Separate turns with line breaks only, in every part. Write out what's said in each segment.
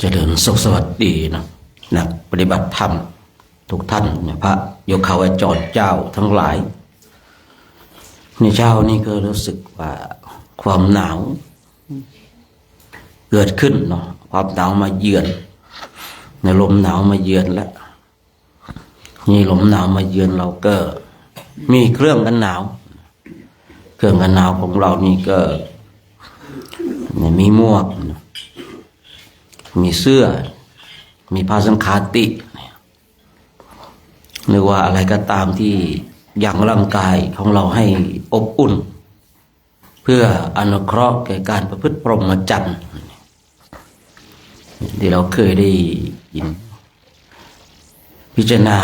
เจริญสุขสวัสดีนะนักปฏิบัติธรรมทุกท่านเนี่ยพระโยคาวจรเจ้าทั้งหลายในเช้านี้ก็รู้สึกว่าความหนาวเกิดขึ้นเนาะความหนาวมาเยือนในลมหนาวมาเยือนแล้วนี่ลมหนาวมาเยือนเราก็มีเครื่องกันหนาวเครื่องกันหนาวของเรานี่ก็มีหมวกมีเสื้อมีผ้าสังฆาติหรือว่าอะไรก็ตามที่ยังร่างกายของเราให้อบอุ่นเพื่ออนุเคราะห์แก่การประพฤติพรหมจรรย์ที่เราเคยได้ยินพิจารณา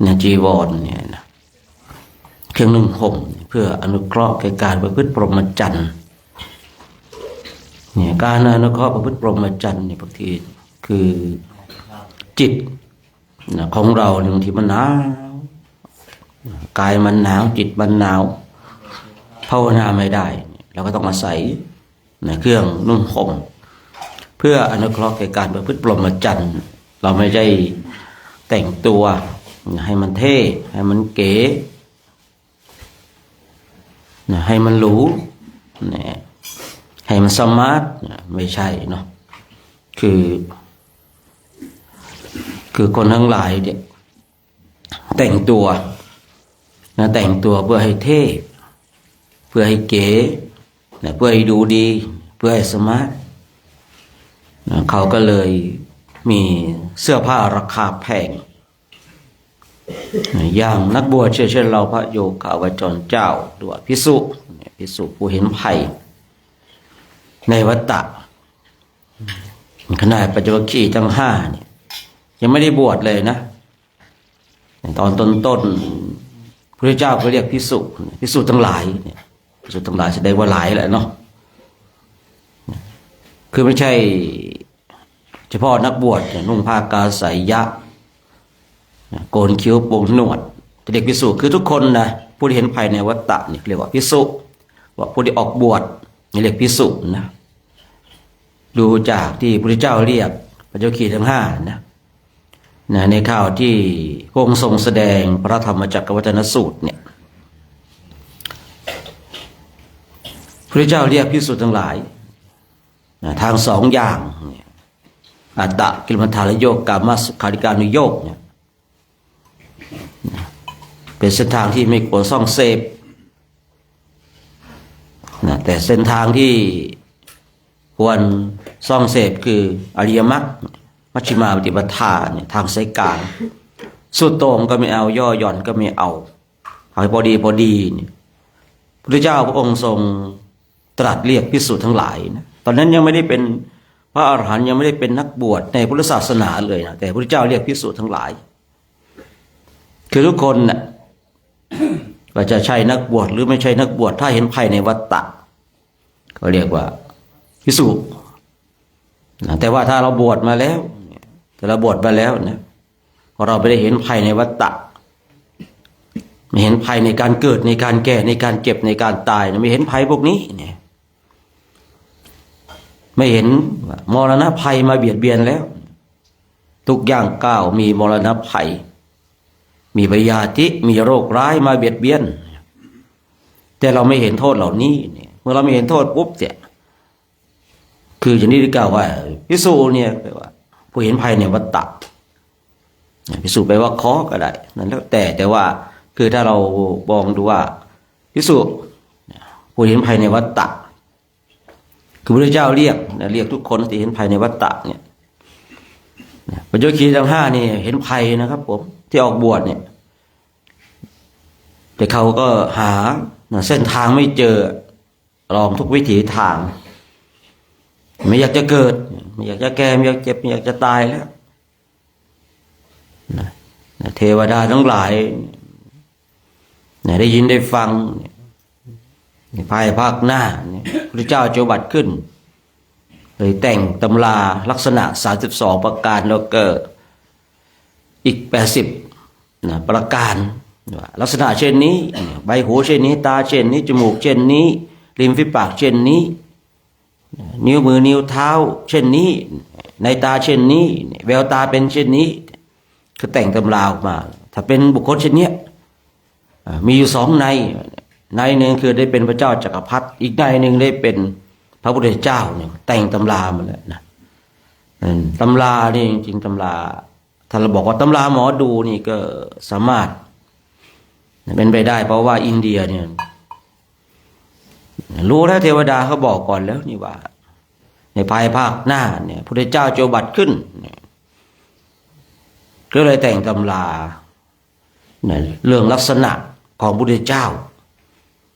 เนี่ยจีวรเนี่ยนะเครื่องนุ่งห่มเพื่ออนุเคราะห์แก่การประพฤติพรหมจรรย์เนี่ยการอนุเคราะห์ประพฤติพรหมจรรย์เนี่ยบางทีคือจิตของเราบางทีมันหนาวกายมันหนาวจิตมันหนาวภาวนาไม่ได้เราก็ต้องอาศัยเครื่องนุ่งห่มเพื่ออนุเคราะห์แก่การประพฤติพรหมจรรย์เราไม่ใช่แต่งตัวให้มันเท่ให้มันเก๋ให้มันหรูให้มันสมาร์ทไม่ใช่เนาะคือคนทั้งหลายเนี่ยแต่งตัวแต่งตัวเพื่อให้เท่เพื่อให้เก๋เพื่อให้ดูดีเพื่อให้สมาร์ทเขาก็เลยมีเสื้อผ้าราคาแพงอย่างนักบวชเช่นเราพระโยคาวจรเจ้าหรือว่าภิกษุผู้เห็นภัยในวัฏฏะขณะปัจจุบันขี้ทั้งห้าเนี่ยยังไม่ได้บวชเลยนะตอนต้นพระเจ้าก็เรียกภิกษุทั้งหลายเนี่ยภิกษุทั้งหลายแสดงว่าหลายแหละเนาะคือไม่ใช่เฉพาะนักบวชนุ่งผ้ากาสายยะโกนคิ้วโปงหนวดเรียกภิกษุคือทุกคนนะผู้ที่เห็นภัยในวัฏฏะนี่เรียกว่าภิกษุว่าผู้ที่ออกบวชนี่เรียกภิกษุนะดูจากที่พระพุทธเจ้าเรียกปัจจุบันทั้งห้านะในข่าวที่พระองค์ทรงแสดงพระธรรมจักรวัฏนสูตรเนี่ยพระพุทธเจ้าเรียกภิกษุทั้งหลายทางสองอย่างอัตตกิลมัฏฐานโยกกามสุขาริการุโยกเนี่ยเป็นเส้นทางที่ไม่ควรส่องเสพแต่เส้นทางที่ควรส่องเสพคืออริยมรรคมัชฌิมาปฏิปทาเนี่ยทางสายกลางสุดโต่งก็ไม่เอาย่อหย่อนก็ไม่เอาพอดีเนี่ยพระเจ้าพระองค์ทรงตรัสเรียกภิกษุทั้งหลายนะตอนนั้นยังไม่ได้เป็นพระอรหันต์ยังไม่ได้เป็นนักบวชในพุทธศาสนาเลยนะแต่พระเจ้าเรียกภิกษุทั้งหลายคือทุกคนน่ะว่าจะใช่นักบวชหรือไม่ใช่นักบวชถ้าเห็นภัยในวัฏฏะก็เรียกว่าภิกษุแต่ว่าถ้าเราบวชมาแล้วนะพอเราไม่ได้เห็นภัยในวัฏฏะไม่เห็นภัยในการเกิดในการแก่ในการเจ็บในการตายไม่เห็นภัยพวกนี้เนี่ย ไม่เห็นมรณะภัยมาเบียดเบียนแล้วทุกอย่างก้าวมีมรณะภัยมีพยาธิมีโรคร้ายมาเบียดเบียนแต่เราไม่เห็นโทษเหล่านี้เมื่อเราไม่เห็นโทษปุ๊บเนี่ยคืออย่างนี้ที่กล่าวว่าภิกษุเนี่ยแปลว่าผู้เห็นภัยในวัฏฏะภิกษุแปลว่าเคาะก็ได้นั่นแล้วแต่ว่าคือถ้าเรามองดูว่าภิกษุผู้เห็นภัยในวัฏฏะคือพระพุทธเจ้าเรียกทุกคนที่เห็นภัยในวัฏฏะเนี่ยปัญจวัคคีย์ทั้งห้านี่เห็นภัยนะครับผมที่ออกบวชเนี่ยแต่เขาก็หาเส้นทางไม่เจอลองทุกวิถีทางไม่อยากจะเกิดไม่อยากจะแก่ไม่อยากเจ็บไม่อยากจะตายแล้วเทวดาทั้งหลายได้ยินได้ฟังภายภาคหน้าพระเจ้าจะบัติขึ้นเลยแต่งตำราลักษณะ32ประการแล้วก็อีก80ประการลักษณะเช่นนี้ใบหูเช่นนี้ตาเช่นนี้จมูกเช่นนี้ริมฝีปากเช่นนี้นิ้วมือนิ้วเท้าเช่นนี้ในตาเช่นนี้แววตาเป็นเช่นนี้คือแต่งตำราออกมาถ้าเป็นบุคคลเช่นนี้มีอยู่2ในหนึ่งคือได้เป็นพระเจ้าจักรพรรดิอีกในหนึ่งได้เป็นพระพุทธเจ้าเนี่ยแต่งตำรามาแล้วนะตำรานี่จริงๆตำราถ้าเราบอกว่าตำราหมอดูนี่ก็สามารถเป็นไปได้เพราะว่าอินเดียเนี่ยรู้แล้วเทวดาเขาบอกก่อนแล้วนี่ว่าในภายภาคหน้าเนี่ยพระพุทธเจ้าจะบัติขึ้นก็เลยแต่งตำราเรื่องลักษณะของพระพุทธเจ้า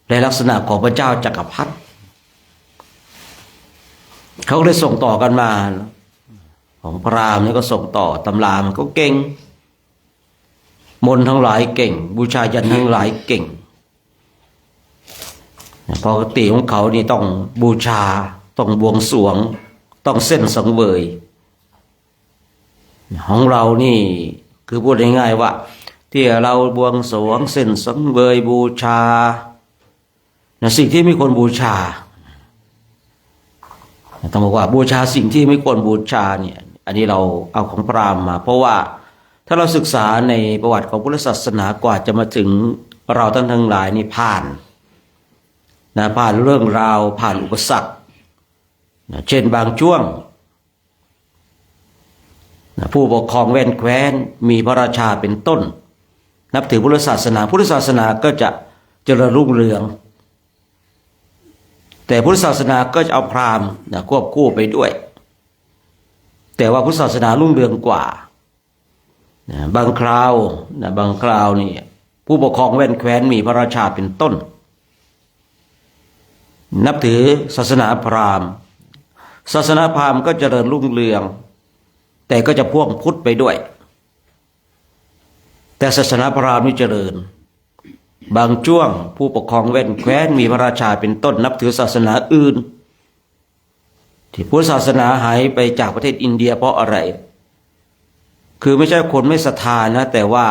ในลักษณะของพระเจ้าจักรพรรดิเขาเลยส่งต่อกันมาของพราหมณ์นี่ก็ส่งต่อตำรามันก็เก่งมนต์ทั้งหลายเก่งบูชายันทั้งหลายเก่งปกติของเขานี่ต้องบูชาต้องบวงสรวงต้องเส้นสังเวยของเรานี่คือพูดง่ายๆว่าที่เราบวงสรวงเส้นสังเวยบูชาสิ่งที่ไม่ควรบูชาต้องบอกว่าบูชาสิ่งที่ไม่ควรบูชาเนี่ยอันนี้เราเอาของพราหมณ์มาเพราะว่าถ้าเราศึกษาในประวัติของพุทธศาสนากว่าจะมาถึงเราทั้งหลายนี่ผ่านเรื่องราวผ่านอุปสรรคเช่นบางช่วงผู้ปกครองแว่นแคว้นมีพระราชาเป็นต้นนับถือพุทธศาสนาก็จะเจริญรุ่งเรืองแต่พุทธศาสนาก็จะเอาพราหมณ์ควบคู่ไปด้วยแต่ว่าพุทธศาสนารุ่งเรืองกว่าบางคราวนี่ผู้ปกครองแว่นแคว้นมีพระราชาเป็นต้นนับถือศาสนาพราหมณ์ก็เจริญรุ่งเรืองแต่ก็จะพ่วงพุทธไปด้วยแต่ศาสนาพราหมณ์นี่เจริญบางช่วงผู้ปกครองแว่นแคว้นมีพระราชาเป็นต้นนับถือศาสนาอื่นที่พุทธศาสนาหายไปจากประเทศอินเดียเพราะอะไรคือไม่ใช่คนไม่ศรัทธานะแต่ว่า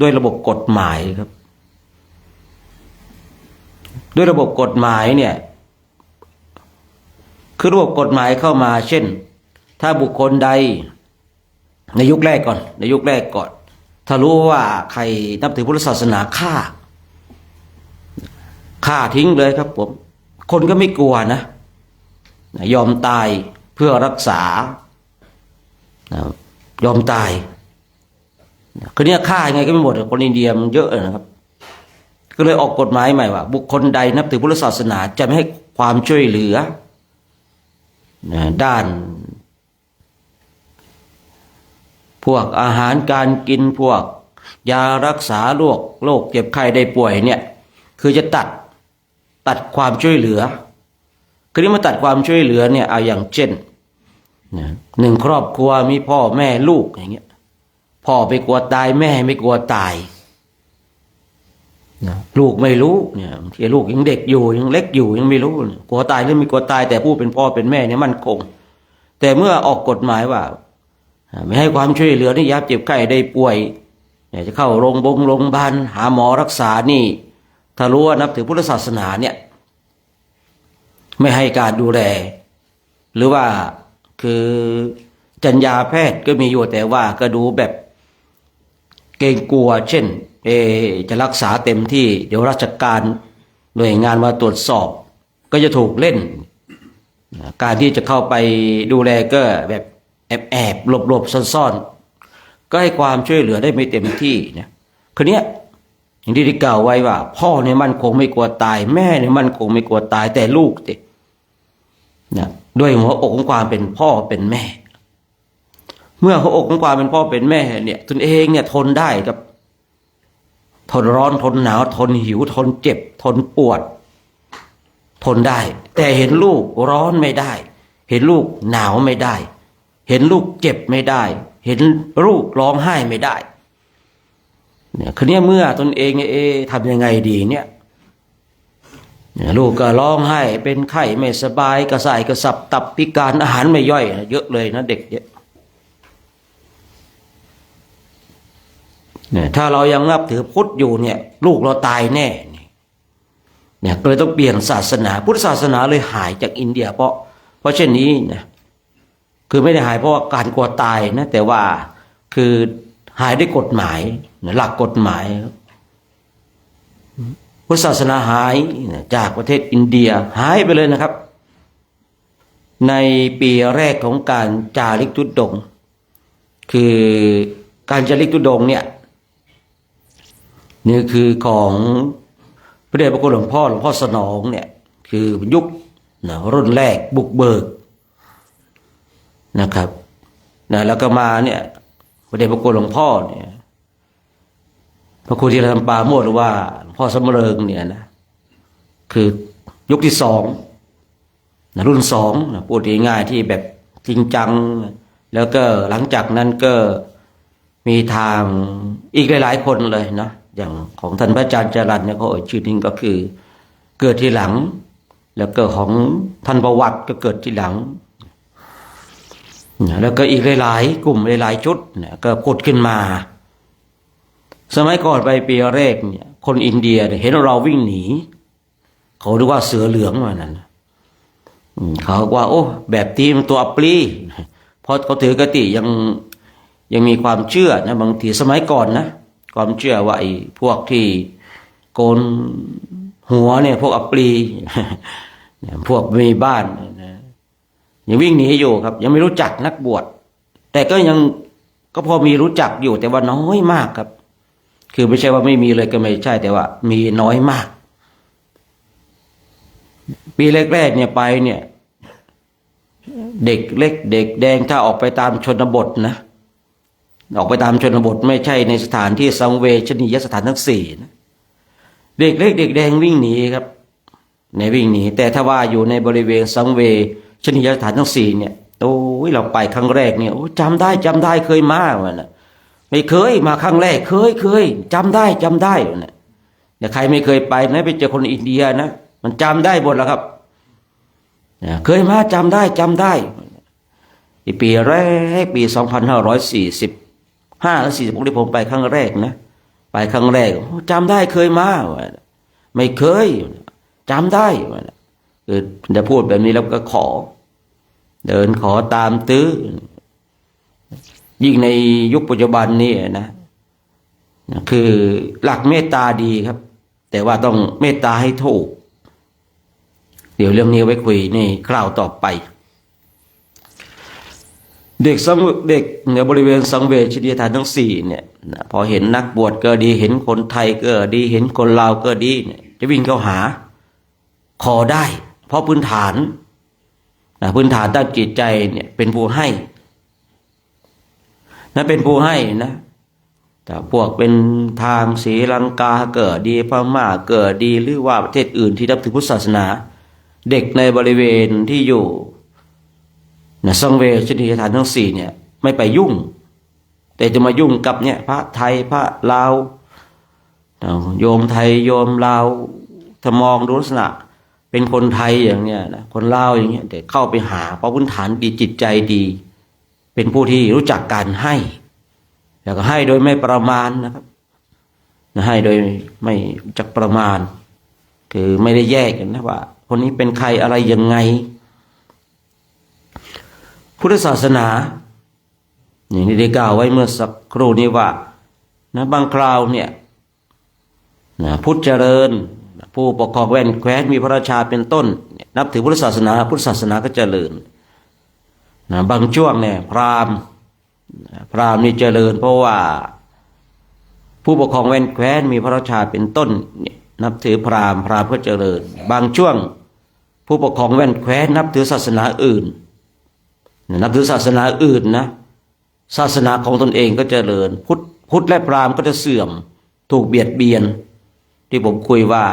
ด้วยระบบกฎหมายครับด้วยระบบกฎหมายเนี่ยคือระบบกฎหมายเข้ามาเช่นถ้าบุคคลใดในยุคแรกก่อนถ้ารู้ว่าใครนับถือพุทธศาสนาฆ่าทิ้งเลยครับผมคนก็ไม่กลัวนะยอมตายเพื่อรักษายอมตายคือเนี่ยฆ่ายังไงก็ไม่หมดคนอินเดียมันเยอะนะครับก็เลยออกกฎหมายใหม่ว่าบุคคลใดนับถือพุทธศาสนาจะไม่ให้ความช่วยเหลือด้านพวกอาหารการกินพวกยารักษาโรคเจ็บไข้ได้ป่วยเนี่ยคือจะตัดความช่วยเหลือคือที่มาตัดความช่วยเหลือเนี่ยเอาอย่างเช่นหนึ่งครอบครัวมีพ่อแม่ลูกอย่างเงี้ยพ่อไม่กลัวตายแม่ไม่กลัวตายลูกไม่รู้เนี่ยที่ลูกยังเด็กอยู่ยังเล็กอยู่ยังไม่รู้กลัวตายหรือไม่กลัวตายแต่ผู้เป็นพ่อเป็นแม่เนี่ยมั่นคงแต่เมื่อออกกฎหมายว่าไม่ให้ความช่วยเหลือนี่ยามเจ็บไข้ได้ป่วยจะเข้าโรงพยาบาลหาหมอรักษานี่ถ้ารู้ว่านับถือพุทธศาสนาเนี่ยไม่ให้การดูแล หรือว่าคือจรรยาแพทย์ก็มีอยู่แต่ว่าก็ดูแบบเกรงกลัวเช่นจะรักษาเต็มที่เดี๋ยวราชการหน่วยงานมาตรวจสอบก็จะถูกเล่นการที่จะเข้าไปดูแลก็แบบแอบหลบซ่อนก็ให้ความช่วยเหลือได้ไม่เต็มที่นะคือเนี้ยอย่างที่กล่าวไว้ว่าพ่อเนี่ยมั่นคงไม่กลัวตายแม่เนี่ยมั่นคงไม่กลัวตายแต่ลูกตินะด้วยหัวอกของความเป็นพ่อเป็นแม่เมื่อหัวอกของความเป็นพ่อเป็นแม่เนี่ยตนเองเนี่ยทนได้ครับทนร้อนทนหนาวทนหิวทนเจ็บทนปวดทนได้แต่เห็นลูกร้อนไม่ได้เห็นลูกหนาวไม่ได้เห็นลูกเจ็บไม่ได้เห็นลูกร้องไห้ไม่ได้เนี่ยคือเนี่ยเมื่อตนเองทำยังไงดีเนี่ยลูกก็ร้องไห้เป็นไข้ไม่สบายกระส่ายกระสับตับพิการอาหารไม่ย่อยเยอะเลยนะเด็กเนี่ยถ้าเรายังนับถือพุทธอยู่เนี่ยลูกเราตายแน่เนี่ยก็เลยต้องเปลี่ยนศาสนาพุทธศาสนาเลยหายจากอินเดียเพราะเช่นนี้นะคือไม่ได้หายเพราะว่าการกลัวตายนะแต่ว่าคือหายด้วยกฎหมายหลักกฎหมายพุทธศาสนาหายจากประเทศอินเดียหายไปเลยนะครับในปีแรกของการจาริกธุดงค์คือการจาริกธุดงค์เนี่ยนี่คือของพระเดชพระคุณหลวงพ่อสนองเนี่ยคือยุครุ่นแรกบุกเบิกนะครับแล้วก็มาเนี่ยพระเดชพระคุณหลวงพ่อเนี่ยพระครูธีรธรรมปราโมทย์หรือว่าหลวงพ่อสำเริงเนี่ยนะคือยุคที่สองรุ่นสองพูดง่ายๆที่แบบจริงจังแล้วก็หลังจากนั้นก็มีทางอีกหลายๆคนเลยนะอย่างของท่านพระอาจารย์จรัญเนี่ยเขาชื่อนี้ก็คือเกิดทีหลังแล้วก็ของท่านประวัติก็เกิดทีหลังแล้วก็อีกหลายๆกลุ่มหลายๆชุดเนี่ยก็ผุดขึ้นมาสมัยก่อนไปปีแรกเนี่ยคนอินเดียเห็นเราวิ่งหนีเขาเรียกว่าเสือเหลืองว่านั้นเขาว่าโอ้แบบที่มันตัวอัปลีเพราะเขาถือกติยังมีความเชื่อนะบางทีสมัยก่อนนะความเชื่อว่าไอ้พวกที่โกนหัวเนี่ยพวกอัปลีพวกมีบ้านยังวิ่งหนีอยู่ครับยังไม่รู้จักนักบวชแต่ก็พอมีรู้จักอยู่แต่ว่าน้อยมากครับคือไม่ใช่ว่าไม่มีเลยก็ไม่ใช่แต่ว่ามีน้อยมากปีแรกๆเนี่ยไปเนี่ยเด็กเล็กเด็กแดงถ้าออกไปตามชนบทนะออกไปตามชนบทไม่ใช่ในสถานที่สังเวชนียสถานทั้งสี่นะเด็กเล็กเด็กแดงวิ่งหนีครับในวิ่งหนีแต่ถ้าว่าอยู่ในบริเวณสังเวชนียสถานทั้งสี่เนี่ยโอ้ยเราไปครั้งแรกเนี่ยโอ้จำได้เคยมาวันน่ะไม่เคยมาครั้งแรกเคยจำได้นะแต่ใครไม่เคยไปนะไปเจอคนอินเดียนะมันจำได้หมดแล้วครับเคยมาจำได้ปีแรกปี2545 และ46ที่ผมไปครั้งแรกนะไปครั้งแรกจำได้เคยมาไม่เคยจำได้คือจะพูดแบบนี้แล้วก็เดินขอตามตื้อยิ่งในยุคปัจจุบันนี้นะคือหลักเมตตาดีครับแต่ว่าต้องเมตตาให้ถูกเดี๋ยวเรื่องนี้ไว้คุยในคราวต่อไปเด็กในบริเวณสังเวชนียสถานทั้งสี่เนี่ยพอเห็นนักบวชก็ดีเห็นคนไทยก็ดีเห็นคนลาวก็ดีเนี่ยจะวิ่งเข้าหาขอได้เพราะพื้นฐานด้านจิตใจเนี่ยเป็นผู้ให้นะเป็นผู้ให้นะแต่พวกเป็นทางศรีลังกาเกิดดีพม่าเกิดดีหรือว่าประเทศอื่นที่นับถือพุทธศาสนาเด็กในบริเวณที่อยู่สังเวชนียสถานทั้งสี่เนี่ยไม่ไปยุ่งแต่จะมายุ่งกับเนี่ยพระไทยพระลาวโยมไทยโยมลาวถ้ามองดูลักษณะเป็นคนไทยอย่างเนี้ยนะคนลาวอย่างเงี้ยแต่เข้าไปหาเพราะพื้นฐานดีจิตใจดีเป็นผู้ที่รู้จักการให้แล้วก็ให้โดยไม่ประมาณนะครับให้โดยไม่จักประมาณคือไม่ได้แยกกันนะว่าคนนี้เป็นใครอะไรยังไง พุทธศาสนาอย่างที่ได้กล่าวไว้เมื่อสักครู่นี้ว่านะบางคราวเนี่ยนะพุทธเจริญผู้ปกครองแว่นแคว้นมีพระราชาเป็นต้นนับถือพุทธศาสนาพุทธศาสนาก็เจริญนะบางช่วงเนี่ยพราหมณ์นี่เจริญเพราะว่าผู้ปกครองแว่นแคว้นมีพระราชาเป็นต้นนับถือพราหมณ์ก็เจริญบางช่วงผู้ปกครองแว่นแคว้นนับถือศาสนาอื่นนับถือศาสนาอื่นนะศาสนาของตนเองก็เจริญพุทธและพราหมณ์ก็จะเสื่อมถูกเบียดเบียนที่ผมคุยว่า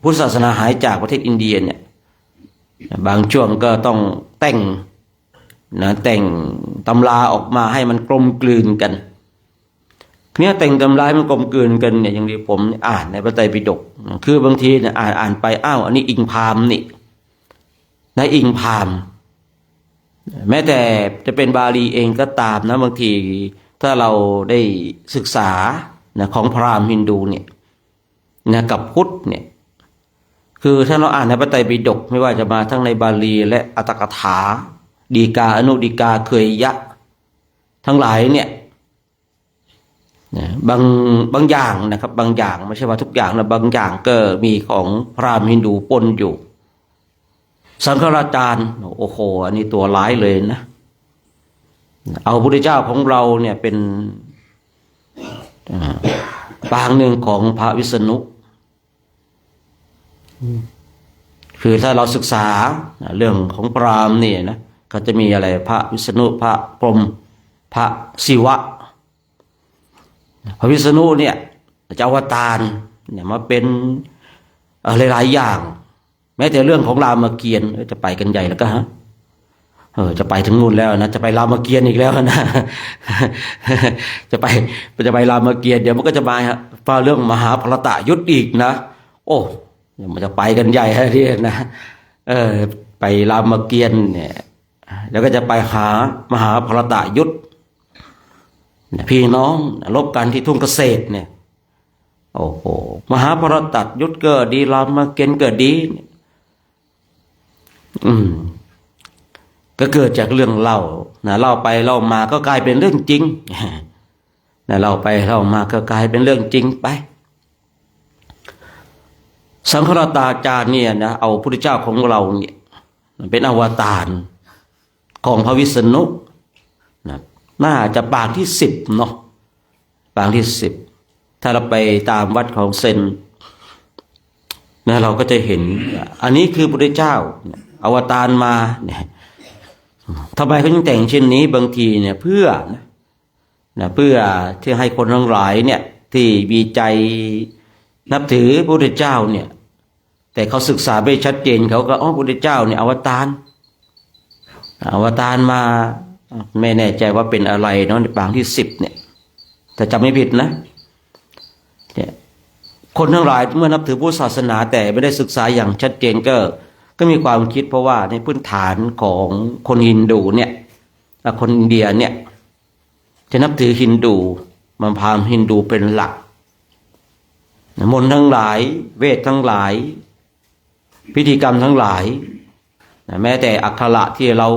พุทธศาสนาหายจากประเทศอินเดียเนี่ยบางช่วงก็ต้องแต่งตำราออกมาให้มันกลมกลืนกันเนี่ยแต่งตำราให้มันกลมกลืนกันเนี่ยอย่างที่ผมอ่านในพระไตรปิฎกคือบางทีเนี่ยอ่านไปอ้าวอันนี้อิงพราหมณ์นี่ในอิงพราหมณ์แม้แต่จะเป็นบาลีเองก็ตามนะบางทีถ้าเราได้ศึกษาของพราหมณ์ฮินดูเนี่ยกับพุทธเนี่ยคือถ้าเราอ่านในพระไตรปิฎกไม่ว่าจะมาทั้งในบาลีและอัตถกถาดีกาอนุดีกาเคยยะทั้งหลายเนี่ยบางอย่างนะครับบางอย่างไม่ใช่ว่าทุกอย่างนะบางอย่างก็มีของพราหมณ์ฮินดูปนอยู่สังฆราชาโอ้โหอันนี้ตัวร้ายเลยนะเอาพระพุทธเจ้าของเราเนี่ยเป็นปางหนึ่งของพระวิษณุคือถ้าเราศึกษาเรื่องของพราหมณ์เนี่ยนะก็จะมีอะไรพระวิษณุพระพรหมพระศิวะพระวิษณุเนี่ยจะอวตารเนี่ยมาเป็นหลายๆอย่างแม้แต่เรื่องของรามเกียรติ์จะไปกันใหญ่แล้วก็ฮะจะไปถึงนู่นแล้วนะจะไปรามเกียรติ์อีกแล้วนะ จะไปรามเกียรติ์เดี๋ยวมันก็จะมาฟ้าเรื่องมหาภรตยุทธอีกนะโอ้มันจะไปกันใหญ่ที่นะไปรามเกียรติ์เนี่ยแล้วก็จะไปหามหาภรตยุทธพี่น้องรบกันที่ทุ่งเกษตรเนี่ยโอ้โหมหาภรตยุทธเกิดดีรามเกียรติ์เกิดดีก็เกิดจากเรื่องเล่าเล่าไปเล่ามาก็กลายเป็นเรื่องจริงเล่าไปเล่ามาก็กลายเป็นเรื่องจริงไปสังฆราชาจารย์เนี่ยนะเอาพระพุทธเจ้าของเราเนี่ยเป็นอวตารของพระวิษณุน่าจะปางที่10เนาะปางที่10ถ้าเราไปตามวัดของเซนเราก็จะเห็นอันนี้คือพระพุทธเจ้าอวตารมาเนี่ยทำไมเขาจึงแต่งเช่นนี้บางทีเนี่ยเพื่อที่ให้คนทั้งหลายเนี่ยที่มีใจนับถือพระพุทธเจ้าเนี่ยแต่เขาศึกษาไม่ชัดเจนเขาก็พระพุทธเจ้าเนี่ยอวตารมาไม่แน่ใจว่าเป็นอะไรเนาะในปางที่10เนี่ยแต่จำไม่ผิดนะเนี่ยคนทั้งหลายเมื่อนับถือพุทธศาสนาแต่ไม่ได้ศึกษาอย่างชัดเจนก็มีความคิดเพราะว่าในพื้นฐานของคนฮินดูเนี่ยคนอินเดียเนี่ยจะนับถือฮินดูมันพราหมณ์ฮินดูเป็นหลักมนต์ทั้งหลายเวททั้งหลายพิธีกรรมทั้งหลายแม้แต่อักขระที่เรา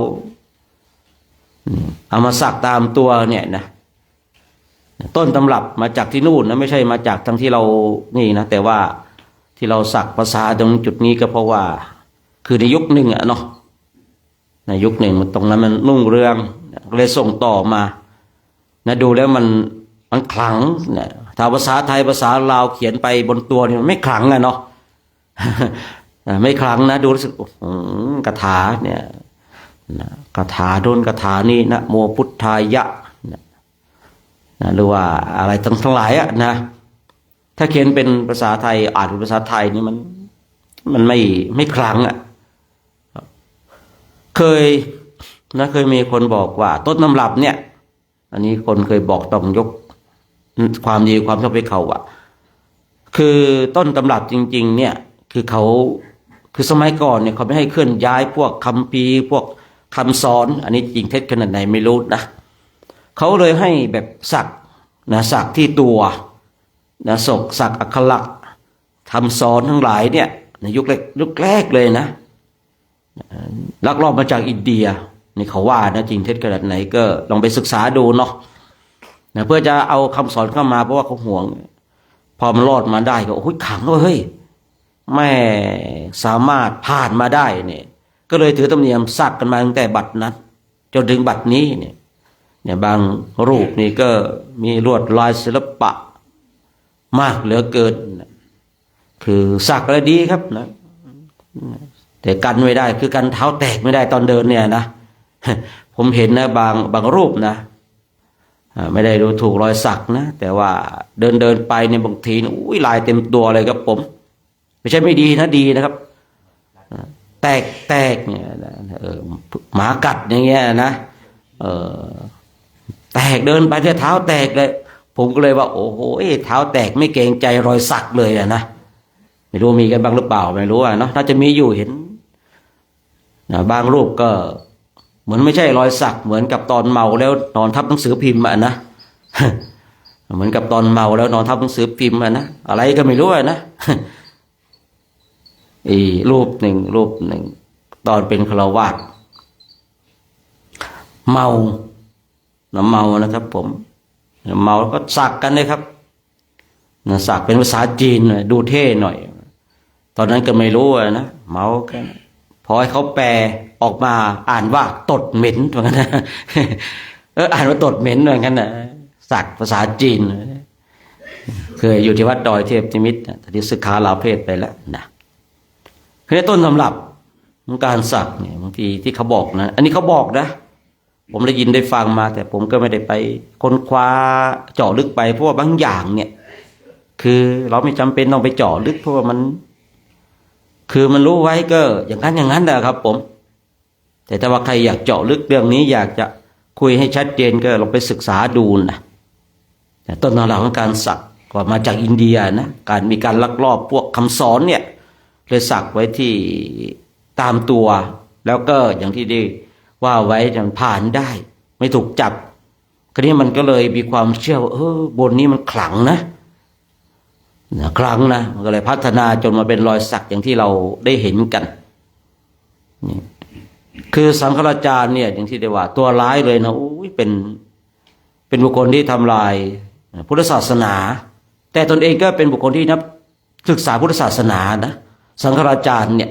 เอามาสักตามตัวเนี่ยนะต้นตำรับมาจากที่นู่นนะไม่ใช่มาจากทั้งที่เรานี่นะแต่ว่าที่เราสักภาษาตรงจุดนี้ก็เพราะว่าคือในยุคหนึ่งเนาะในยุคหนึ่งตรงนั้นมันรุ่งเรืองเลยส่งต่อมาดูแล้วมันขลังเนี่ยถ้าภาษาไทยภาษาลาวเขียนไปบนตัวนี่มันไม่ขลังเนาะ ไม่ขลังนะดูรู้สึกคาถาเนี่ยคาถาโดนคาถานี่นะโมพุทธายะหรือว่าอะไรทั้งหลายนะถ้าเขียนเป็นภาษาไทยอ่านเป็นภาษาไทยนี่มันไม่ขลังเคยมีคนบอกว่าต้นตำรับเนี่ยอันนี้คนเคยบอกต้องยกความดีความชอบให้เขาคือต้นตำรับจริงๆเนี่ยคือสมัยก่อนเนี่ยเขาไม่ให้เคลื่อนย้ายพวกคัมภีร์พวกคำสอนอันนี้จริงเท็จขนาดไหนไม่รู้นะเขาเลยให้แบบสักที่ตัวสักอักขระคำสอนทั้งหลายเนี่ยในยุคแรกเลยนะลักลอบมาจากอินเดีย นี่เขาว่านะจริงเท็จขนาดไหนก็ลองไปศึกษาดูเนาะนะเพื่อจะเอาคำสอนเข้ามาเพราะว่าเขาห่วงพอมันรอดมาได้ก็โอ้ยขังเฮ้ยแม่สามารถผ่านมาได้เนี่ยก็เลยถือธรรมเนียมสักกันมาตั้งแต่บัดนั้นจนถึงบัดนี้เนี่ยบางรูปนี่ก็มีลวดลายศิลปะมากเหลือเกินคือสักอะไรดีครับนะแต่กันไม่ได้คือกันเท้าแตกไม่ได้ตอนเดินเนี่ยนะผมเห็นนะบางรูปนะไม่ได้ดูถูกรอยสักนะแต่ว่าเดินไปเนี่ยบางทีอุ้ยลายเต็มตัวเลยครับผมไม่ใช่ไม่ดีนะดีนะครับแตกเนี่ยหมากัดอย่างเงี้ยนะแตกเดินไปที่เท้าแตกเลยผมก็เลยว่าโอ้โหเท้าแตกไม่เกรงใจรอยสักเลยนะไม่รู้มีกันบ้างหรือเปล่าไม่รู้เนาะน่าจะมีอยู่เห็นบางรูปก็เหมือนไม่ใช่รอยสักเหมือนกับตอนเมาแล้วนอนทับหนังสือพิมพ์นะเหมือนกับตอนเมาแล้วนอนทับหนังสือพิมพ์นะอะไรก็ไม่รู้นะอีรูปหนึ่งตอนเป็นฆราวาสเมานะครับผมเมาแล้วก็สักกันเลยครับสักเป็นภาษาจีนดูเท่หน่อยตอนนั้นก็ไม่รู้นะเมากันพอให้เขาแปลออกมาอ่านว่าตดเหม็นเหมือนกันนะอ่านว่าตดเหม็นเหมือนกันนะสักภาษาจีนเคยอยู่ที่วัดดอยเทพนิมิตรตอนนี้ศึกษาลาเพศไปแล้วนะคือต้นสำหรับการสักเนี่ยบางทีที่เขาบอกนะอันนี้เขาบอกนะผมได้ยินได้ฟังมาแต่ผมก็ไม่ได้ไปค้นคว้าเจาะลึกไปเพราะว่าบางอย่างเนี่ยคือเราไม่จำเป็นต้องไปเจาะลึกเพราะว่ามันคือมันรู้ไว้ก็อย่างนั้นนะครับผมแต่ถ้าว่าใครอยากเจาะลึกเรื่องนี้อยากจะคุยให้ชัดเจนก็ลองไปศึกษาดูนะแต่ต้นตำรับของการสักก็มาจากอินเดียนะการมีการลักลอบพวกคำสอนเนี่ยเลยสักไว้ที่ตามตัวแล้วก็อย่างที่ได้ว่าไว้มันผ่านได้ไม่ถูกจับคราวนี้มันก็เลยมีความเชื่อว่าบนนี้มันขลังนะครั้งนะมันก็เลยพัฒนาจนมาเป็นรอยสักอย่างที่เราได้เห็นกันนี่คือสังฆราชาเนี่ยอย่างที่ได้ว่าตัวร้ายเลยนะเป็นบุคคลที่ทำลายพุทธศาสนาแต่ตนเองก็เป็นบุคคลที่นับศึกษาพุทธศาสนานะสังฆราชาเนี่ย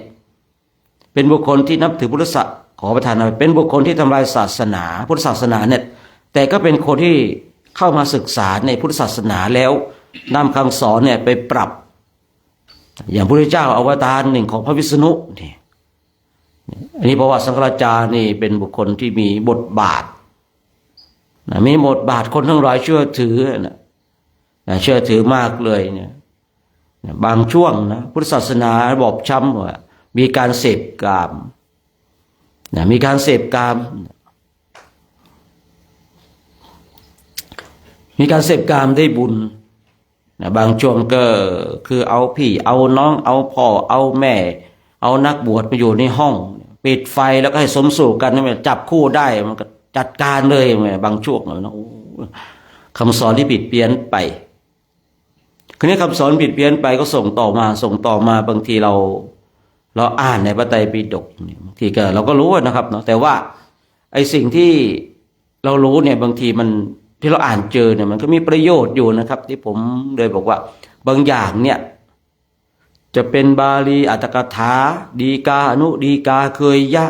เป็นบุคคลที่นับถือพุทธศาสนาขอประทานเป็นบุคคลที่ทำลายศาสนาพุทธศาสนาเนี่ยแต่ก็เป็นคนที่เข้ามาศึกษาในพุทธศาสนาแล้วนำคำสอนเนี่ยไปปรับอย่างพระพุทธเจ้าอวตารหนึ่งของพระวิษณุนี่อันนี้เพราะว่าสังฆราชานี่เป็นบุคคลที่มีบทบาทมีบทบาทคนทั้งหลายเชื่อถือเชื่อถือมากเลยเนี่ยบางช่วงนะพุทธศาสนาบอบช้ำว่ามีการเสพกามมีการเสพกามได้บุญบางช่วงก็คือเอาพี่เอาน้องเอาพ่อเอาแม่เอานักบวชมาอยู่ในห้องปิดไฟแล้วก็ให้สมสู่กันจับคู่ได้มันก็จัดการเลยบางช่วงนะคำสอนที่ผิดเพี้ยนไปคืนนี้คำสอนผิดเพี้ยนไปก็ส่งต่อมาบางทีเราอ่านในพระไตรปิฎกบางทีก็เราก็รู้นะครับเนาะแต่ว่าไอ้สิ่งที่เรารู้เนี่ยบางทีมันที่เราอ่านเจอเนี่ยมันก็มีประโยชน์อยู่นะครับที่ผมเลยบอกว่าบางอย่างเนี่ยจะเป็นบาลีอัตถกถาดีกาอนุดีกาเคยยะ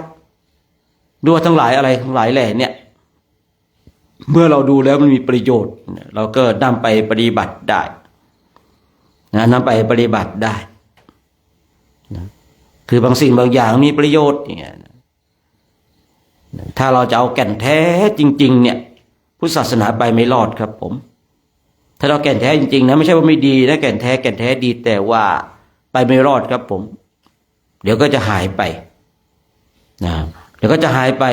ด้วยทั้งหลายอะไรทั้งหลายแหล่เนี่ยเมื่อเราดูแล้วมันมีประโยชน์เราก็นำไปปฏิบัติได้นำไปปฏิบัติได้นะคือบางสิ่งบางอย่างมีประโยชน์เนี่ยถ้าเราจะเอาแก่นแท้จริงๆเนี่ยพุทธศาสนาไปไม่รอดครับผมถ้าเราแก่นแท้จริงๆนะไม่ใช่ว่าไม่ดีนะแก่นแท้ดีแต่ว่าไปไม่รอดครับผมเดี๋ยวก็จะหายไปนะเดี๋ยวก็จะหายไป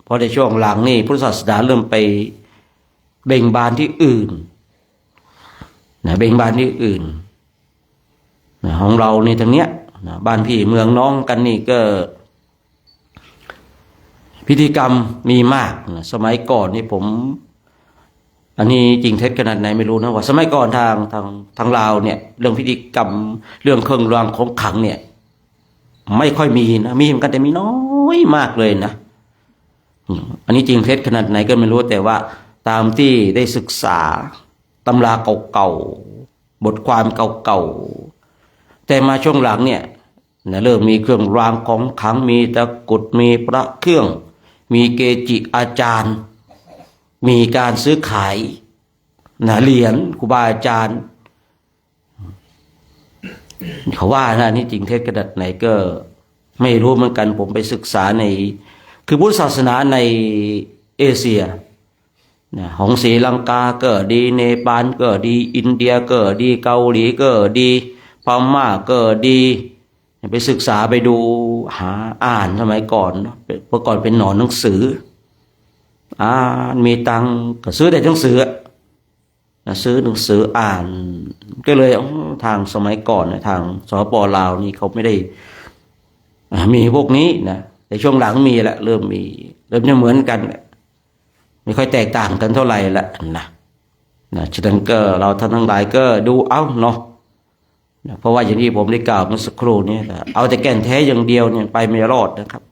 เพราะในช่วงหลังนี่พุทธศาสนาเริ่มไปเบ่งบานที่อื่นนะเบ่งบานที่อื่นนะของเรานี่ทางเนี้ยนะบ้านพี่เมืองน้องกันนี่ก็พิธีกรรมมีมากนะสมัยก่อนนี่ผมอันนี้จริงเท็จขนาดไหนไม่รู้นะว่าสมัยก่อนทางลาวเนี่ยเรื่องพิธีกรรมเรื่องเครื่องรางของขลังเนี่ยไม่ค่อยมีนะมีเหมือนกันแต่มีน้อยมากเลยนะ อันนี้จริงเท็จขนาดไหนก็ไม่รู้แต่ว่าตามที่ได้ศึกษาตำราเก่าๆบทความเก่าๆแต่มาช่วงหลังเนี่ยเริ่มมีเครื่องรางของขลังมีตะกรุดมีพระเครื่องมีเกจิอาจารย์มีการซื้อขายเหรียญครูบาอาจารย์เขาว่านะนี่จริงเท็จขนาดไหนก็ไม่รู้เหมือนกันผมไปศึกษาในคือพุทธศาสนาในเอเชียของศรีลังกาก็ดีเนปาลก็ดีอินเดียก็ดีเกาหลีก็ดีพม่าก็ดีไปศึกษาไปดูหาอ่านสมัยก่อนเมื่อก่อนเป็นหนอนหนังสือมีตังก็ซื้อได้หนังสือซื้อหนังสืออ่านก็เลยทางสมัยก่อนทางสปลาวนี่เขาไม่ได้มีพวกนี้นะแต่ช่วงหลังมีละเริ่มจะเหมือนกันไม่ค่อยแตกต่างกันเท่าไหร่ละนะฉะนั้นก็เราท่านทั้งหลายก็ดูเอาเนาะเพราะว่าอย่างที่ผมได้กล่าวเมื่อสักครู่นี้เอาแต่แก่นแท้อย่างเดียวเนี่ยไปไม่รอดนะครับ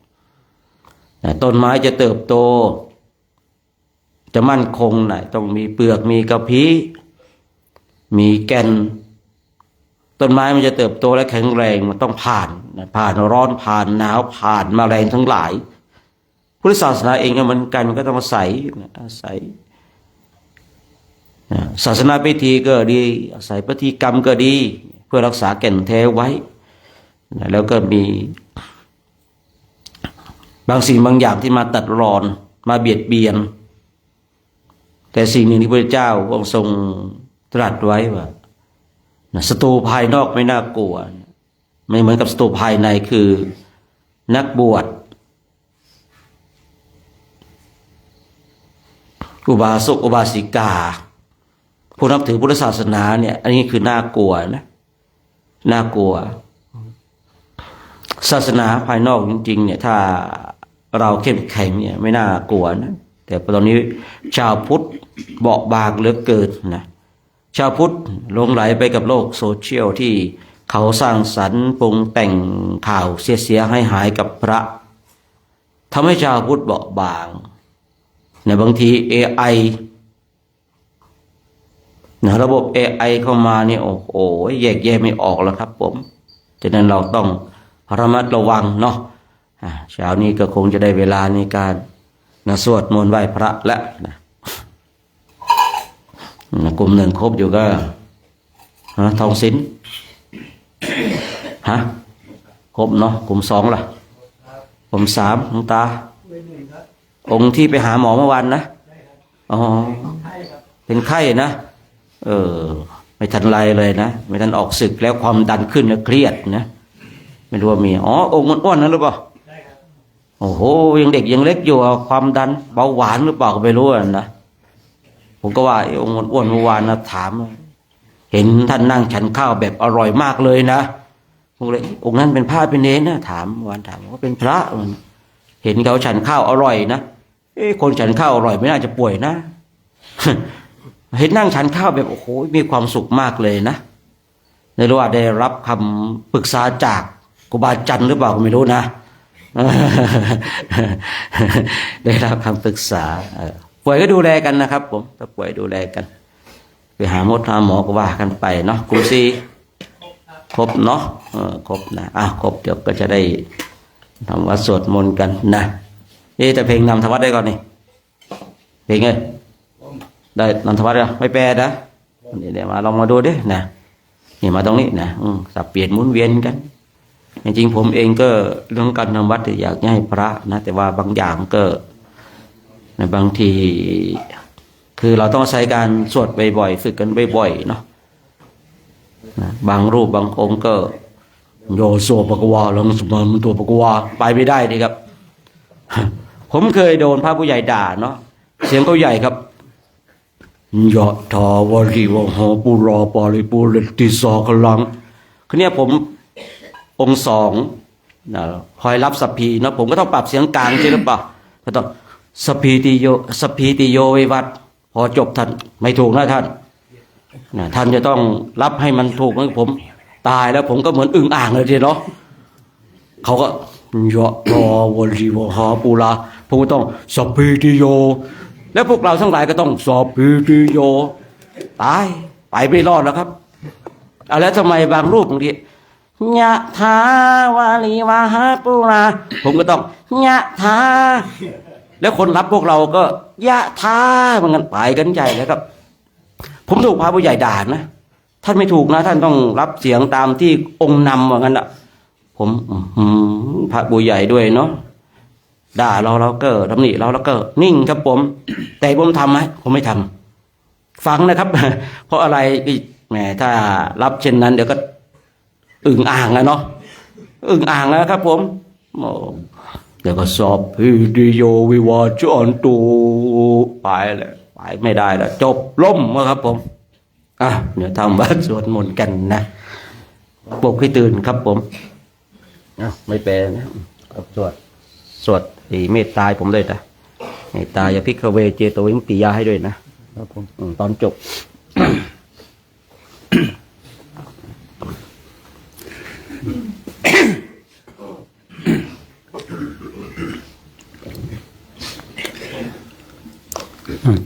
ต้นไม้จะเติบโตจะมั่นคงต้องมีเปลือกมีกระพี้มีแก่นต้นไม้มันจะเติบโตและแข็งแรงมันต้องผ่านร้อนผ่านหนาวผ่านแมลงทั้งหลายพุทธศาสนาเองก็เหมือนกันก็ต้องอาศัยศาสนาพิธีก็ดีอาศัยพิธีกรรมก็ดีเพื่อรักษาแก่นแท้ไว้แล้วก็มีบางสิ่งบางอย่างที่มาตัดรอนมาเบียดเบียนแต่สิ่งหนึ่งที่พระเจ้าทรงตรัสไว้ว่าศัตรูภายนอกไม่น่ากลัวไม่เหมือนกับศัตรูภายในคือนักบวชอุบาสกอุบาสิกาผู้นับถือพุทธศาสนาเนี่ยอันนี้คือน่ากลัวนะน่ากลัวศาสนาภายนอกจริงๆเนี่ยถ้าเราเข้มแข็งเนี่ยไม่น่ากลัวนะแต่ตอนนี้ชาวพุทธเบาบางเหลือเกินนะชาวพุทธหลงไหลไปกับโลกโซเชียลที่เขาสร้างสรรค์ปรุงแต่งข่าวเสียให้หายกับพระทำให้ชาวพุทธเบาบางบางที AI ระบบ AI เข้ามานี่โอ้โหแยกแยะไม่ออกแล้วครับผมฉะนั้นเราต้องระมัดระวังเนาะเช้านี้ก็คงจะได้เวลาในการสวดมนต์ไหว้พระแล้วกลุ่มหนึ่งครบอยู่ก็ทองสินครบเนาะกลุ่มสองล่ะกลุ่มสามหลวงตาองค์ที่ไปหาหมอเมื่อวานนะอ๋อเป็นไข้นะไม่ทันไรเลยนะไม่ทันออกศึกแล้วความดันขึ้นแล้วเครียดนะไม่รู้ว่ามีองค์มันอ้วนนะหรือเปล่าโอ้โหยังเด็กยังเล็กอยู่ความดันเบาหวานหรือเปล่าก็ไม่รู้นะผมก็ว่าองค์มันอ้วนเมื่อวานนะถามเห็นท่านนั่งฉันข้าวแบบอร่อยมากเลยนะผมเลยองค์นั้นเป็นพระเป็นเนรนะถามวันถามว่าเป็นพระเห็นเขาฉันข้าวอร่อยนะคนฉันข้าวอร่อยไม่น่าจะป่วยนะ เห็นนั่งฉันข้าวแบบโอ้โหมีความสุขมากเลยนะในระหว่างได้รับคำปรึกษาจากครูบาอาจารย์หรือเปล่าก็ไม่รู้นะ ได้รับคำปรึกษาป่วยก็ดูแลกันนะครับผมถ้าป่วยดูแลกันไปหาหมอก็ว่ากันไปเนาะกลุ่มสี่ครบเนาะครบนะครบเดี๋ยวก็จะได้ทำวัดสวดมนต์กันนะแต่เพลงนำธวัดได้ก่อนนี่เพลงไงได้นำธวัดไม่แปลนะเดี๋ยวมาลองมาดูดินะนี่มาตรงนี้นะสับเปลี่ยนหมุนเวียนกันจริงๆผมเองก็เรื่องการทำวัดอยากให้พระนะแต่ว่าบางอย่างก็บางทีคือเราต้องใช้การสวดบ่อยๆฝึกกันบ่อยๆเนาะบางรูปบางองค์ก็โยโสปกวาลังสมันตัวปกวาไปไม่ได้ดีครับ ผมเคยโดนพระผู้ใหญ่ด่าเนาะเสียงเขาใหญ่ครับยะถาวริวหปุราปาริปุเรติสากลังคือเนี่ยผมองค์สองคอยรับสัพพีนะผมก็ต้องปรับเสียงกลางใช่หรือเปล่าก็ต้องสัพพีติโยวิวัตพอจบท่านไม่ถูกนะท่านท่านจะต้องรับให้มันถูกนะผมตายแล้วผมก็เหมือนอึ่งอ่างเลยทีเนาะเขาก็ยะถาวริวหปุรา ผมก็ต้องสัพพิติโยแล้วพวกเราทั้งหลายก็ต้องสัพพิติโยตายไปไม่รอดแล้วครับเอาแล้วทำไมบางรูปบางทียะถาวาลีวาหาปุราผมก็ต้องยะถาแล้วคนรับพวกเราก็ยะถาเหมือนกันไปกันใหญ่แล้วครับผมถูกพระผู้ใหญ่ด่านะท่านไม่ถูกนะท่านต้องรับเสียงตามที่องค์นำเหมือนกันอ่ะผมพระผู้ใหญ่ด้วยเนาะด่าเราก็ตำหนิเราแล้วก็นิ่งครับผมแต่ผมทำไหมผมไม่ทำฟังนะครับ เพราะอะไรแหมถ้ารับเช่นนั้นเดี๋ยวก็อึ่งอ่างนะเนาะอึ่งอ่างนะครับผมเดี๋ยวก็สอบพิดิโยวิวาจอนตูไปเลยไปไม่ได้แล้วจบล่มครับผมเดี๋ยวทำวัดสวดมนต์กันนะปลุกให้ตื่นครับผมไม่แปลนะครับสวดเมตตาผมด้วยนะเมตตาอย่าพิกเวเจโตวิมุตติยาให้ด้วยนะครับผมตอนจบ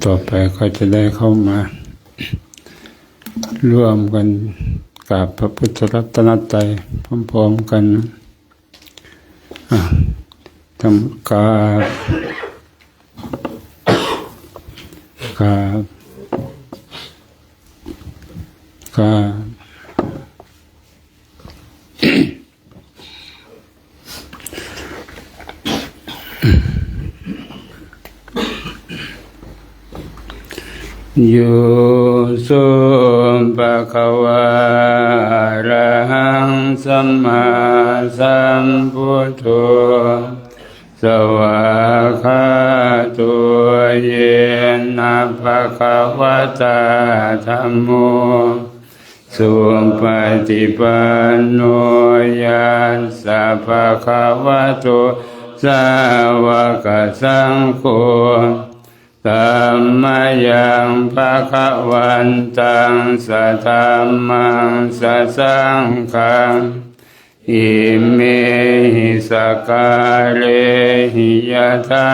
ต่อไปก็จะได้เข้ามาร่วมกันกราบพระพุทธรัตนตรัยพร้อมๆกันทำกราบโยสุปะคะวะอะระหังสัมมาสัมพุทโธสวากขาโตเยนะภะคะวะตาธัมโมสุปฏิปันโนยัสสะภะคะวะโตสาวกสังโฆธัมมายังภะคะวันตังสัทธัมมังสัสสังฆังอิเมหิสการเรหิยะทา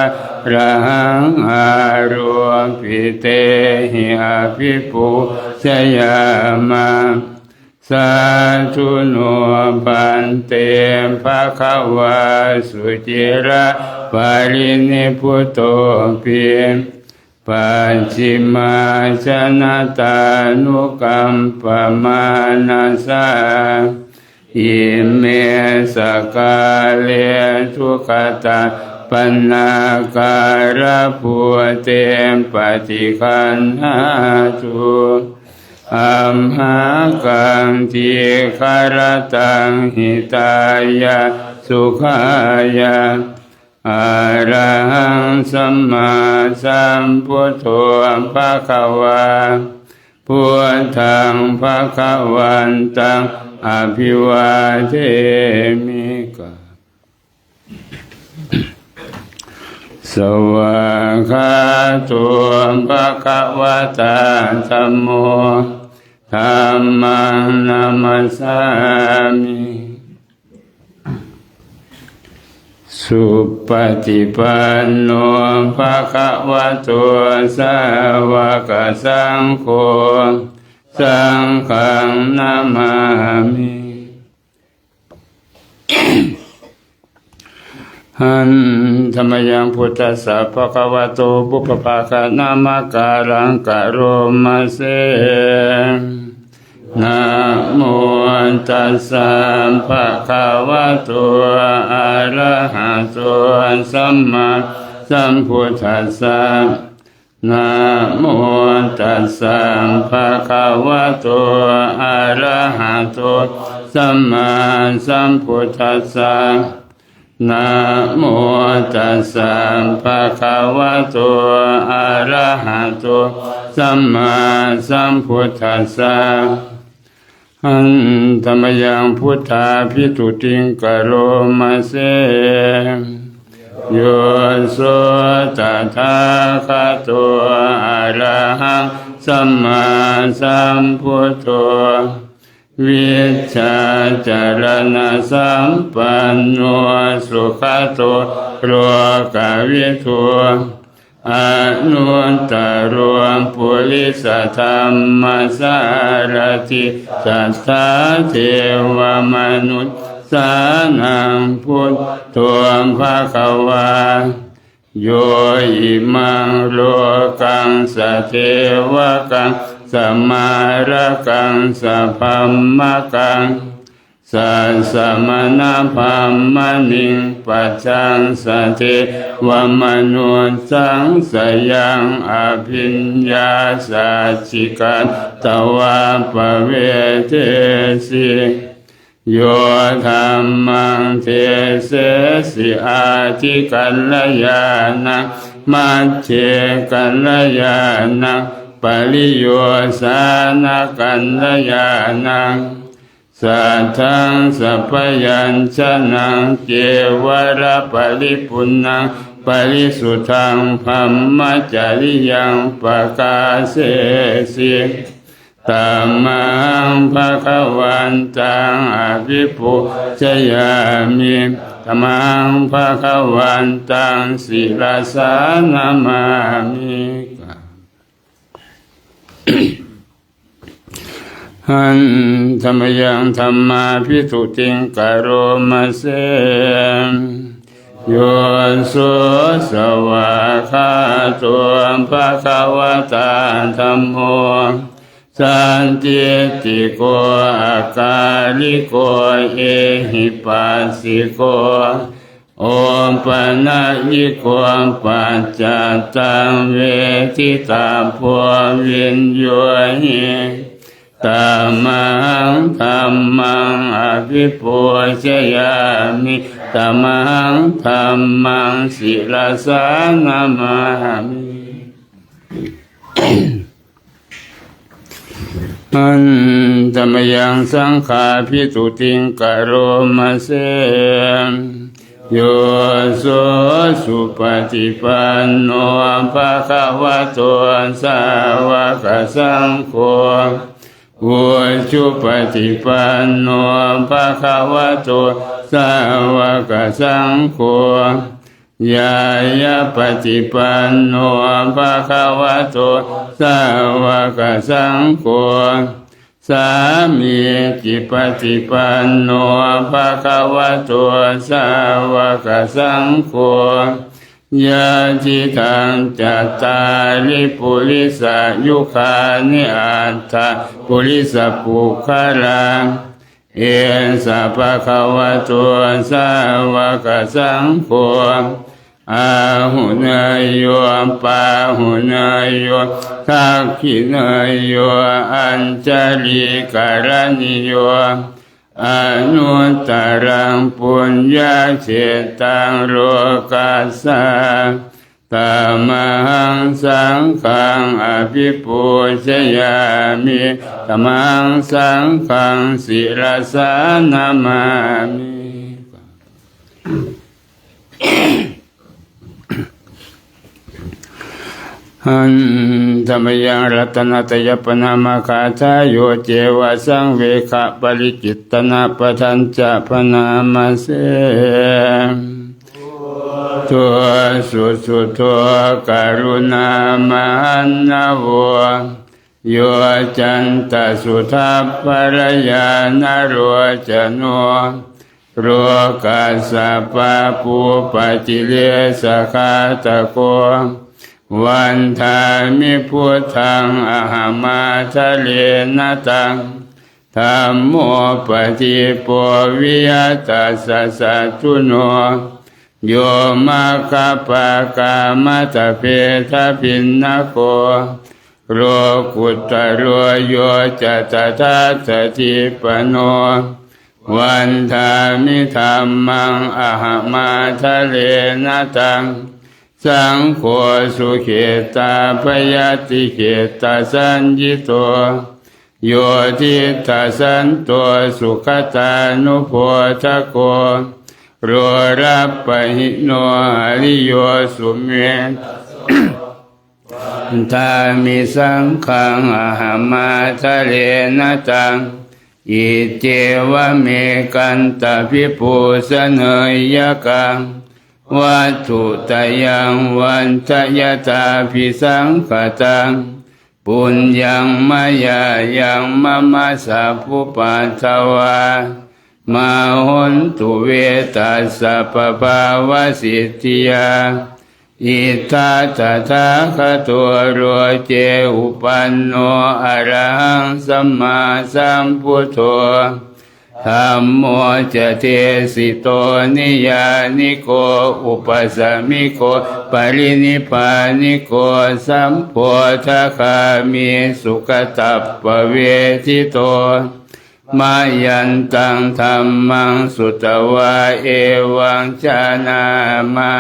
ระหังอารุปิเตหิอาภิปุชยามะสาธุโนปันเตภะคะวะสุจิระปารินิพุตโตปิปัจฉิมาชนะตานุกัมปมานาสาอิเมสกาเลทุกขตาปัญนาการะภูเตปฏิคันหาตุอัมหากังทิคารตังหิตายะสุขายะอะระหังสัมมาสัมพุทโธภะคะวะพุทธังภะคะวันตังอภิวาเทมิกะสวากขาโตภะคะวะตาธัมโมธัมมังนัมมัสสามิสุปฏิปันโนภะคะวะโตสาวกสังโฆสังฆังนามามิหันธรรมยังพุทธัสสะภะคะวะโตบุพพาคานามาการังกะโรมาเสนะโมตัสสะภะคะวะโตอะระหะโตสัมมาสัมพุทธัสสะนะโมตัสสะภะคะวะโตอะระหะโตสัมมาสัมพุทธัสสะนะโมตัสสะภะคะวะโตอะระหะโตสัมมาสัมพุทธัสสะหันธรรมยังพุทธาภิตุติงกโรมาเสโยโสตถาคตอะระหังสัมมาสัมพุทโธ วิชชาจารณะสัมปันโนสุขโตโลกวิทูอนุตตรปุริสธรรมสารถิสัทธาเทวมนุษย์สานังพุทโธภควาโยอิมังโลกังสเทวกังสมาระกังสัพพมะกังสัสสะมนะภัมมณิงปัจจังสเทวมนุสังสยังอภิญญาสัจจิกันตวะปะเวเทสิโยธัมมังเทเสสิอาทิกัลยานังมัจเจกัลยานังปริโยสานกัลยานังสัทธังสัพยัญชนะเกวระปริปุณังปริสุทธังพัมมจริยังปะกาเสสิตัมมังภะคะวันตังอะภิปุชยามิธัมมังภะคะวันตังศิลาสานามามิหันธรรมยังธรรมาภิสุติงกโรมะเสโยโสสวะคาโตภะคะวะตาธัมโมสันติติโกอาการิโกเอหิปัสสิโกโอปนะยิโกปัจจตังเวทิตาภววินโยหิตัมมังธัมมังอภิปุชยามิตัมมังธัมมังศิลาสานามามิอันธรรมยังสังฆาภิสุติงกโรมะเสโยโสสุปฏิปันโนภะคะวะโตสาวกสังโฆอุชุปฏิปันโนภะคะวะโตสาวกสังโฆยายาปฏิปันโนภะคะวะโตสาวกสังโฆสามีจิปฏิปันโนภะคะวะโตสาวกสังโฆยะจิตังจัตตาริปุริสายุคานิอัตถะปุริสปุคลังเอสะภะคะวะโตสาวกสังโฆอาหุเนยโยปาหุเนยโยทักขิเนยโยอัญจลิกรณิโยอนุตตรังปุญญาเจตังโลกัสสะตัมมังสังฆังอภิปุชยามิธัมมังสังฆังศิลาสานามามิหันธรรมยังรัตนตยปนามาคาทายโยเจวะสังเวคะปริจิตตนาปทัญจะปนามาเสทัวสุสุทัวกรุณามหันนาโวโยจันตสุทัพปรยานโรจโนโรกัสสะปะปูปจิเลสคาตะโกวันทามิพุทธังอหมาทะเลนะตังธัมโมปฏิปวิยตัสสะสัตถุโนโยมาคปะกามตะเพทะพินนโกโรกุตโรโยจัตตาสติปโนวันทามิธัมมังอหมาทะเลนะตังสังโฆสุเขตาปยติเขตาสัญญิโตโยทิตาสันโตสุขตานุโพธโกโรรัปปหิโนอริโยสุเมทามิสังฆังอหมาทะเลนะตัง อิเจวะเมกันตภิปูสเนยกังวัตถุตยังวันทยตาภิสังขตังปุญญังมายายังมะมะสะภุปัทถวามหนตุเวตัสสะปะภาวะสิทธิยาอิทัตถะคะโตโรเจอุปันโนอะระหังสัมมาสัมพุทโธธัมโมจะเทสิโตนิยานิโกอุปสัมมิโกปรินิพพานิโกสัมโพธิคามิสุขตัปปเวทิโตมายันตังธัมมังสุตวะเอวังชนะมา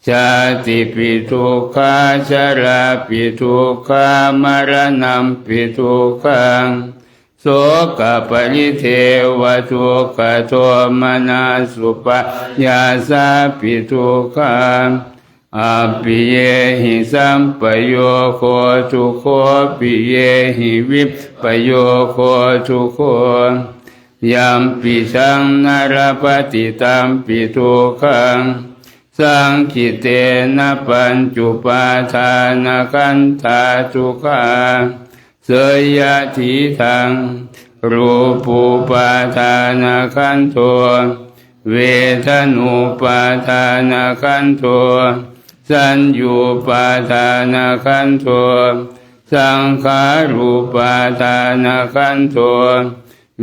ชาติปิทุกขาชราปิทุกขามรณะปิทุกขังโสกปริเทวทุกขโทมนัสสุปยาสาปิทุกขังอภิเยหิสัมปโยโคทุกโขปิเยหิวิปปโยโคทุกโขยัมปิสังนรปฏิตัมปิทุกขังสังคิเตนะปัญจุปาทานขันธาทุกขาเสยทิทังรูปุปาทานขันโทเวทนุปาทานขันโทสัญญูปาทานขันโทสังขารูปาทานขันโท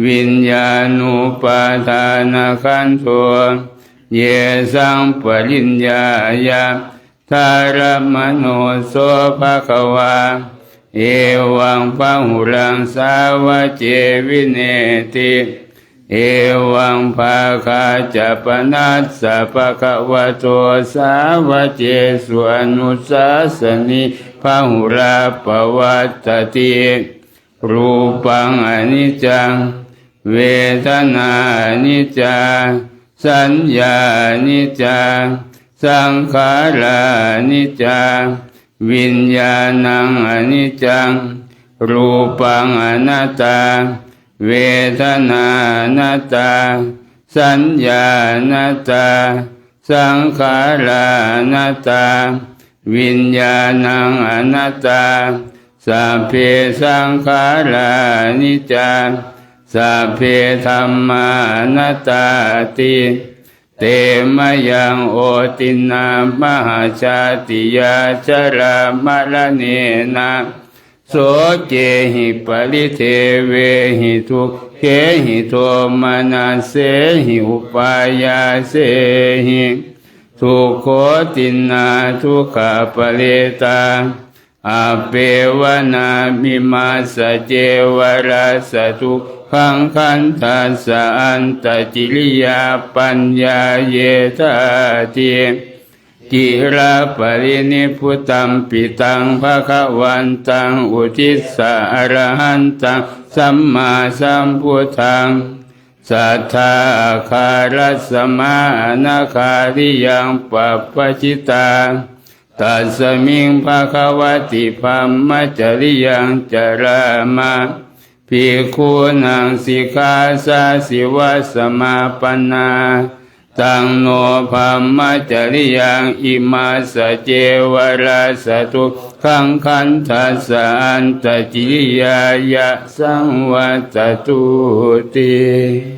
วิญญาณุปาทานขันโทเยสังปริญญายาธารมโนโสภควาเอวังพหุรังสาวเจวิเนติเอวังภาคาจะปนัสสะภควโตสาวเจสุอนุสาสนิพหุราปวัตติรูปังอนิจจังเวทนานิจจาสัญญานิจจาสังขารานิจจาวิญญาณังอนิจจังรูปังอนัตตาเวทนานัตตาสัญญานัตตาสังขารานัตตาวิญญาณังอนัตตาสัพเพสังขารานิจจาสัพเพธัมมานัตตาติเตมยังโอตินามหาชาติยาชรามรณเนนะโสเจหิปริเทเวหิทุกเขหิโทมนัสเสหิอุปายาเสหิทุกโขตินาทุกขปเลตาอาเปวนามิมาสเจวราสทุกขังขันธัสสะอันตจิริยาปัญญาเยธาติจิระปรินิพพุตัมปิตังภวันตังอุทิสสะอรหันตังสัมมาสัมพุทธังสัทธาคารัสมานาคาริยังปัปปจิตาตัสมิงภควติภัมมจริยังจรามาภิกขุนังสิกขาสาสิวะสมาปันนาตังโนภัมมจริยังอิมาสเจวราสทุกขังขันธัสสะอันตจิริยายะสังวัตตุติ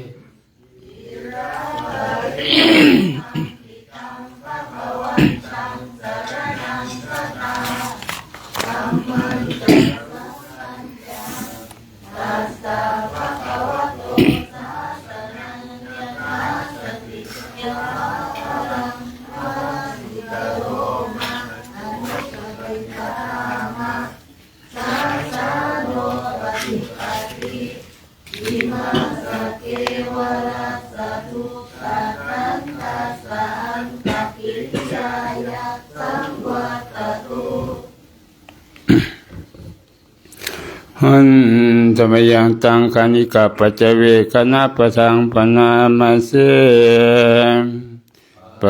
หันธรรมยังตังคานิกาปัจเจเวคณะปะทังปนามาเสป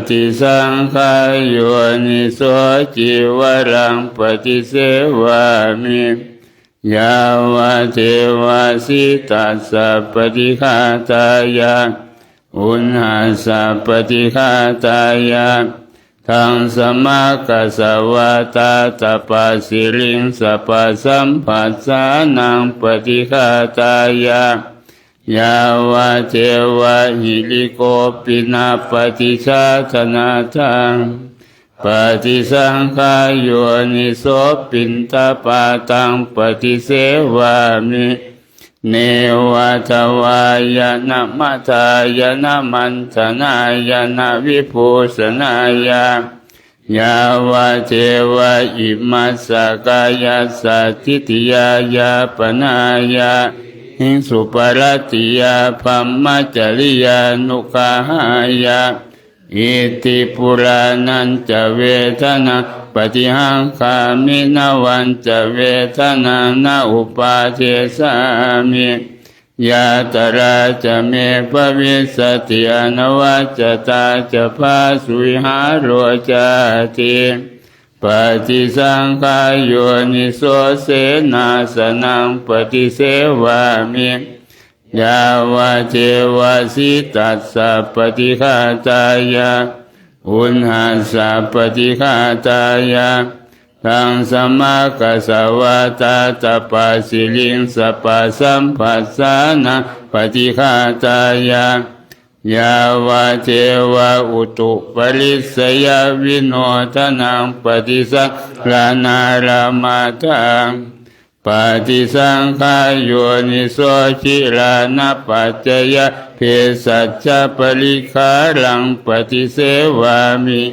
ฏิสังขายโยนิโสจิวรังปฏิเสวามิ ยาวะเทวาสิตัสสะปฏิฆาตายะอุณหาสะปฏิฆาตายะทังสมากัสสวะตาตปัสสิริงสัพพสัมปัสสานังปฏิฆาตายะยาวะเทวะหิริโกปินาปฏิชาธนาทังปฏิสังขายโยนิโสปินตาปาตังปฏิเสวามิเนวะทวายนะมัทายนะมันธนายนะวิภูสนายายาวะเทวะอิมัสสกายาสัตติติยายาปนายาหิงสุปรติยาภัมมจริยานุกาหายาอิติปุรานันจะเวทนาปฏิหังคามินาวันจะเวทนานาอุปาเทสามิยาตราจะเมภวิสติอนวัจตาจะพาสุวิหารโรจาติปฏิสังขายโยนิโสเสนาสนังปฏิเสวามิยาวะเทวาสิตัสสะปฏิฆาตายะอุณหาสะปฏิฆาตายะทังสมากัสสวะตาตปัสสิลิงสัพพสัมปัสสานังปฏิฆาตายะยาวะเทวะอุตุปริสยวิโนทนังปฏิสังลานารามาทังปฏิสังขายโยนิโสชิรานะปัจจยเพสัจจปริคารังปฏิเสวามิ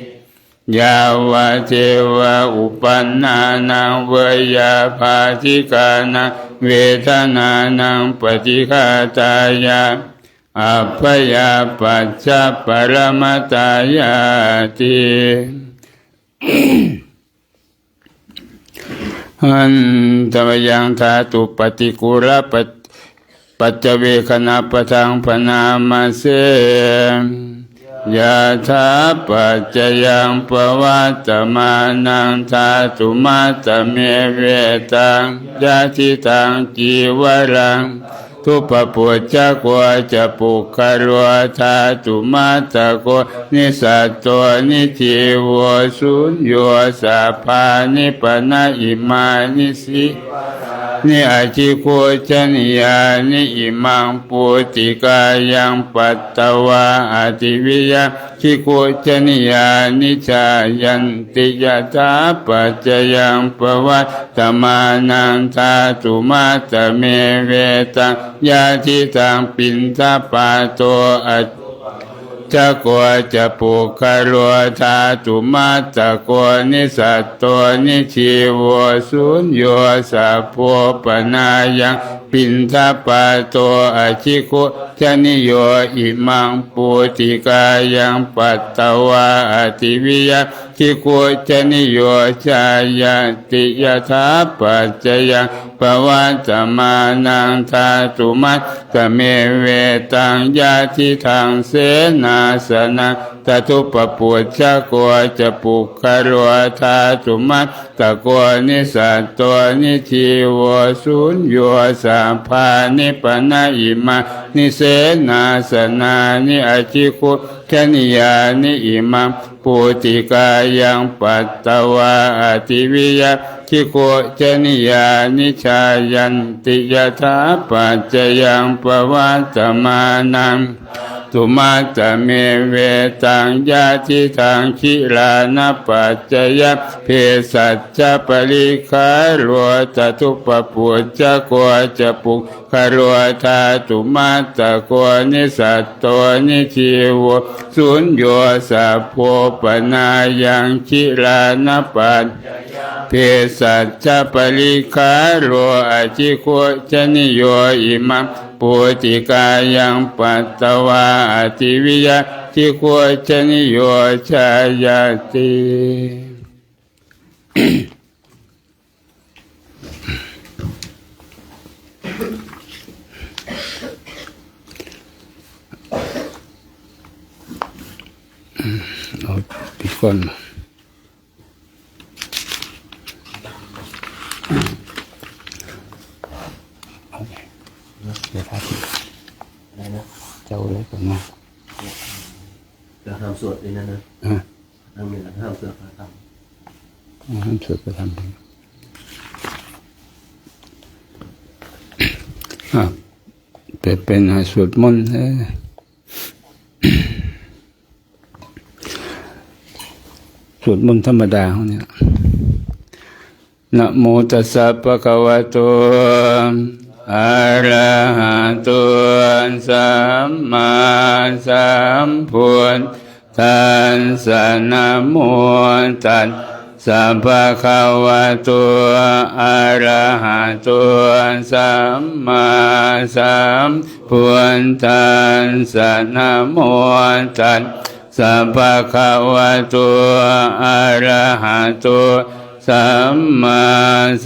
ยาวะเทวะอุปันนานังเวยาภาธิกานังเวทนานังปฏิฆาตายะอัพยาปัจจปรมตายาติหันตวยังธาตุปฏิกุรปัจจเวคณะปะทังพนามาเสยะถาปัจจยังปวัตตมานังธาตุมาตเมเวตังยะทิตังจีวรังทุปปุจจโกจะปุคารวธาตุมาตะโกนิสัตโตนิจิวสุญโยสัพพานิปนะอิมานิสินิอาจิโกจนิยานิอิมังปุติกายังปัตตวาอติวิยาจิโกจนิยานิจายันติยะถาปัจจยังปวัตตมานังธาตุมาตเมเวตังยาทิตังปินทปาโตอัจจะโกจะปุคารวธาตุมาตะโกนิสัตโตนิชีวสุญโยสัพโพปนายังปินทปาโตอชิโกชนิโยอิมังปุติกายังปัตตวาอติวิยาชิโกชนิโยชายาติยถาปัจจยังปวัตตมานังธาตุมัตตเมเวตังยาทิทังเสนาสนะตตุปปุจจโกจะปุคารวธาตุมัตตะโกนิสัตโตนิชีวสุญโยสัพพานิปนะอิมานิเสนาสนานิอจิคุชนิยานิอิมังปุติกายังปัตตวาอติวิยาคิโกจนิยานิชายันติยถาปัจจยังปวัตตมานังตุมาตเมเวตังยาทิทังคิลานะปัจจยเพสัจจปริคารวตทุปปุจจโกจะปุคารวธาตุมาตะโกนิสัตโตนิชีวสุญโยสัพโพปนายังคิลานะปัจเพสัจจปริคารวอจิโกชนิโยอิมังปุติกายังปัตตวาอติวิยาจิโกชนิโยชายาติเอาปิดก่อน
วดเลยนะ
อ่า
ห้ามห้ามสวดพระธรรม
ห้ามสวดพระธรรมแต่เป็นสวดมนต์สวดมนต์ธรรมดาเขาเนี่ยนะโมตัสสะภะคะวะโตอะระหะโตสัมมาสัมพุทธัสสะนะโมตัสสะภะคะวะโตอะระหะโตสัมมาสัมพุทธัสสะนะโมตัสสะภะคะวะโตอะระหะโตสัมมา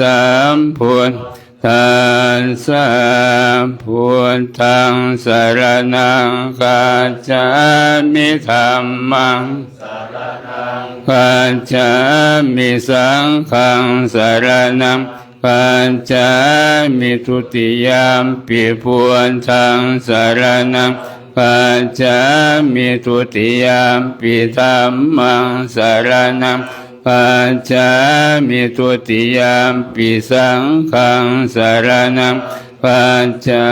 สัมพุทธัสสะพุทธังสรณังคัจฉามิธัมมังคัจฉามิสังฆังสรณังคัจฉามิทุติยามปิพุทธังสรณังคัจฉามิทุติยามปิธัมมังสรณังคัจฉามิทุติยามปิสังฆังสรณังคัจฉา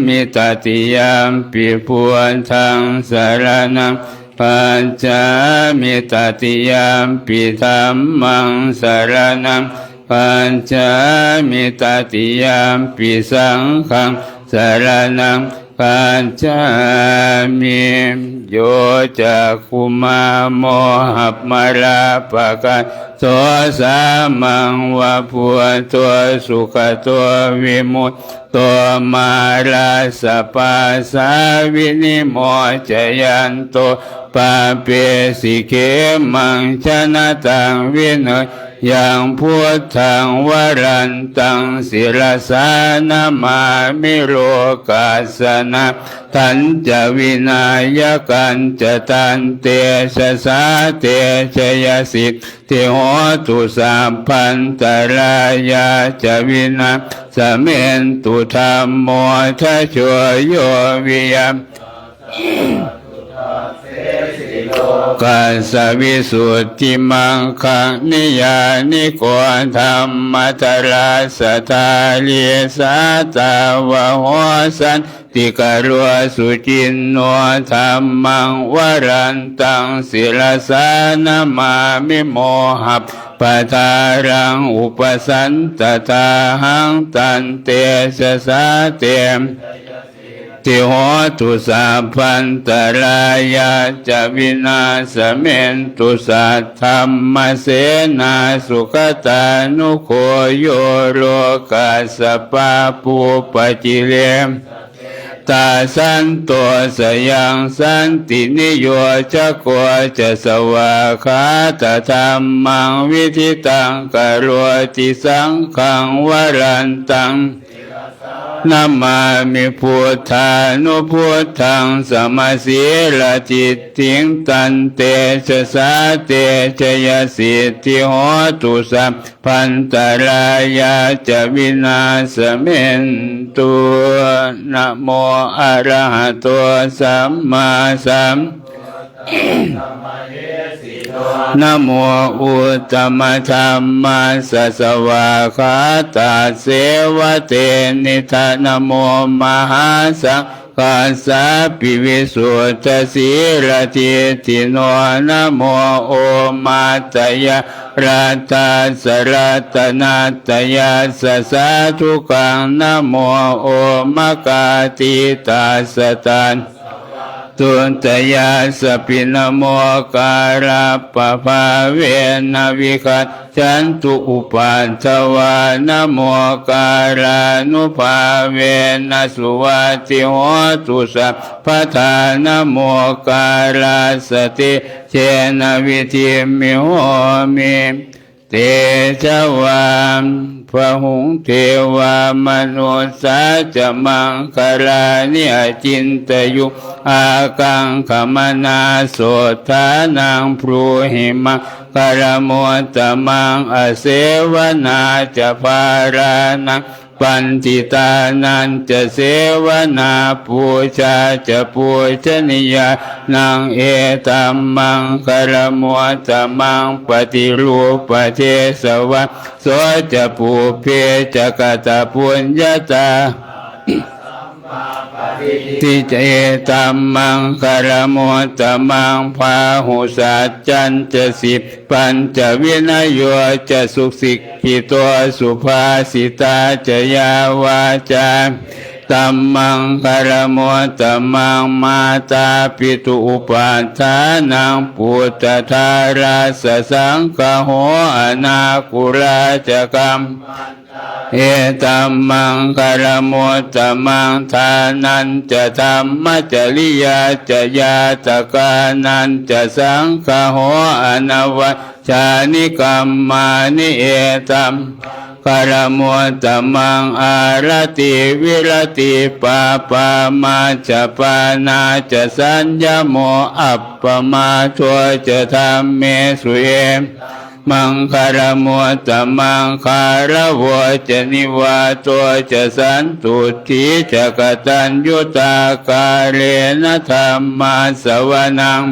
มิตติยามปิพุทธังสรณังคัจฉามิตติยามปิธัมมังสรณังคัจฉามิตติยามปิสังฆังสรณังคัจฉามิโยจักขุมาโมหัปมาราปะกะโสสามังวะพุทโธสุขโตวิมุตโตมาราสปาสาวินิโมจยันโตปาเปสิเขมังชนะตังวินัยยังพุทธังวรันตังศิรสานามามิโรกัสสนะทันจะวินายกันจะตันเตชะสาเตชยสิทธิโหตุสัพพันตรายาจะวินาสเมนตุธรรมโมทะโชโยวิยมกัสสวิสุทธิมังคังนิยานิโกธรรมตราสตาลิสาตาวะโหสันติกรัวสุจินโนธรรมังวรันตังศิลสานามามิโมหัปปทารังอุปสันตตาหังตันเตชะสาเตมติโหตุสัพพันตรายาจะวินาสเมนตุสัทธัมมเสนาสุขตานุโคโยโลกัสสปะปูปจิเลมตาสันโตสยังสันตินิโยจะโกจะสวาคาตธรรมังวิธิตังกโรติสังฆังวรันตังนามามิพุทธานุพุทธังสมาสีลจิตติงตันเตชะสาเตชยสิทธิโหตุสัพพันตรายาจะวินาสเมนตุนะโมอะระหะโตสัมมาสัมนะโมอุตตมธรรมสัสสวะคาตาเสวะเตนิทานะโมมหาสังฆัสสะปิวิสุทธสีรติติโนนะโมโอมาตยะรัตตาสรัตนาตยาสสะทุกังนะโมโอมกาติตาสตันตุนตยาสปินโมการาปะภาเวนะวิคัตฉันตุอุปัฏฐวานโมการานุภาเวนะสุวัติโหตุสัพพทานโมการาสติเชนะวิธิมิโหมิเตชะวามพหุงเทวามนุสาจะมังคารานิอจินตยุอากังขมนาโสธานังพรูหิมังคารโมตมังอเสวนาจะภารานัง ปันติตานันจะเสวนาปูชาจะปูชนียานังเอตัมมังคารมัวตมังปฏิรูปเทสวะโสจะปูเพจะกตปุญญาตาทิเจตัมมังคารมุตตมังพาหุสัจจันจะสิบปัญจวินัยโยจะสุสิกขิตัวสุภาสิตาจะยาวาจาตัมมังคารมุตตมังมาตาปิตุอุปัฏฐานังปุตตธาราสสังฆโหอนาคุราจะกัมเอตัมมังคารมุตตมังทานันจะธรรมจริยาจะญาตกานันจะสังฆโหอนวัชชานิกรรมานิเอตัมคารมุตตมังอารติวิรติปาปามาจะปานาจะสัญญโมอัปปมาทัวจะธรรมเมสุเอมังคารมุตตมังคารวะจะนิวาตัวจะสันตุทิจะกตัญญูตากาเรนะธรรมาสวนัง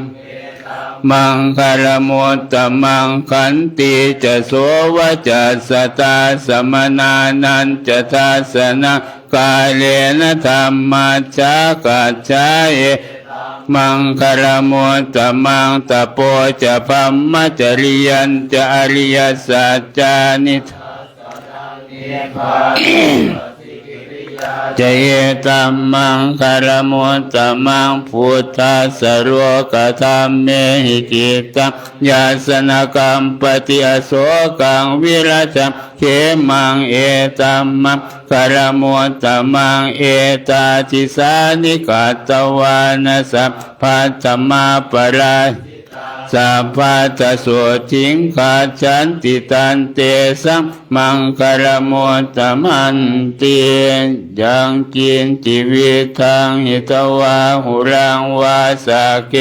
มังคารมุตตมังขันติจะโสวะจะสตาสมนานันจะทัสสะกาเลนะธรรมาชากัจจายมังคารมุตตมังตโปจะพัมมจริยันจะอริยสัจจานิจะเยตัมมังคารมุตตมังพุทธัสสะโรกธรรมเมหิจิตังยาสนกรรมปฏิอโศกังวิรัชเขมังเอตัมมังคารมุตตมังเอตาทิสานิกัตตวานะสัพพัตตมาปราสัพพัตสุทิงขาฉันติตันเตสัมมังคารมุตตมันติยังกินจิวิทังหิตวาหุรังวาสาเก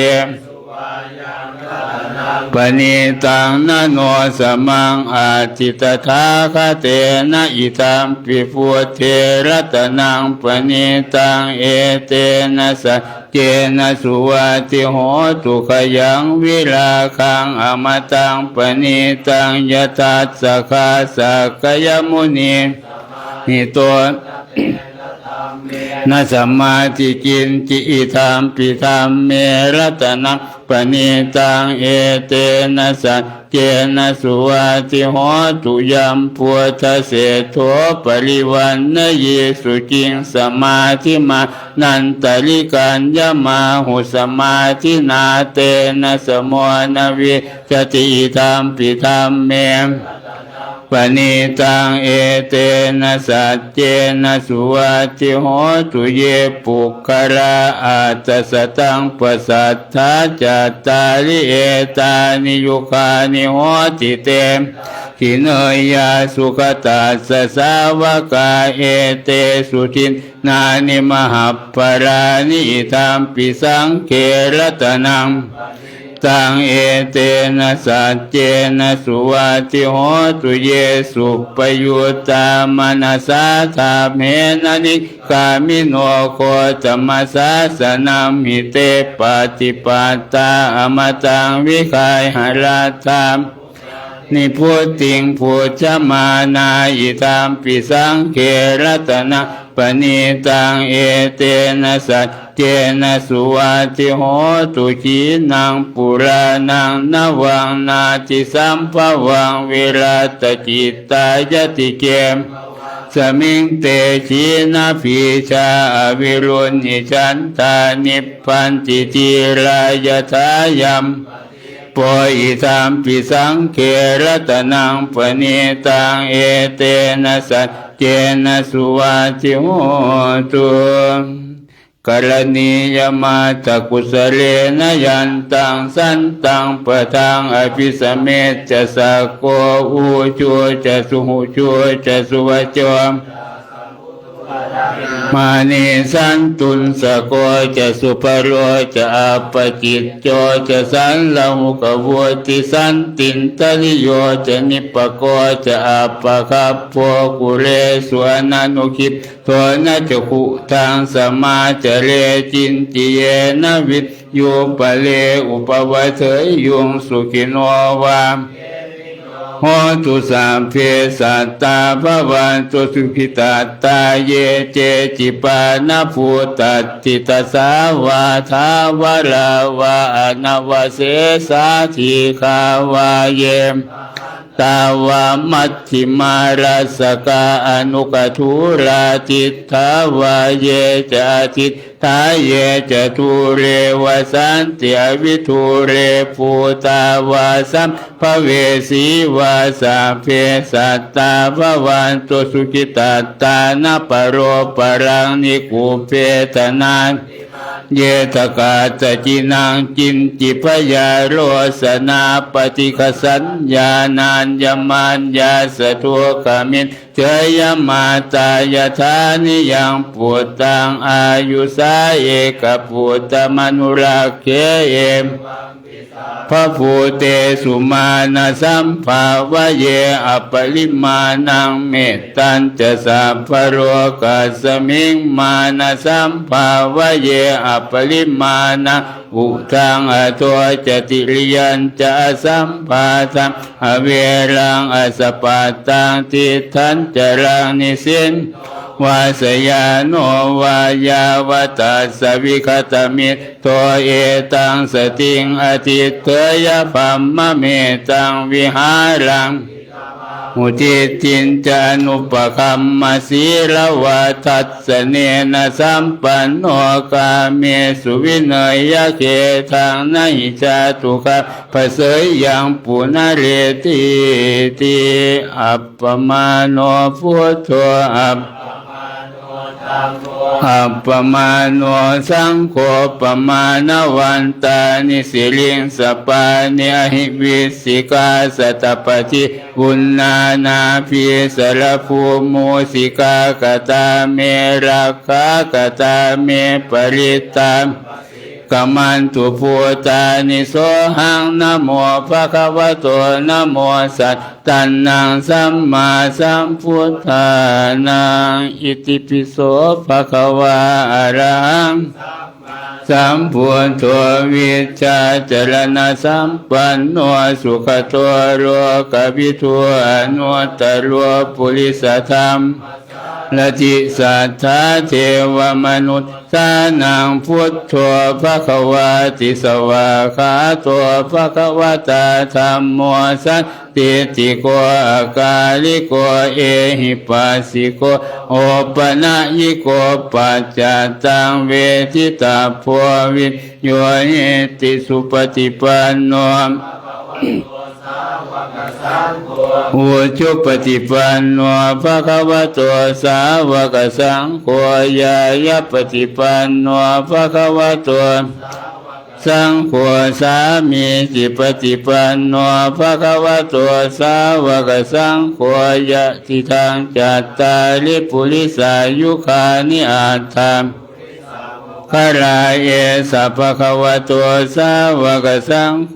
ปณิตังนโนสมังอาทิตถาคเตนะอิตัมปิพุทเทรัตนังปณิตังเอเตนะสัจเจนะสุวัติโหตุขยังวิราคังอมตังปณิตังยตัสสะคาสักกยมุนีหิโตนะสัมมาทิกินจิอิธัมปิธัมเมรัตนังปณิตังเอเตนะสัจเจนะสุวัติโหตุยัมพุทธเสโธปริวันนเยสุจิงสมาธิมานันตลิกันยมาหุสมาธินาเตนะสโมนวิจติธัมปิธัมเมปณิตังเอเตนะสัจเจนะสุวัติโหตุเยปุคราอาตสตังปัสสัทธาจัตตาริเอตานิยุคานิโหติเตขิเนยาสุขตัสสะสาวกาเอเตสุทินนานิมหัปปรานิธัมปิสังเขรัตนังตังเอเตนะสัจเจนะสุวัติโหตุเยสุปยุตตามนัสสะธาเมนะนิกามิโนโคตมัสสะสนัมหิเตปฏิปัตตาอมตังวิคายหราธรรมนิพุตติงพุทธมานายิตัมปิสังเขรัตนะปณิตังเอเตนะสัจเจนะสุวัติโหตุขีนังปุรานังนวังนาติสัมภวังวิรัตจิตตายติเกมสมิงเตชีนาภิชาอวิรุณหิชันตานิพพันติจิรายทายัมปอิธัมปิสังเขรัตนังปณิตังเอเตนะสัจเจนะสุวัติโหตุกรณียมาตกุสเลนะยันตังสันตังปะทังอภิสเมจะสะโกอุจูจะสุหุจูจะสุวจโจ มานิสันตุนสโกจะสุภโรจะอัปปจิตโจจะสันลมุกโวติสันตินตริโยจะนิปโกจะอัปปะคัปโปกุเรสวนานุคิปโทนะจะขุทางสมาจะเรจินติเยนะวิทโยปะเลอุปวัฏเถยยุงสุขิโนวาโหตุสัมเพสัตตาภวันตุสุขิตาตาเยเจจิปานะภูตัตติตสาวาทาวราวาอนาวเสสาธิคาวาเยตาวามัชฌิมาราสกาอนุกทุราทิทาวาเยจะทิทาเยจะทุเรวสันติอวิทุเรภูตาวาสัมภเวสีวาสาเพสัตตาภวันตุสุขิตาตานะปโรปรังนิคูเพตนานเยตกาตจินังจินจิพยาโรสนาปฏิคสัญญานานยมันยาสทุกมินเจยมาตายธานิยังปุตตังอายุสาเอกปุตตมนุรักเขเอมพระภูเตสุมาณสัมภาวะเยอปริมาณังเมตตัญจะสัพพโรกัสสมิงมาณสัมภาวะเยอปริมาณังอุทังอโทจติริยัญจะสัมภาสังอเวรังอสปัตตังทิทันจรังนิสินวาสยาโนวายาวตัสสวิคตมิตโตเอตังสติงอทิเตยปัมมะเมตังวิหารังมุทิตินจานุปคัมมสีลวะทัสสเนนะสัมปันโนกาเมสุวินัยเกทังนะหิจาตุกะภะเสยยังปุณเรติติอัปปมาโนพุทโธอัปปมาโนสังโฆปมาณวันตานิสิลิงสปานิอหิวิสิกาสัตตปฏิบุญนานาภิสรภูมุสิกากตาเมราคากตาเมปริตามกมันตุภูตานิโสหังนะโมภะคะวะโตนะโมสัตตันนังสัมมาสัมพุทธานังอิติปิโสภะคะวะอะระหังสัมพุทโธวิชชาจรณะสัมปันโนสุขโตโรกวิทูอนุตตโรปุริสธรรมละจิสัทธาเทวมนุษย์สานังพุทโธภะคะวะติสวาคาโตภะคะวะตาธัมโมสันติติโกอากาลิโกเอหิปัสสิโกโอปนะยิโกปัจจตังเวทิตาโพวิญโยหิติสุปฏิปันโนอุชุปฏิปันโนภะคะวะโตสาวกสังโฆยายะปฏิปันโนภะคะวะโตสังโฆสามีจิปฏิปันโนภะคะวะโตสาวกสังโฆยะทิทังจัตตาริปุริสายุคานิอัตถาคาราเอสัพพะคะวะโตสาวกสังโฆ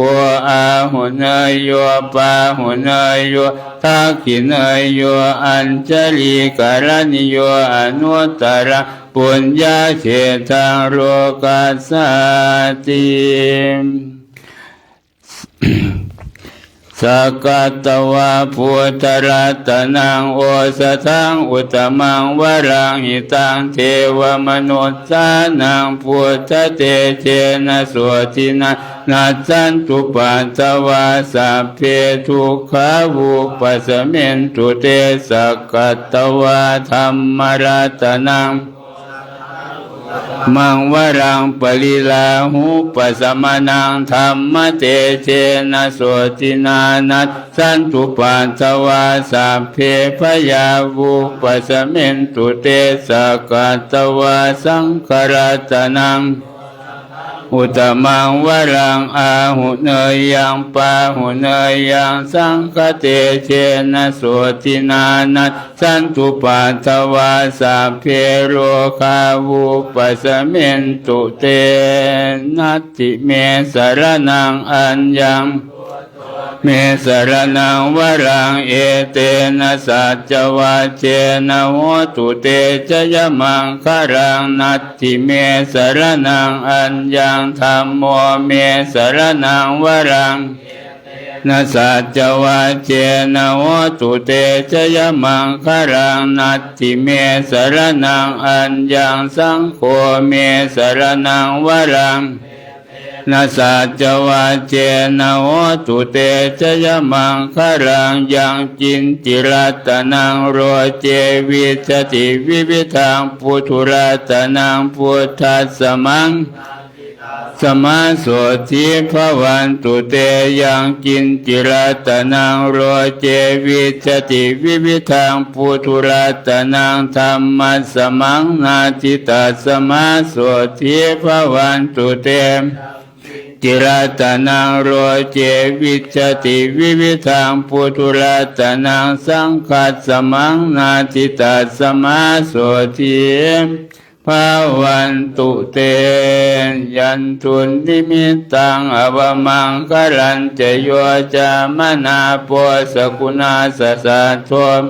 อาหุเนยโยปาหุเนยโยทักขิเนยโยอัญจลีการณิโยอนุตตรปุญญาเขตังโลกัสสติสักกัตตวาพุทธรัตนังโอสถังอุตตมังวรังหิตังเทวมนุษสานังพุทธเตเชนะโสทินะนัจจันตุปัตตวาสัพเพทุกขาวุปัสสเมนตุเตสักกัตตวาธัมมรัตนังมังวรังปริลาหุปัสสมนังธรรมเตเชนะโสตินานัสสันตุปัตตวาสัพเพพยาวุปัสสเมนตุเตสักกัตตวาสังฆรัตนัง อุตมังวรังอาหุเนยยังปาหุเนยยังสังฆเตเชนะโสตินานัสสันตุปัฏฐวาสัพเพโรคาวุปสเมนตุเตนัตติเมสรนังอัญญังเมสรนังวรังเอเตนะสัจจวัจเจนะโหตุเตจยมังคารังนัตติเมสรนังอัญญังธัมโมเมสรนังวรังนะสัจจวัจเจนะโหตุเตจยมังคารังนัตติเมสรนังอัญญังสังโฆเมสรนังวรังนาสัจวัจเจนะโหตุเตจยมังคารังยังจินติรัตนังโรเจวิจติวิวิทังปุถุรัตนังพุทธัสสมังสมาโสทิภวันตุเตยังจินติรัตนังโรเจวิจติวิวิทังปุถุรัตนังธัมมัสสมังนาทิตัสสมาโสทิภวันตุเตจิรัตนังโรเจวิจติวิวิทังปุถุรัตนังสังฆัสสมังนาทิตัสสมาโสทิภาวันตุเตยันตุนิมิตังอวมังคลันเจโยจามนาโปสกุณาสสะโทม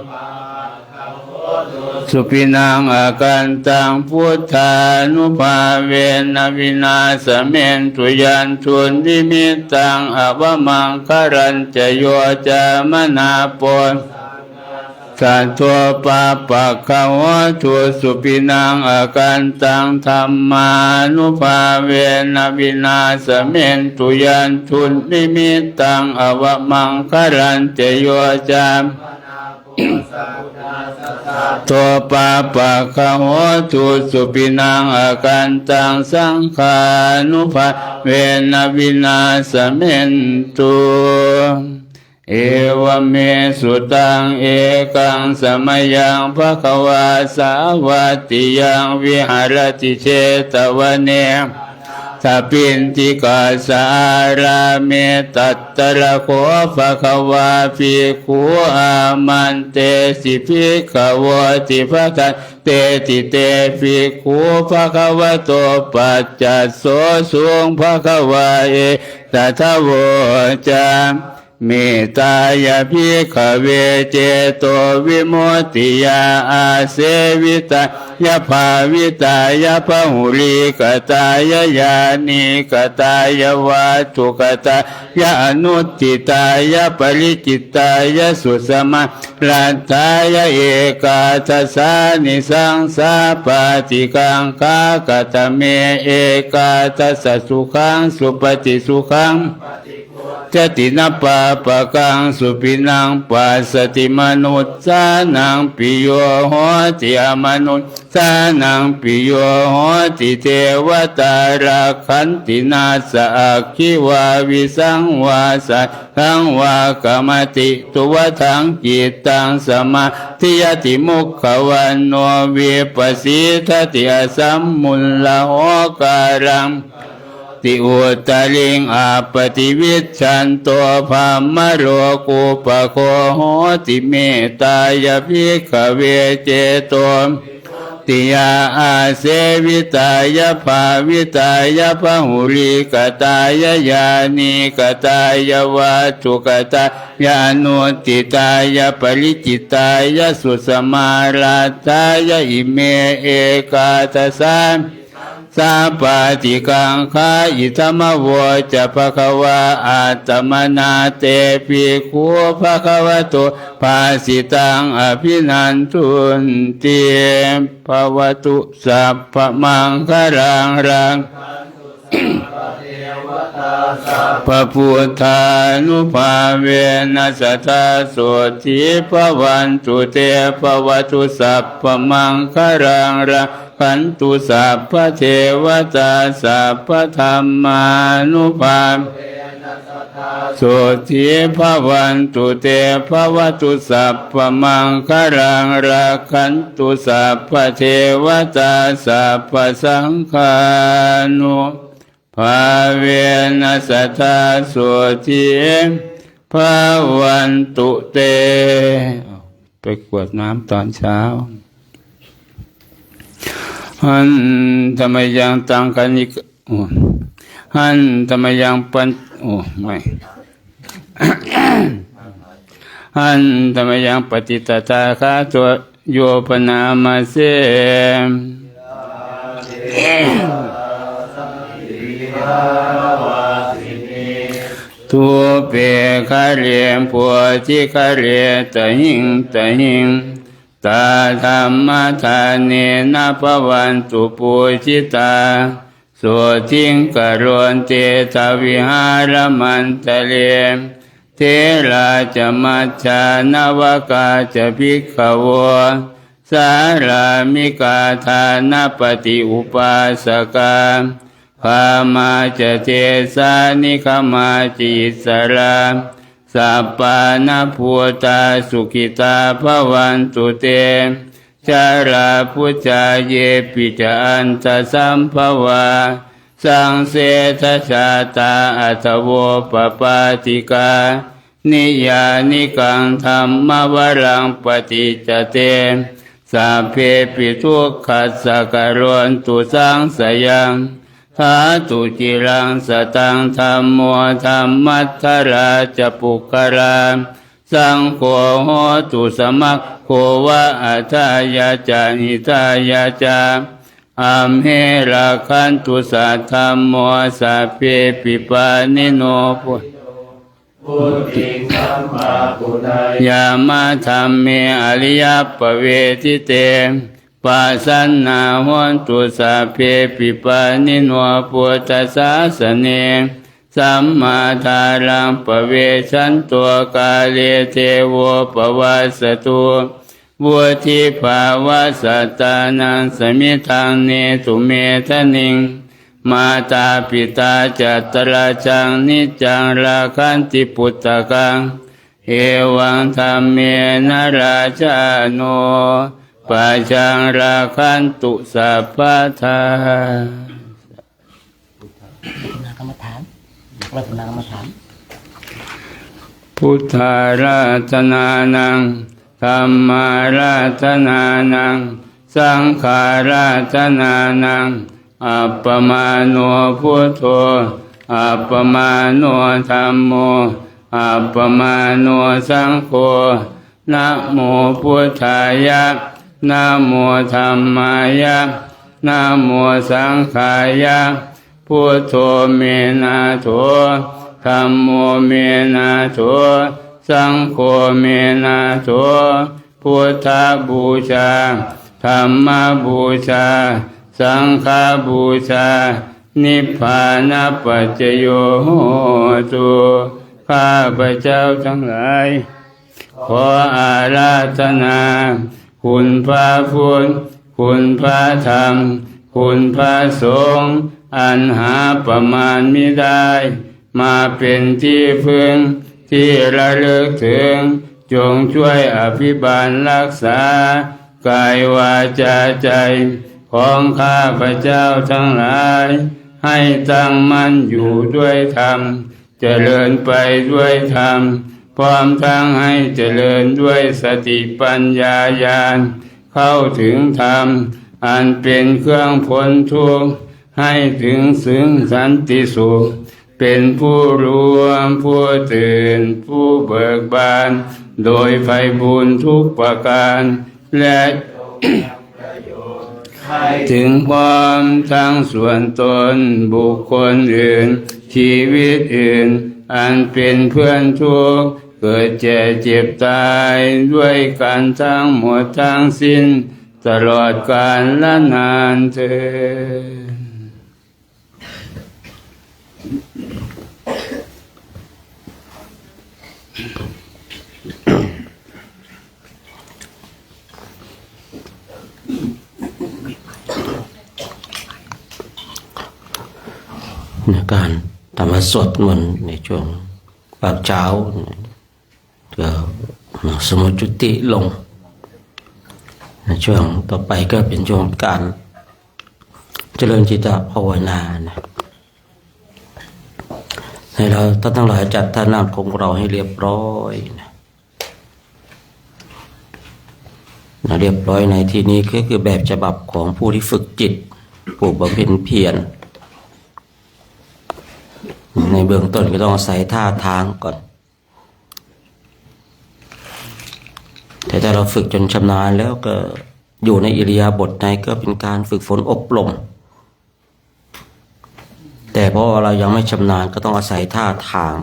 สุปินังอากันตังพุทธานุภาเวนะวินาสเมนตุยันทุนนิมิตังอวมังครันจโยจามนาโปสันโทปาปะคะวะทุสุปินังอากันตังธัมมานุภาเวนะวินาสเมนตุยันทุนนิมิตังอวมังครันจโยจามโทปาปะคะโหตุสุปินังอากันตังสังขานุภาเวนะวินาสเมนตุเอวเมสุตังเอกังสมัยยังภควาสาวัตติยังวิหารติเชตวันเนสัพพินติกาสาราเมตัตตระโคภควาภิกขุอามันเตสิภิกขวติภคันเตติเตภิกขุภควโตปัจจัสโสสุงภควาเอตถะโวจามเมตตายาภิกขเวเจโตวิมุตติยาอาเสวิตายาภาวิตายาพหุลีกตายายานิกตายาวัตถุกตายาอนุตติตายาปริจิตตายาสุสมาลัตตายาเอกาทัสสานิสังสาปฏิกังคากตเมเอกาทัสสะสุขังสุปฏิสุขังจตินาปาปะกังสุปินังปัสสติมนุษสานังปิโยโหติอมนุษสานังปิโยโหติเทวตาราคันตินาสะคิวาวิสังวาสัทังวากรรมติตุวทังจิตตังสมาธิยติมุขวันโนวิปัสสิทติอสัมมุลลโหการังติอุตลิงอาปติวิชันโตภามโรกุปโคโหติเมตายาภิกขเวเจโตติยาอาเสวิตายาภาวิตายาพหุลีกตายายานิกตายาวัตถุกตายานุติตายาปริจิตายาสุสมาราตายาอิเมเอกาทัสสาสาปาติกังคาอิธรรมโวจะภควาอาตมนาเตปิคูภควโตภาสิตังอภินันทุนเตภวตุสัพพมังครังรังพระพุทธานุภาเวนัสทาโสทิภวันตุเตภวตุสัพพมังครังรังขันตุสัพพเทวตาสัพพธรรมานุภาโสทิภวันตุเตภวตุสัพพมังครังรักขันตุสัพพเทวตาสัพพสังฆานุภ ภาเวนัสสทาสุทิภาวันตุเตไปกวดน้ำตอนเช้าหันธรรมยังตังคณิกหันธรรมยังปัญไม่ หันธรรมยังปฏิตตาคาตัวโยปนามาเสทุเปคาเรียมปัวจิคาเรียตหิงตาธรรมทานเนนะภวันตุปุจิตาโสทิงกรวนเตทวิหารมันตะเลเทราจะมัจจานวกาจะภิกขวสารามิกาทานปฏิอุปาสกาภามาจะเทสานิคมาจิสราสัปปานาภูตาสุขิตาภวันตุเตชาราพุจจาเยปิจอันตสัมภวาสังเสทชาตาอัตโวปปาติกานิยานิกังธรรมวรังปฏิจเตสัพเพปิทุกขัสสะกรณตุสังสยังธาตุจิรังสตังธัมโมธัมมัทธราจะปุคคาสังโฆโหตุสมัคโควะอัฏฐายาจานิทายาจาอัมเหราคันตุสัทธัมโมสัพเพปิปานิโนพุยามาธรรมเมอริยปเวทิเตปัสสันนาหนตุสัพเพปิปานิโนพุทธศาสเนสัมมาทารังปเวชันตัวกาเลเทโวปวัสสตุบุธิภาวะสัตตานังสมิทังเนตุเมทนิงมาตาปิตาจัตตราจังนิจังราคันติปุตตะกังเอวังธรรมเมนะราชาโนปัจจังราคันตุสัพพทา
กรรมฐานรัตนากรรมฐาน
พุทธาราธนานังธัมมาราธนานังสังฆาราธนานังอัปปมาโนพุทโธอัปปมาโนธัมโมอัปปมาโนสังโฆนะโมพุทธายะนะโมธัมมายะนะโมสังฆายะพุทโธเมนะโธธัมโมเมนะโธสังโฆเมนะโธพุทธบูชาธัมมบูชาสังฆบูชานิพพานปัจจโยโหตุข้าพเจ้าทั้งหลายขออาราธนาคุณพระพุทธคุณพระธรรมคุณพระสงฆ์อันหาประมาณมิได้มาเป็นที่พึ่งที่ระลึกถึงจงช่วยอภิบาลรักษากายวาจาใจของข้าพเจ้าทั้งหลายให้ตั้งมั่นอยู่ด้วยธรรมเจริญไปด้วยธรรมพร้อมทั้งให้เจริญด้วยสติปัญญาญาณเข้าถึงธรรมอันเป็นเครื่องพ้นทุกข์ให้ถึงซึ่งสันติสุขเป็นผู้รู้ผู้ตื่นผู้เบิกบานโดยไพบูลย์ทุกประการและถึงความทั้งส่วนตนบุคคลอื่นชีวิตอื่นอันเป็นเพื่อนทุกข์เกิดแก่เจ็บตายด้วยกันทั้งหมดทั้งสิ้นตลอดกาลและนานเถิด
ในการทำวัดสวดมนต์ในช่วงปากเช้าก็สมมติจุติลงในช่วงต่อไปก็เป็นช่วงการเจริญจิตภาวนานะ ให้เราท่านทั้งหลายจัดท่านั่งของเราให้เรียบร้อยนะเรียบร้อยในที่นี้ก็คือแบบฉบับของผู้ที่ฝึกจิตผู้บำเพ็ญเพียรในเบื้องต้นก็ต้องอาศัยท่าทางก่อนแต่ถ้าเราฝึกจนชำนาญแล้วก็อยู่ในอิริยาบถไหนก็เป็นการฝึกฝนอบรมแต่เพราะเรายังไม่ชำนาญก็ต้องอาศัยท่าทาง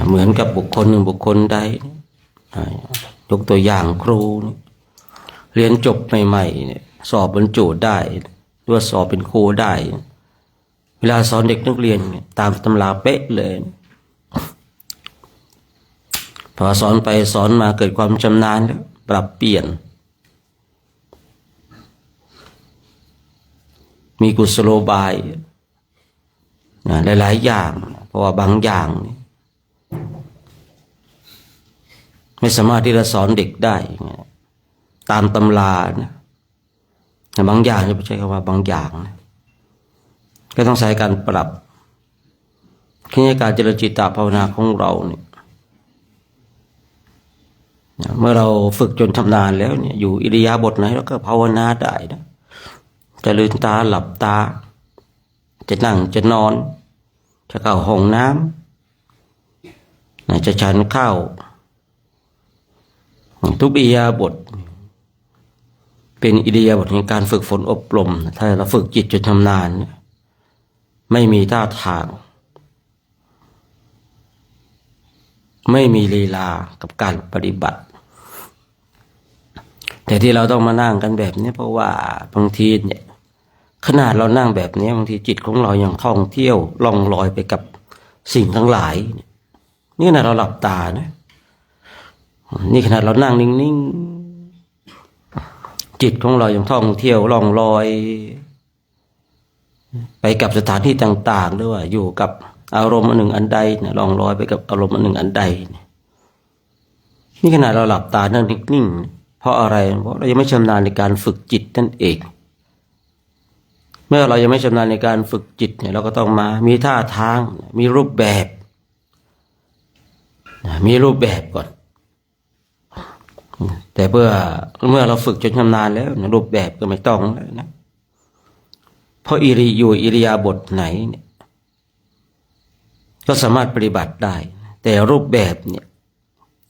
เหมือนกับบุคคลหนึ่งบุคคลใดยกตัวอย่างครูเรียนจบใหม่ๆสอบบรรจุได้หรือว่าสอบเป็นครูได้เวลาสอนเด็กนักเรียนตามตำราเป๊ะเลยพอสอนไปสอนมาเกิดความชำนาญแล้วปรับเปลี่ยนมีกุศโลบายหลายๆอย่างเพราะว่าบางอย่างไม่สามารถที่จะสอนเด็กได้ตามตำรานะแต่บางอย่างจะไม่ใช่คำว่าบางอย่างนะก็ต้องใช้การปรับขี้การเจริญจิตตภาวนาของเราเนี่ยเมื่อเราฝึกจนชำนาญแล้วเนี่ยอยู่อิริยาบถไหนเราก็ภาวนาได้นะจะลืมตาหลับตาจะนั่งจะนอนจะเข้าห้องน้ำจะฉันข้าวทุกอิริยาบถเป็นอิริยาบถในการฝึกฝนอบรมถ้าเราฝึกจิตจนชำนาญไม่มีท่าทางไม่มีลีลากับการปฏิบัติแต่ที่เราต้องมานั่งกันแบบนี้เพราะว่าบางทีเนี่ยขนาดเรานั่งแบบนี้บางทีจิตของเรายังท่องเที่ยวล่องลอยไปกับสิ่งทั้งหลายนี่ขนาดเราหลับตานะนี่ขนาดเรานั่งนิ่งๆจิตของเรายังท่องเที่ยวล่องลอยไปกับสถานที่ต่างๆด้วยอยู่กับอารมณ์อันหนึ่งอันใดเนี่ยล่องลอยไปกับอารมณ์อันหนึ่งอันใดนี่ขนาดเราหลับตานั่งนิ่งๆเพราะอะไรเพราะเรายังไม่ชำนาญในการฝึกจิตนั่นเองเมื่อเรายังไม่ชำนาญในการฝึกจิตเนี่ยเราก็ต้องมามีท่าทางมีรูปแบบก่อนแต่เมื่อเราฝึกจนชำนาญแล้วรูปแบบก็ไม่ต้องแล้วนะเพราะอิริยาบถไหนเนี่ยก็สามารถปฏิบัติได้แต่รูปแบบเนี่ย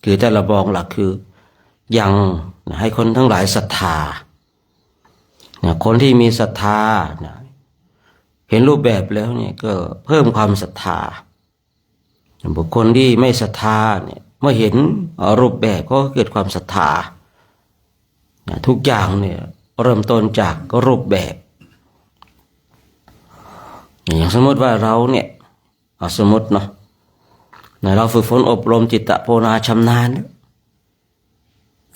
คือแต่ละบองหลักคือยังให้คนทั้งหลายศรัทธาคนที่มีศรัทธาเห็นรูปแบบแล้วเนี่ยก็เพิ่มความศรัทธาบุคคลที่ไม่ศรัทธาเนี่ยเมื่อเห็นรูปแบบก็เกิดความศรัทธาทุกอย่างเนี่ยเริ่มต้นจากรูปแบบอย่างสมมติว่าเราเนี่ยสมมติเนาะเราฝึกฝนอบรมจิตตภาวนาชำนาญ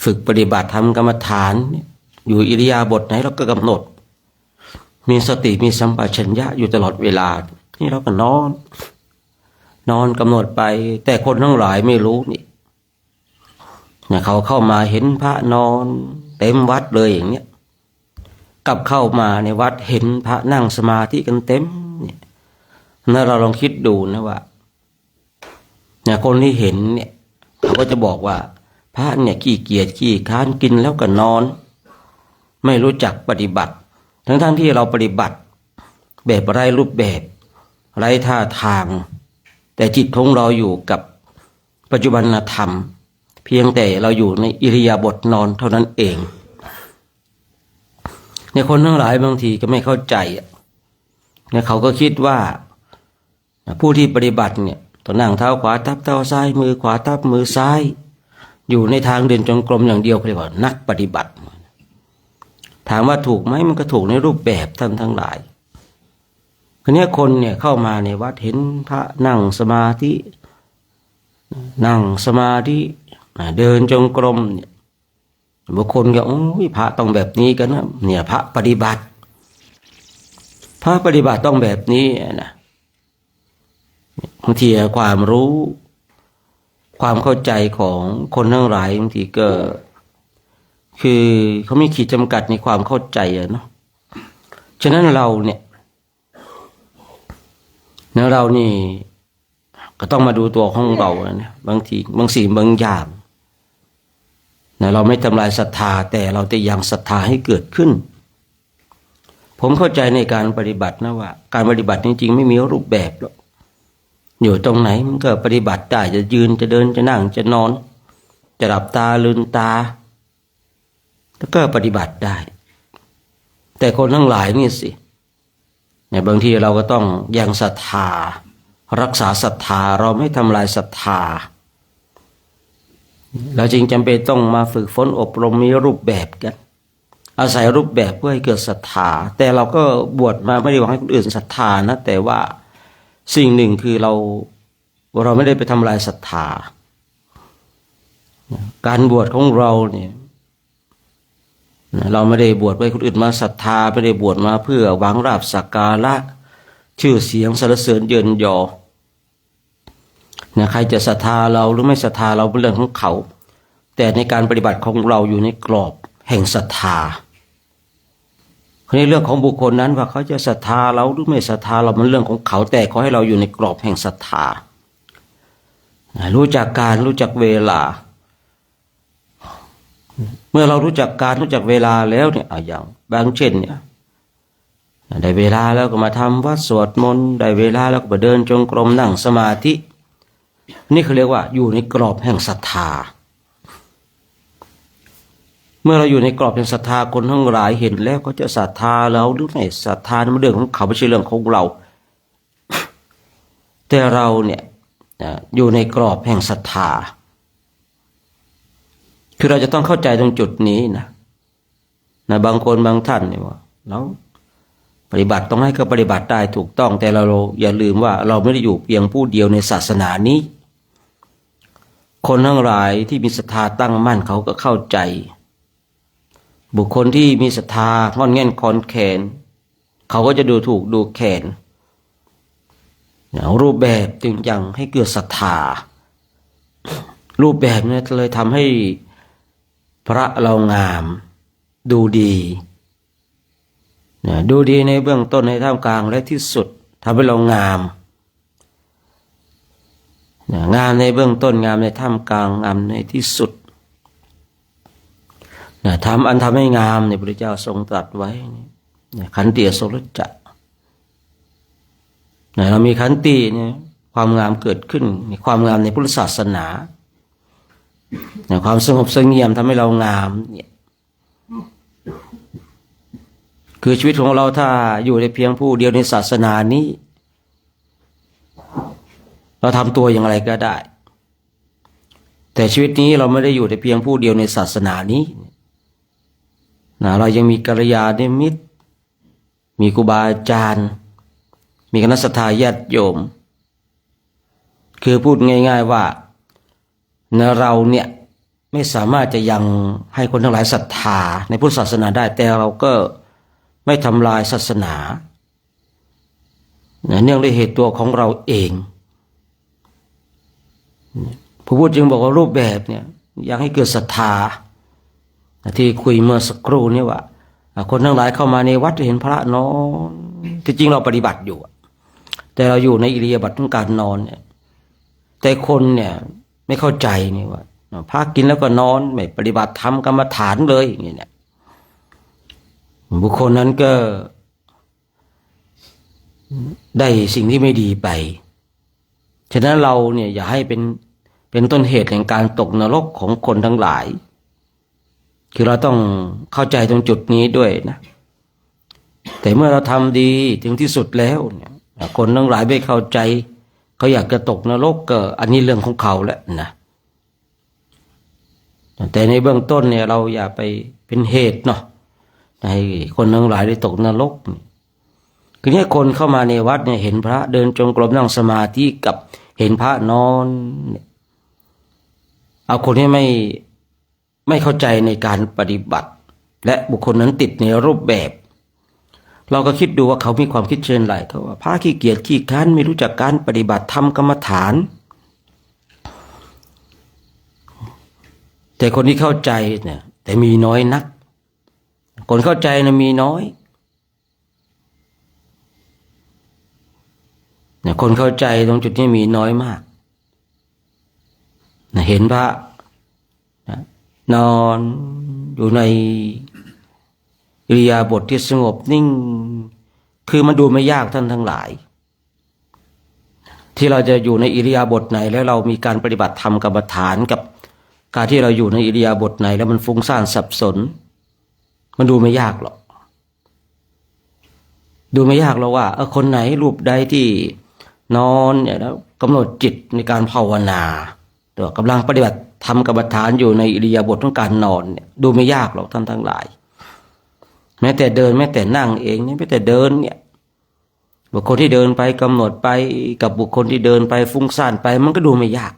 ฝึกปฏิบัติทำกรรมฐานอยู่อิริยาบถไหนเราก็กำหนดมีสติมีสัมปชัญญะอยู่ตลอดเวลานี่เราก็นอนกำหนดไปแต่คนทั้งหลายไม่รู้นี่เขาเข้ามาเห็นพระนอนเต็มวัดเลยอย่างเนี้ยกลับเข้ามาในวัดเห็นพระนั่งสมาธิกันเต็มเนี่ยนั่นเราลองคิดดูนะว่าคนที่เห็นเนี่ยเขาก็จะบอกว่าพระเนี่ยขี้เกียจขี้ค้านกินแล้วก็นอนไม่รู้จักปฏิบัติทั้งที่เราปฏิบัติแบบไร้รูปแบบไร้ท่าทางแต่จิตของเราอยู่กับปัจจุบันธรรมเพียงแต่เราอยู่ในอิริยาบถนอนเท่านั้นเองคนทั้งหลายบางทีก็ไม่เข้าใจเขาก็คิดว่าผู้ที่ปฏิบัติเนี่ยต้องนั่งเท้าขวาทับเท้าซ้ายมือขวาทับมือซ้ายอยู่ในทางเดินจงกรมอย่างเดียวเรียกว่านักปฏิบัติถามว่าถูกไหมมันก็ถูกในรูปแบบท่านทั้งหลายคนเนี่ยเข้ามาในวัดเห็นพระนั่งสมาธิเดินจงกรมเนี่ยบางคนก็โอ้ยพระต้องแบบนี้กันนะเนี่ยพระปฏิบัติต้องแบบนี้นะบางทีความรู้ความเข้าใจของคนทั้งหลายบางทีก็คือเขามีขีดจำกัดในความเข้าใจเนาะฉะนั้นเราเนี่ย แล้วเรานี่ก็ต้องมาดูตัวของเรานะบางทีบางสิ่งบางอย่างนะเราไม่ทำลายศรัทธาแต่เราจะยังศรัทธาให้เกิดขึ้นผมเข้าใจในการปฏิบัตินะว่าการปฏิบัติจริงๆไม่มีรูปแบบหรอกอยู่ตรงไหนมันก็ปฏิบัติได้จะยืนจะเดินจะนั่งจะนอนจะหลับตาลืมตาแล้วก็ปฏิบัติได้แต่คนทั้งหลายนี่สิเนี่ยบางทีเราก็ต้องยังศรัทธารักษาศรัทธาเราไม่ทำลายศรัทธาเราจึงจำเป็นต้องมาฝึกฝนอบรมมีรูปแบบกันอาศัยรูปแบบเพื่อให้เกิดศรัทธาแต่เราก็บวชมาไม่ได้หวังให้คนอื่นศรัทธานะแต่ว่าสิ่งหนึ่งคือเราไม่ได้ไปทำลายศรัทธาการบวชของเราเนี่ยเราไม่ได้บวชให้คนอื่นมาศรัทธาไม่ได้บวชมาเพื่อหวังลาภสักการะชื่อเสียงสรรเสริญเยินยอใครจะศรัทธาเราหรือไม่ศรัทธาเราเป็นเรื่องของเขาแต่ในการปฏิบัติของเราอยู่ในกรอบแห่งศรัทธาในเรื่องของบุคคลนั้นว่าเขาจะศรัทธาเราหรือไม่ศรัทธาเรามันเรื่องของเขาแต่ขอให้เราอยู่ในกรอบแห่งศรัทธารู้จักการรู้จักเวลาเมื่อเรารู้จักการรู้จักเวลาแล้วเนี่ยอย่างบางเช่นเนี่ยได้เวลาแล้วก็มาทำวัดสวดมนต์ได้เวลาแล้วก็มาเดินจงกรมนั่งสมาธินี่เขาเรียกว่าอยู่ในกรอบแห่งศรัทธาเมื่อเราอยู่ในกรอบแห่งศรัทธาคนทั้งหลายเห็นแล้วก็จะศรัทธาเราหรือไม่ศรัทธาเป็นเรื่องของเขาไม่ใช่เรื่องของเราแต่เราเนี่ยอยู่ในกรอบแห่งศรัทธาคือเราจะต้องเข้าใจตรงจุดนี้นะบางคนบางท่านเนี่ยว่าเราปฏิบัติต้องให้ก็ปฏิบัติได้ถูกต้องแต่เราอย่าลืมว่าเราไม่ได้อยู่เพียงผู้เดียวในศาสนานี้คนทั้งหลายที่มีศรัทธาตั้งมั่นเขาก็เข้าใจบุคคลที่มีศรัทธางอนแง่นคอนแขนเขาก็จะดูถูกดูแขนรูปแบบจึงยังให้เกิดศรัทธารูปแบบนี้เลยทำให้พระเรางามดูดีดูดีในเบื้องต้นในท่ามกลางและที่สุดทำให้เรางามงามในเบื้องต้นงามในท่ามกลางงามในที่สุดทำให้งามในพระพุทธเจ้าทรงตรัสไว้ขันติอโศรจะเรามีขันติเนี่ยความงามเกิดขึ้นความงามในพุทธศาสนาความสงบเสงี่ยมทำให้เรางามเนี่ยคือชีวิตของเราถ้าอยู่ในเพียงผู้เดียวในศาสนานี้เราทำตัวอย่างไรก็ได้แต่ชีวิตนี้เราไม่ได้อยู่ในเพียงผู้เดียวในศาสนานี้เรายังมีกัลยาณมิตรมีครูบาอาจารย์มีคณะศรัทธาญาติโยมคือพูดง่ายๆว่าเราเนี่ยไม่สามารถจะยังให้คนทั้งหลายศรัทธาในพุทธศาสนาได้แต่เราก็ไม่ทำลายศาสนาเนื่องด้วยเหตุตัวของเราเองพระพุทธจึงบอกว่ารูปแบบเนี่ยอยากให้เกิดศรัทธาที่คุยเมื่อสักครู่นี้ว่าคนทั้งหลายเข้ามาในวัดเห็นพระนอนที่จริงเราปฏิบัติอยู่แต่เราอยู่ในอิริยาบถของการนอนเนี่ยแต่คนเนี่ยไม่เข้าใจนี่ว่าพระกินแล้วก็นอนไม่ปฏิบัติธรรมกรรมฐานเลยอย่างเงี้ยบุคคลนั้นก็ได้สิ่งที่ไม่ดีไปฉะนั้นเราเนี่ยอย่าให้เป็นต้นเหตุแห่งการตกนรกของคนทั้งหลายคือเราต้องเข้าใจตรงจุดนี้ด้วยนะแต่เมื่อเราทำดีถึงที่สุดแล้วเนี่ยคนทั้งหลายไม่เข้าใจเขาอยากจะตกนรกก็อันนี้เรื่องของเขาแหละนะแต่ในเบื้องต้นเนี่ยเราอย่าไปเป็นเหตุเนาะให้คนทั้งหลายได้ตกนรกคือเนี่ยคนเข้ามาในวัดเนี่ยเห็นพระเดินจงกรมนั่งสมาธิกับเห็นพระนอนเอาคนที่ไม่เข้าใจในการปฏิบัติและบุคคลนั้นติดในรูปแบบเราก็คิดดูว่าเขามีความคิดเช่นไรเขาว่าพระขี้เกียจขี้ค้านไม่รู้จักการปฏิบัติธรรมกรรมฐานแต่คนที่เข้าใจเนี่ยแต่มีน้อยนักคนเข้าใจนะมีน้อย เนี่ยคนเข้าใจตรงจุดนี้มีน้อยมากนะเห็นพระนะนอนอยู่ในอิริยาบถที่สงบนิ่งคือมันดูไม่ยากท่านทั้งหลายที่เราจะอยู่ในอิริยาบถไหนแล้วเรามีการปฏิบัติธรรมกรรมฐานกับการที่เราอยู่ในอิริยาบถไหนแล้วมันฟุ้งซ่านสับสนมันดูไม่ยากหรอกดูไม่ยากหรอกว่าคนไหนรูปใดที่นอนเนี่ยแล้วกำหนดจิตในการภาวนาตัวกำลังปฏิบัติทำกรรมฐานอยู่ในอิริยาบถของการนอนเนี่ยดูไม่ยากหรอกท่านทั้งหลายแม้แต่เดินแม้แต่นั่งเองเนี่ยแม้แต่เดินเนี่ยบุคคลที่เดินไปกำหนดไปกับบุคคลที่เดินไปฟุ้งซ่านไปมันก็ดูไม่ยาก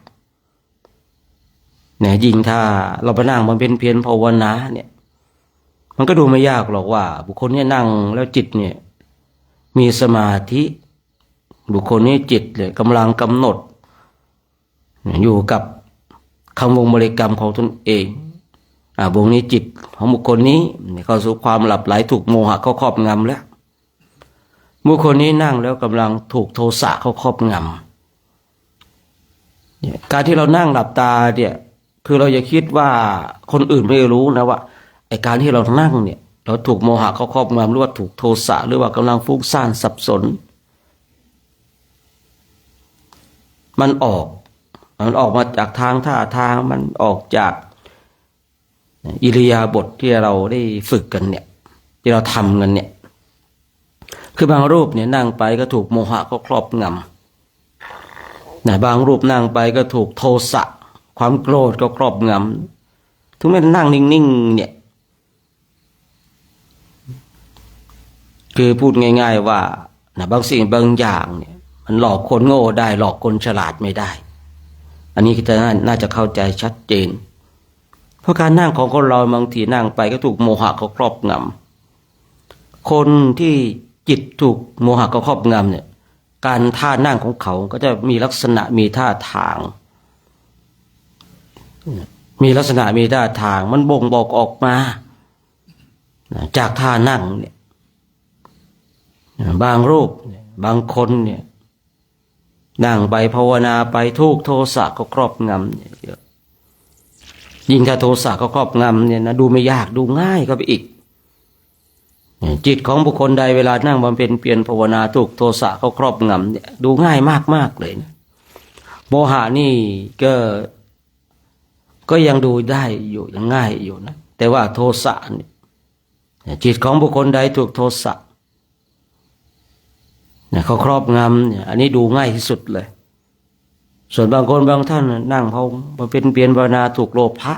เนี่ยยิ่งถ้าเราไปนั่งบำเพ็ญเพียรภาวนาเนี่ยมันก็ดูไม่ยากหรอกว่าบุคคลนี้นั่งแล้วจิตเนี่ยมีสมาธิบุคคลนี้จิตเลยกำลังกำหนดอยู่กับคำวงบริกรรมของตนเองวงนี้จิตของบุคคลนี้เข้าสู่ความหลับไหลถูกโมหะเข้าครอบงำแล้วบุคคลนี้นั่งแล้วกำลังถูกโทสะเข้าครอบงำการที่เรานั่งหลับตาเนี่ยคือเราอย่าคิดว่าคนอื่นไม่รู้นะว่าไอ้การที่เรานั่งเนี่ยเราถูกโมหะเข้าครอบงำหรือว่าถูกโทสะหรือว่ากำลังฟุ้งซ่านสับสนมันออกมาจากทางท่าทางมันออกจากอิริยาบถที่เราได้ฝึกกันเนี่ยที่เราทำกันเนี่ยคือบางรูปเนี่ยนั่งไปก็ถูกโมหะก็ครอบงำบางรูปนั่งไปก็ถูกโทสะความโกรธก็ครอบงำถึงแม้นั่งนิ่งๆเนี่ยคือพูดง่ายๆว่าบางสิ่งบางอย่างเนี่ยมันหลอกคนโง่ได้หลอกคนฉลาดไม่ได้อันนี้ก็น่าจะเข้าใจชัดเจนเพราะการนั่งของคนเราบางทีนั่งไปก็ถูกโมหะเขาครอบงำคนที่จิตถูกโมหะเขาครอบงำเนี่ยการท่านั่งของเขาก็จะมีลักษณะมีท่าทางมันบ่งบอกออกมาจากท่านั่งเนี่ยบางรูปบางคนเนี่ยนั่งไปภาวนาไปทุกโทสะก็ครอบงำเนี่ยยิ่งถ้าโทสะก็ครอบงำเนี่ยนะดูไม่ยากดูง่ายก็ไปอีกจิตของบุคคลใดเวลานั่งบำเพ็ญเพียรภาวนาถูกโทสะเขาครอบงำเนี่ยดูง่ายมากๆเลยนะโมหะนี่ก็ยังดูได้อยู่ยังง่ายอยู่นะแต่ว่าโทสะเนี่ยจิตของบุคคลใดถูกโทสะเขาครอบงำเนี่ยอันนี้ดูง่ายที่สุดเลยส่วนบางคนบางท่านนั่งเขาเป็นเปลี่ยนภาวนาถูกโลภะ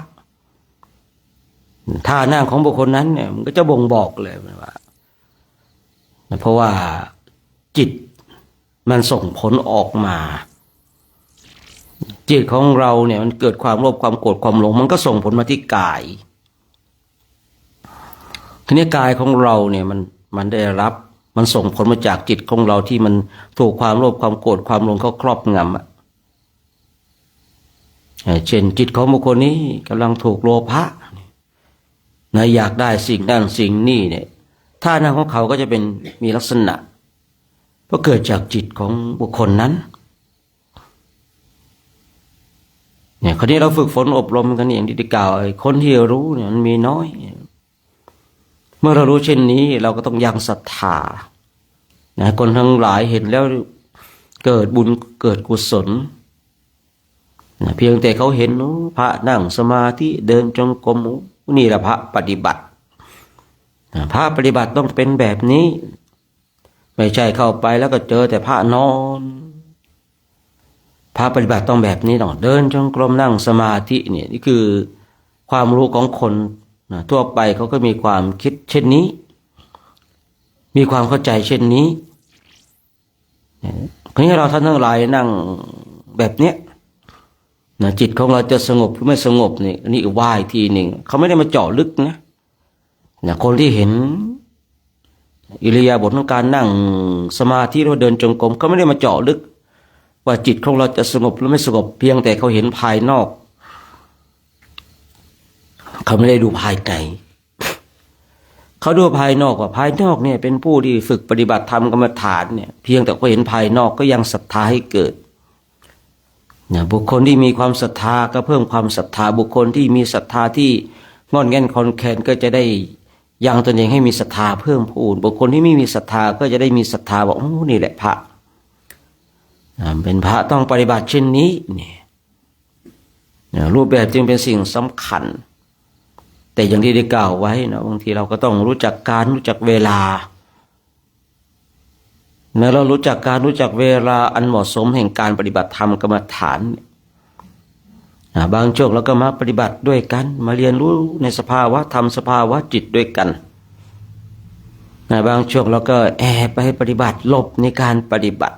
ท่านั่งของบุคคลนั้นเนี่ยมันก็จะบ่งบอกเลยว่าเพราะว่าจิตมันส่งผลออกมาจิตของเราเนี่ยมันเกิดความโลภความโกรธความหลงมันก็ส่งผลมาที่กายทีนี้กายของเราเนี่ยมันได้รับมันส่งผลมาจากจิตของเราที่มันถูกความโลภความโกรธความหลงเขาครอบงำเช่นจิตของบุคคลนี้กำลังถูกโลภะอยากได้สิ่งนั้นสิ่งนี้เนี่ยท่านั่งของเขาก็จะเป็นมีลักษณะเพราะเกิดจากจิตของบุคคลนั้นเนี่ยคราวนี้เราฝึกฝนอบรมกันอย่างที่ได้กล่าวคนที่รู้เนี่ยมันมีน้อยเมื่อเรารู้เช่นนี้เราก็ต้องยังศรัทธาคนทั้งหลายเห็นแล้วเกิดบุญเกิดกุศลเพียงแต่เขาเห็นพระนั่งสมาธิเดินจงกรมนี่แหละพระปฏิบัติพระปฏิบัติต้องเป็นแบบนี้ไม่ใช่เข้าไปแล้วก็เจอแต่พระนอนพระปฏิบัติต้องแบบนี้ต้องเดินจงกรมนั่งสมาธิเนี่ยนี่คือความรู้ของคนทั่วไปเขาก็มีความคิดเช่นนี้มีความเข้าใจเช่นนี้คราวนี้เราท่านทั้งหลายนั่งแบบเนี้ยจิตของเราจะสงบหรือไม่สงบเนี่ยนี่ว่าอีกทีหนึ่งเขาไม่ได้มาเจาะลึกนะคนที่เห็นอิริยาบถของการนั่งสมาธิหรือเดินจงกรมเขาไม่ได้มาเจาะลึกว่าจิตของเราจะสงบหรือไม่สงบเพียงแต่เขาเห็นภายนอกเขาไม่ได้ดูภายใน เขาดูภายนอกว่าภายนอกเนี่ยเป็นผู้ที่ฝึกปฏิบัติธรรมกรรมฐานเนี่ยเพียงแต่เขาเห็นภายนอกก็ยังศรัทธาให้เกิดบุคคลที่มีความศรัทธาก็เพิ่มความศรัทธาบุคคลที่มีศรัทธาที่งอนแง่นคอนแคนก็จะได้ยังตนเองให้มีศรัทธาเพิ่มพูนบุคคลที่ไม่มีศรัทธาก็จะได้มีศรัทธาบอกโอ้นี่แหละพระเป็นพระต้องปฏิบัติเช่นนี้เนี่ยรูปแบบจึงเป็นสิ่งสำคัญแต่อย่างที่ได้กล่าวไว้นะบางทีเราก็ต้องรู้จักการรู้จักเวลาเมื่อเรารู้จักการรู้จักเวลาอันเหมาะสมแห่งการปฏิบัติธรรมกรรมฐานบางช่วงเราก็มาปฏิบัติด้วยกันมาเรียนรู้ในสภาวะธรรมสภาวะจิตด้วยกันบางช่วงเราก็แอบไปปฏิบัติหลบในการปฏิบัติ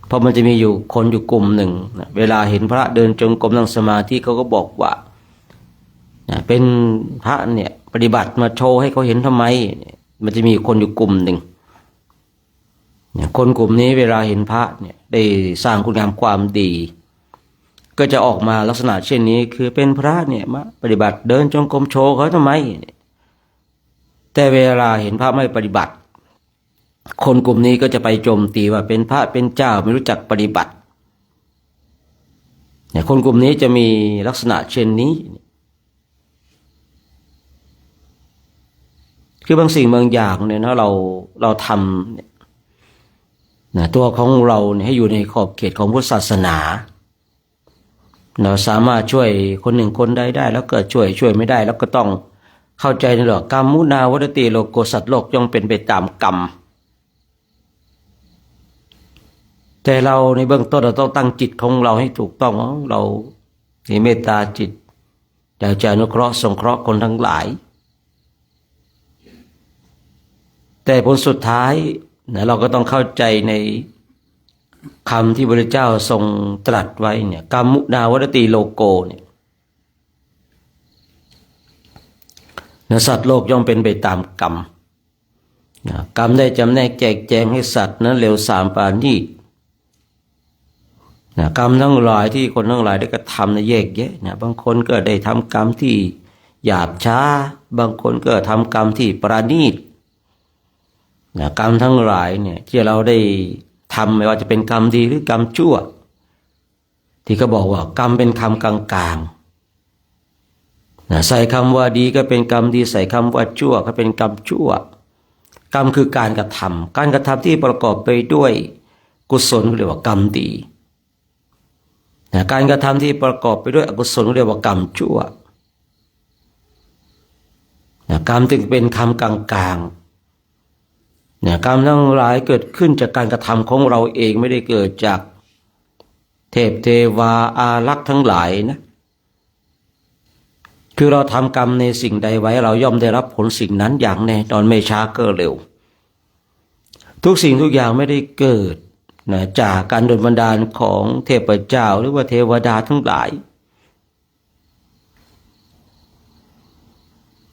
เพราะมันจะมีอยู่คนอยู่กลุ่มหนึ่งเวลาเห็นพระเดินจงกรมนั่งสมาธิเขาก็บอกว่าเป็นพระเนี่ยปฏิบัติมาโชว์ให้เขาเห็นทำไมมันจะมีคนอยู่กลุ่มหนึ่งคนกลุ่มนี้เวลาเห็นพระเนี่ยได้สร้างคุณงามความดีก็จะออกมาลักษณะเช่นนี้คือเป็นพระเนี่ยมาปฏิบัติเดินจงกรมโชว์เขาทำไมแต่เวลาเห็นพระไม่ปฏิบัติคนกลุ่มนี้ก็จะไปโจมตีว่าเป็นพระเป็นเจ้าไม่รู้จักปฏิบัติคนกลุ่มนี้จะมีลักษณะเช่นนี้คือบางสิ่งบางอย่างเนี่ยนะเราทำเนี่ยตัวของเราเนี่ยให้อยู่ในขอบเขตของพุทธศาสนาเราสามารถช่วยคนหนึ่งคนใดได้แล้วก็ช่วยไม่ได้แล้วก็ต้องเข้าใจในหลักกรรมมุนาวัตติโลโกสัตว์โลกย่อมเป็นไปตามกรรมแต่เราในเบื้องต้นเราต้องตั้งจิตของเราให้ถูกต้องเรามีเมตตาจิตอยากจะอนุเคราะห์สงเคราะห์คนทั้งหลายแต่ผลสุดท้ายเราก็ต้องเข้าใจในคำที่พระพุทธเจ้าทรงตรัสไว้เนี่ยกรรมมุนาวัตติโลโกเนี่ยสัตว์โลกย่อมเป็นไปตามกรรมกรรมได้จำแนกแจกแจงให้สัตว์นั้นเร็วสามปราณีตกรรมทั้งหลายที่คนทั้งหลายได้กระทำแยกแยะบางคนก็ได้ทำกรรมที่หยาบช้าบางคนก็ทำกรรมที่ประณีตกรรมทั้งหลายเนี่ยที่เราได้ทำไม่ว่าจะเป็นกรรมดีหรือกรรมชั่วที่เขาบอกว่ากรรมเป็นคำกลางๆใส่คำว่าดีก็เป็นกรรมดีใส่คำว่าชั่วก็เป็นกรรมชั่วกรรมคือการกระทำที่ประกอบไปด้วยกุศลเรียกว่ากรรมดีการกระทำที่ประกอบไปด้วยอกุศลเรียกว่ากรรมชั่วกรรมจึงเป็นคำกลางๆกรรมทั้งหลายเกิดขึ้นจากการกระทำของเราเองไม่ได้เกิดจากเทพเทวาอารักษ์ทั้งหลายนะคือเราทำกรรมในสิ่งใดไว้เราย่อมได้รับผลสิ่งนั้นอย่างแน่นอนไม่ช้าก็เร็วทุกสิ่งทุกอย่างไม่ได้เกิดจากการดลบันดาลของเทพเจ้าหรือว่าเทวดาทั้งหลาย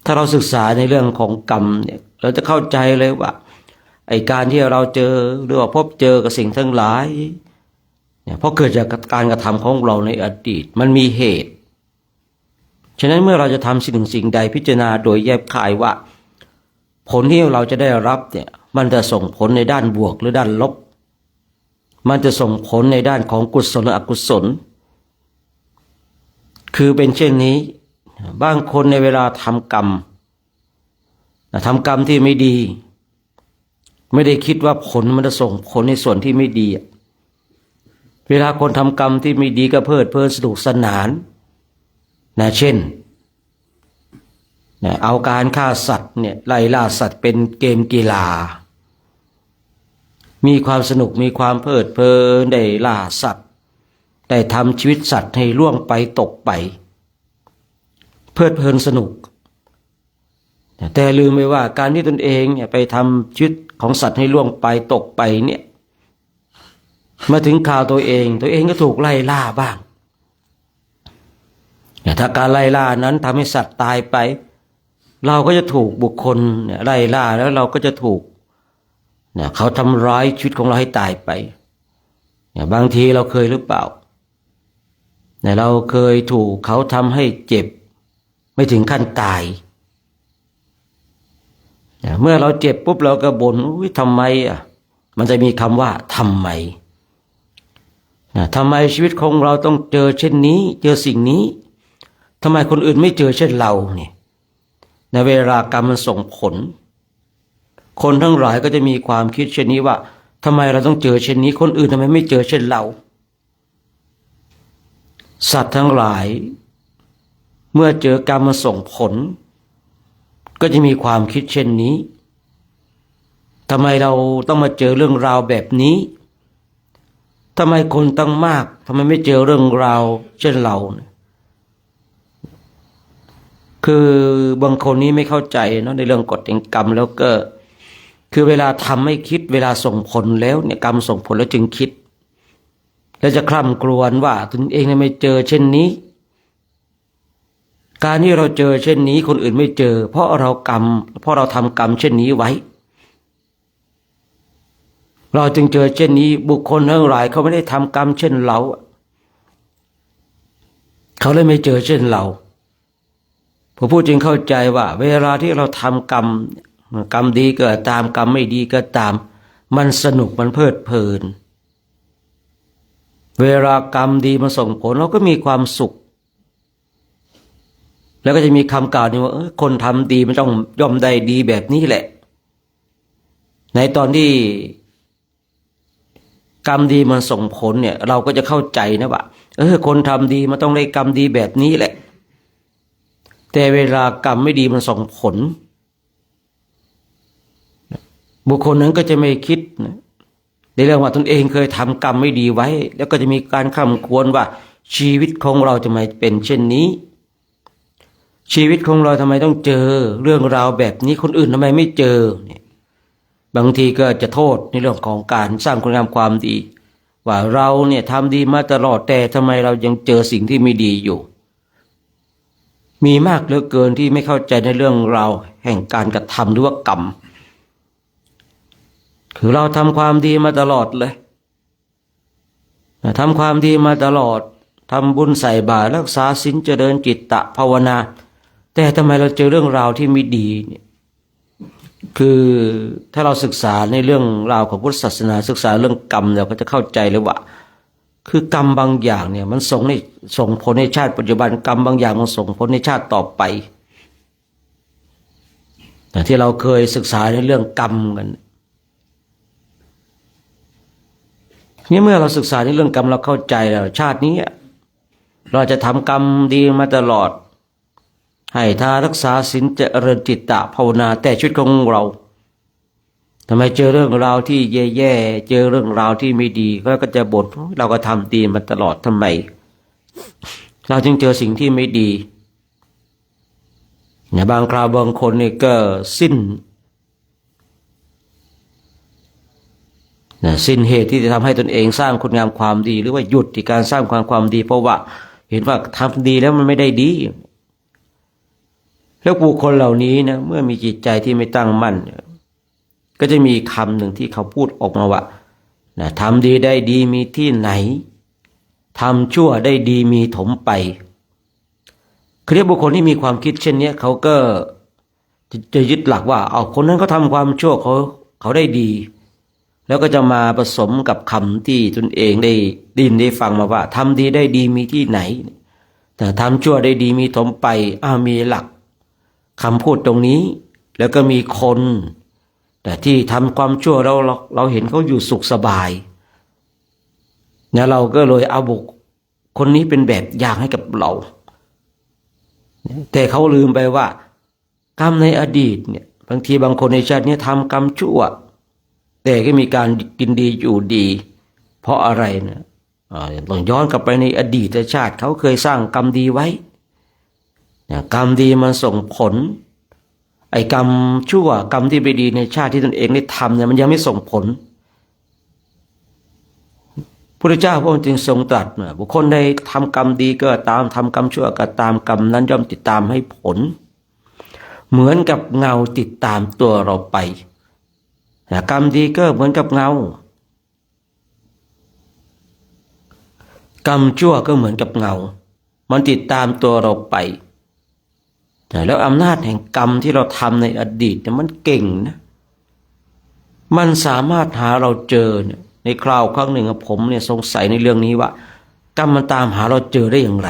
ถ้าเราศึกษาในเรื่องของกรรมเนี่ยเราจะเข้าใจเลยว่าไอ้การที่เราเจอหรือว่าพบเจอกับสิ่งทั้งหลายเนี่ยเพราะเกิดจากการกระทำของเราในอดีตมันมีเหตุฉะนั้นเมื่อเราจะทำสิ่งใดพิจารณาโดยแยบคายว่าผลที่เราจะได้รับเนี่ยมันจะส่งผลในด้านบวกหรือด้านลบมันจะส่งผลในด้านของกุศลหรืออกุศลคือเป็นเช่นนี้บางคนในเวลาทำกรรมที่ไม่ดีไม่ได้คิดว่าผลมันจะส่งผลในส่วนที่ไม่ดีเวลาคนทำกรรมที่ไม่ดีก็เพลิดเพลินสนุกสนานเช่นเอาการฆ่าสัตว์เนี่ยไล่ล่าสัตว์เป็นเกมกีฬามีความสนุกมีความเพลิดเพลินได้ล่าสัตว์ได้ทำชีวิตสัตว์ให้ล่วงไปตกไปเพลิดเพลินสนุกแต่ลืมไปว่าการที่ตนเองเนี่ยไปทำชีวิตของสัตว์ให้ล่วงไปตกไปเนี่ยมาถึงข่าวตัวเองก็ถูกไล่ล่าบ้างถ้าการไล่ล่านั้นทำให้สัตว์ตายไปเราก็จะถูกบุคคลไล่ล่าแล้วเราก็จะถูกเขาทำร้ายชีวิตของเราให้ตายไปบางทีเราเคยหรือเปล่าเราเคยถูกเขาทำให้เจ็บไม่ถึงขั้นตาย เมื่อเราเจ็บปุ๊บเราก็บ่นอุ๊ยทำไมมันจะมีคำว่าทำไมทำไมชีวิตของเราต้องเจอเช่นนี้เจอสิ่งนี้ทำไมคนอื่นไม่เจอเช่นเราเนี่ยในเวลากรรมมันส่งผลคนทั้งหลายก็จะมีความคิดเช่นนี้ว่าทำไมเราต้องเจอเช่นนี้คนอื่นทำไมไม่เจอเช่นเราสัตว์ทั้งหลายเมื่อเจอกรรมมาส่งผลก็จะมีความคิดเช่นนี้ทำไมเราต้องมาเจอเรื่องราวแบบนี้ทำไมคนตั้งมากทำไมไม่เจอเรื่องราวเช่นเราคือบางคนนี้ไม่เข้าใจเนาะในเรื่องกฎแห่งกรรมแล้วก็คือเวลาทำไม่คิดเวลาส่งผลแล้วเนี่ยกรรมส่งผลแล้วจึงคิดแล้วจะคร่ำครวญว่าตนเองไม่เจอเช่นนี้การที่เราเจอเช่นนี้คนอื่นไม่เจอเพราะเราทำกรรมเช่นนี้ไว้เราจึงเจอเช่นนี้บุคคลทั้งหลายเขาไม่ได้ทำกรรมเช่นเราเขาเลยไม่เจอเช่นเราผมพูดจึงเข้าใจว่าเวลาที่เราทำกรรมดีก็ตามกรรมไม่ดีก็ตามมันสนุกมันเพลิดเพลินเวลากรรมดีมาส่งผลเราก็มีความสุขแล้วก็จะมีคำกล่าวนี้ว่าคนทำดีมันต้องย่อมได้ดีแบบนี้แหละในตอนที่กรรมดีมันส่งผลเนี่ยเราก็จะเข้าใจนะว่าคนทำดีมันต้องได้กรรมดีแบบนี้แหละแต่เวลากรรมไม่ดีมันส่งผลบุคคลนั้นก็จะไม่คิดนะในเรื่องว่าตนเองเคยทำกรรมไม่ดีไว้แล้วก็จะมีการคำควรว่าชีวิตของเราจะไม่เป็นเช่นนี้ชีวิตของเราทำไมต้องเจอเรื่องราวแบบนี้คนอื่นทำไมไม่เจอเนี่ยบางทีก็จะโทษในเรื่องของการสร้างคุณงามความดีว่าเราเนี่ยทำดีมาตลอดแต่ทำไมเรายังเจอสิ่งที่ไม่ดีอยู่มีมากเหลือเกินที่ไม่เข้าใจในเรื่องราวแห่งการกระทำหรือว่ากรรมคือเราทำความดีมาตลอดเลยทำความดีมาตลอดทำบุญใส่บาตรรักษาศีลเจริญจิตตภาวนาแต่ทำไมเราเจอเรื่องราวที่ไม่ดีเนี่ยคือถ้าเราศึกษาในเรื่องราวของพุทธศาสนาศึกษาเรื่องกรรมเราก็จะเข้าใจเลยว่าคือกรรมบางอย่างเนี่ยมันส่งผลในชาติปัจจุบันกรรมบางอย่างมันส่งผลในชาติต่อไปแต่ที่เราเคยศึกษาในเรื่องกรรมกันนี่เมื่อเราศึกษาในเรื่องกรรมเราเข้าใจแล้วชาตินี้เราจะทำกรรมดีมาตลอดให้ทานรักษาศีลเจริญจิตตภาวนาแต่ชีวิตของเราทำไมเจอเรื่องราวที่แย่ๆเจอเรื่องราวที่ไม่ดีก็จะบ่นเราก็ทำดีมาตลอดทำไมเราจึงเจอสิ่งที่ไม่ดีเนี่ยบางคราวบางคนนี่ก็สิ้นเหตุที่จะทำให้ตนเองสร้างคุณงามความดีหรือว่าหยุดที่การสร้างความดีเพราะว่าเห็นว่าทำดีแล้วมันไม่ได้ดีแล้วบุคคลเหล่านี้นะเมื่อมีจิตใจที่ไม่ตั้งมั่นก็จะมีคำหนึ่งที่เขาพูดออกมาว่าทำดีได้ดีมีที่ไหนทำชั่วได้ดีมีถมไปคือเรียกบุคคลที่มีความคิดเช่นนี้เขาก็จะยึดหลักว่าเอาคนนั้นเขาทำความชั่วเขาได้ดีแล้วก็จะมาผสมกับคำที่ตนเองได้ยินได้ฟังมาว่าทำดีได้ดีมีที่ไหนแต่ทำชั่วได้ดีมีถมไปมีหลักคำพูดตรงนี้แล้วก็มีคนแต่ที่ทำความชั่วเราเห็นเขาอยู่สุขสบายเนี่ยเราก็เลยเอาบุคคนนี้เป็นแบบอย่างให้กับเราแต่เขาลืมไปว่ากรรมในอดีตเนี่ยบางทีบางคนในชาตินี้ทำกรรมชั่วแต่ก็มีการกินดีอยู่ดีเพราะอะไรนะต้องย้อนกลับไปในอดีตชาติเขาเคยสร้างกรรมดีไว้กรรมดีมันส่งผลไอ้กรรมชั่วกรรมที่ไม่ดีในชาติที่ตนเองได้ทำเนี่ยมันยังไม่ส่งผลพระเจ้าพระองค์จึงทรงตรัสบุคคลใดทำกรรมดีก็ตามทำกรรมชั่วก็ตามกรรมนั้นย่อมติดตามให้ผลเหมือนกับเงาติดตามตัวเราไปกรรมดีก็เหมือนกับเงากรรมชั่วก็เหมือนกับเงามันติดตามตัวเราไป แล้วอำนาจแห่งกรรมที่เราทำในอดีตเนี่ยมันเก่งนะมันสามารถหาเราเจอเนี่ยในคราวครั้งหนึ่งผมเนี่ยสงสัยในเรื่องนี้ว่ากรรมมันตามหาเราเจอได้อย่างไร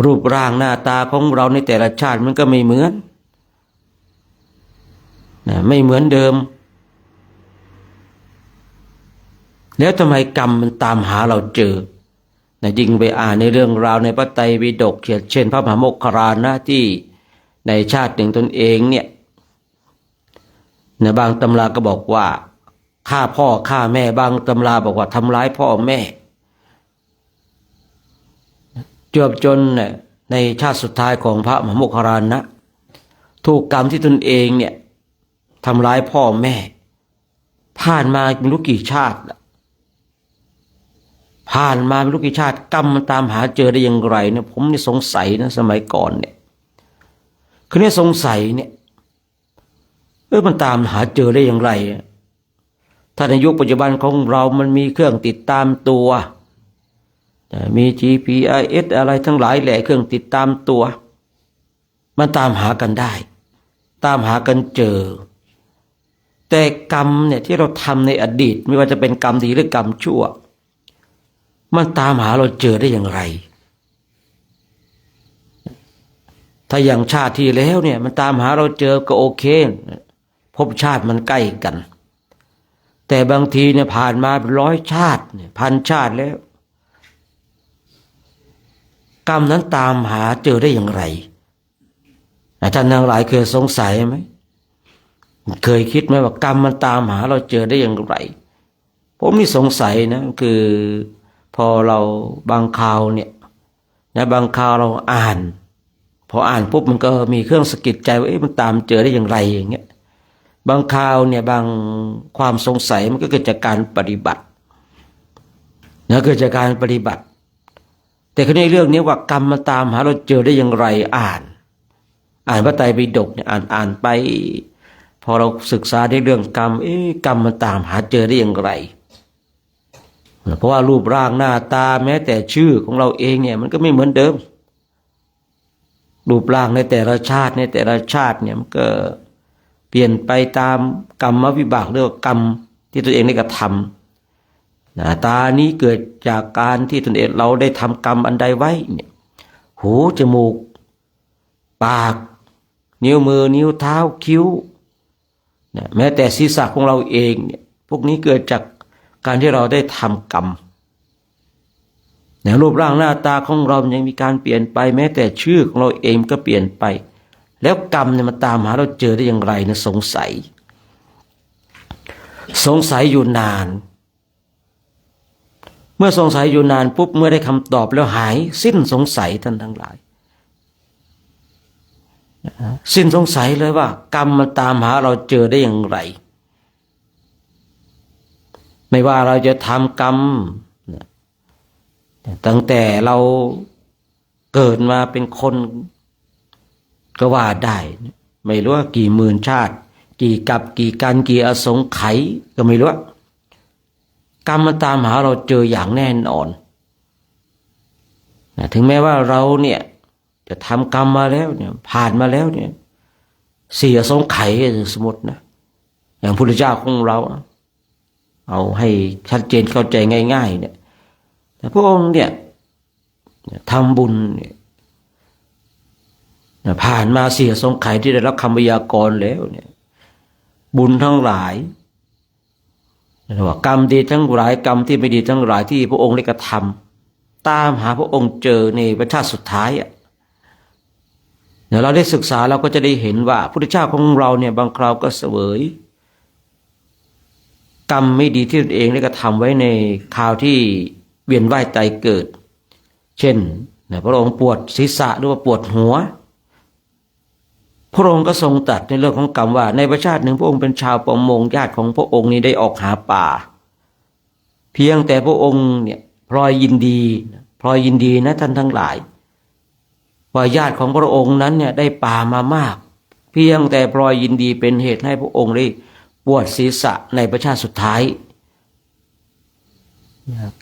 รูปร่างหน้าตาของเราในแต่ละชาติมันก็ไม่เหมือนไม่เหมือนเดิมแล้วทำไมกรรมมันตามหาเราเจอยิ่งไปอ่านในเรื่องราวในพระไตรปิฎกเช่นพระมหาโมคคลลานะที่ในชาติหนึ่งตนเองเนี่ยบางตำราก็บอกว่าฆ่าพ่อฆ่าแม่บางตำราบอกว่าทำร้ายพ่อแม่จนในชาติสุดท้ายของพระมหาโมคคลลานะถูกกรรมที่ตนเองเนี่ยทำร้ายพ่อแม่ผ่านมาไม่รู้กี่ชาติผ่านมาไม่รู้กี่ชาติกรรมมันตามหาเจอได้อย่างไรเนี่ยผมนี่สงสัยนะสมัยก่อนเนี่ยคือเนี่ยสงสัยเนี่ยมันตามหาเจอได้อย่างไรถ้าในยุคปัจจุบันของเรามันมีเครื่องติดตามตัวมี GPS อะไรทั้งหลายแหล่เครื่องติดตามตัวมันตามหากันได้ตามหากันเจอแต่กรรมเนี่ยที่เราทำในอดีตไม่ว่าจะเป็นกรรมดีหรือกรรมชั่วมันตามหาเราเจอได้อย่างไรถ้าอย่างชาติที่แล้วเนี่ยมันตามหาเราเจอก็โอเคภพชาติมันใกล้กันแต่บางทีเนี่ยผ่านมาเป็น100 ชาติเนี่ยพันชาติแล้วกรรมนั้นตามหาเจอได้อย่างไรท่านทั้งหลายเคยสงสัยไหมเคยคิดไหมว่ากรรมมันตามหาเราเจอได้อย่างไรผมนี่สงสัยนะคือพอเราบางคราวเนี่ยบางคราวเราอ่านพออ่านปุ๊บมันก็มีเครื่องสะกิดใจว่ามันตามเจอได้อย่างไรอย่างเงี้ยบางคราวเนี่ยบางความสงสัยมันก็เกิดจากการปฏิบัติเกิดจากการปฏิบัติแต่ในเรื่องนี้ว่ากรรมมันตามหาเราเจอได้อย่างไรอ่านพระไตรปิฎกเนี่ยอ่านไปพอเราศึกษาในเรื่องกรรมกรรมมันตามหาเจอได้อย่างไรเพราะว่ารูปร่างหน้าตาแม้แต่ชื่อของเราเองเนี่ยมันก็ไม่เหมือนเดิมรูปร่างในแต่ละชาติเนี่ยมันก็เปลี่ยนไปตามกรรมวิบากหรือว่ากรรมที่ตัวเองได้กระทำหน้าตานี้เกิดจากการที่ตนเองเราได้ทำกรรมอันใดไว้เนี่ยหูจมูกปากนิ้วมือนิ้วเท้าคิ้วแม้แต่ศีรษะของเราเองเนี่ยพวกนี้เกิดจากการที่เราได้ทำกรรมรูปร่างหน้าตาของเรายังมีการเปลี่ยนไปแม้แต่ชื่อของเราเองก็เปลี่ยนไปแล้วกรรมเนี่ยมันตามหาเราเจอได้อย่างไรนะสงสัยอยู่นานเมื่อสงสัยอยู่นานปุ๊บเมื่อได้คำตอบแล้วหายสิ้นสงสัยท่านทั้งหลายสิ้นสงสัยเลยว่ากรรมมันตามหาเราเจอได้อย่างไรไม่ว่าเราจะทำกรรมตั้งแต่เราเกิดมาเป็นคนก็ว่าได้ไม่รู้ว่ากี่หมื่นชาติกี่กับกี่กันกี่อสงไขยก็ไม่รู้กรรมมันตามหาเราเจออย่างแน่นอนถึงแม้ว่าเราเนี่ยจะทำกรรมมาแล้วเนี่ยผ่านมาแล้วเนี่ย4 อสงไขยสมมตินะอย่างพระพุทธเจ้าของเราเอาให้ชัดเจนเข้าใจง่ายๆเนี่ยแต่พระองค์เนี่ยทำบุญเนี่ยผ่านมา4 อสงไขยที่ได้รับคำพยากรณ์แล้วเนี่ยบุญทั้งหลายว่ากรรมดีทั้งหลายกรรมที่ไม่ดีทั้งหลายที่พระองค์ได้กระทำตามหาพระองค์เจอในประชาติสุดท้ายเดี๋ยวเราได้ศึกษาเราก็จะได้เห็นว่าพระพุทธเจ้าของเราเนี่ยบางคราวก็เสวยกรรมไม่ดีที่ตนเองได้กระทำไว้ในคราวที่เวียนว่ายตายเกิดเช่นพระองค์ปวดศีรษะหรือว่าปวดหัวพระองค์ก็ทรงตรัสในเรื่องของกรรมว่าในประชาติหนึ่งพระองค์เป็นชาวประมงญาติของพระองค์นี้ได้ออกหาป่าเพียงแต่พระองค์เนี่ยพลอยยินดีนะท่านทั้งหลายว่าญาติของพระองค์นั้นเนี่ยได้ป่ามามากเพียงแต่พลอยยินดีเป็นเหตุให้พระองค์ได้ปวดศีรษะในประชาติสุดท้าย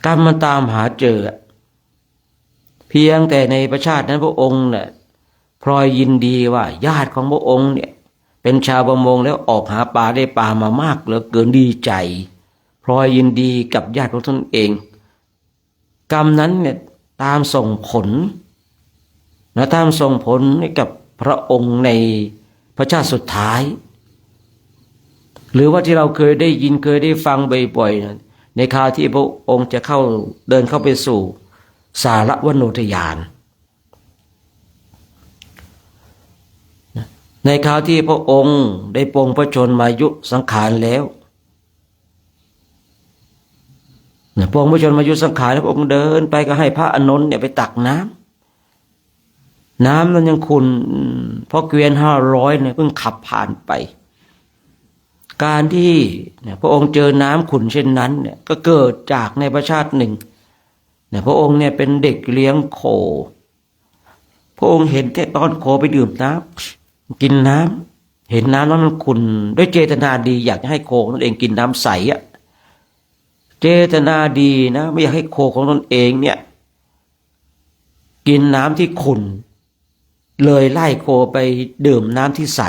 กรรมมันตามหาเจอเพียงแต่ในประชาตินั้นพระองค์เนี่ย พลอยยินดีว่าญาติของพระองค์เนี่ยเป็นชาวประมงแล้วออกหาปลาได้ปลามามากเหลือเกินดีใจพลอยยินดีกับญาติของตนเองกรรมนั้นเนี่ยตามส่งผลนะตามส่งผลให้กับพระองค์ในพระชาติสุดท้ายหรือว่าที่เราเคยได้ยินเคยได้ฟังบ่อยๆนะในคราวที่พระองค์จะเดินเข้าไปสู่สารวโนทยานในคราวที่พระองค์ได้ปรงพระชนมายุสังขารแล้วปรงพระชนมายุสังขารแล้วพระองค์เดินไปก็ให้พระอานนท์เนี่ยไปตักน้ำนั้นยังขุ่นเพราะเกวียน500เนี่ยเพิ่งขับผ่านไปการที่พระองค์เจอน้ำขุ่นเช่นนั้นเนี่ยก็เกิดจากในประชาติหนึ่งพระองค์เนี่ยเป็นเด็กเลี้ยงโคพระองค์เห็นแต่ตอนโคไปดื่มน้ำกินน้ำเห็นน้ำนั้นมันขุ่นด้วยเจตนาดีอยากให้โคของตนเองกินน้ำใสอะเจตนาดีนะไม่อยากให้โคของตนเองเนี่ยกินน้ำที่ขุ่นเลยไล่โคไปดื่มน้ำที่ใส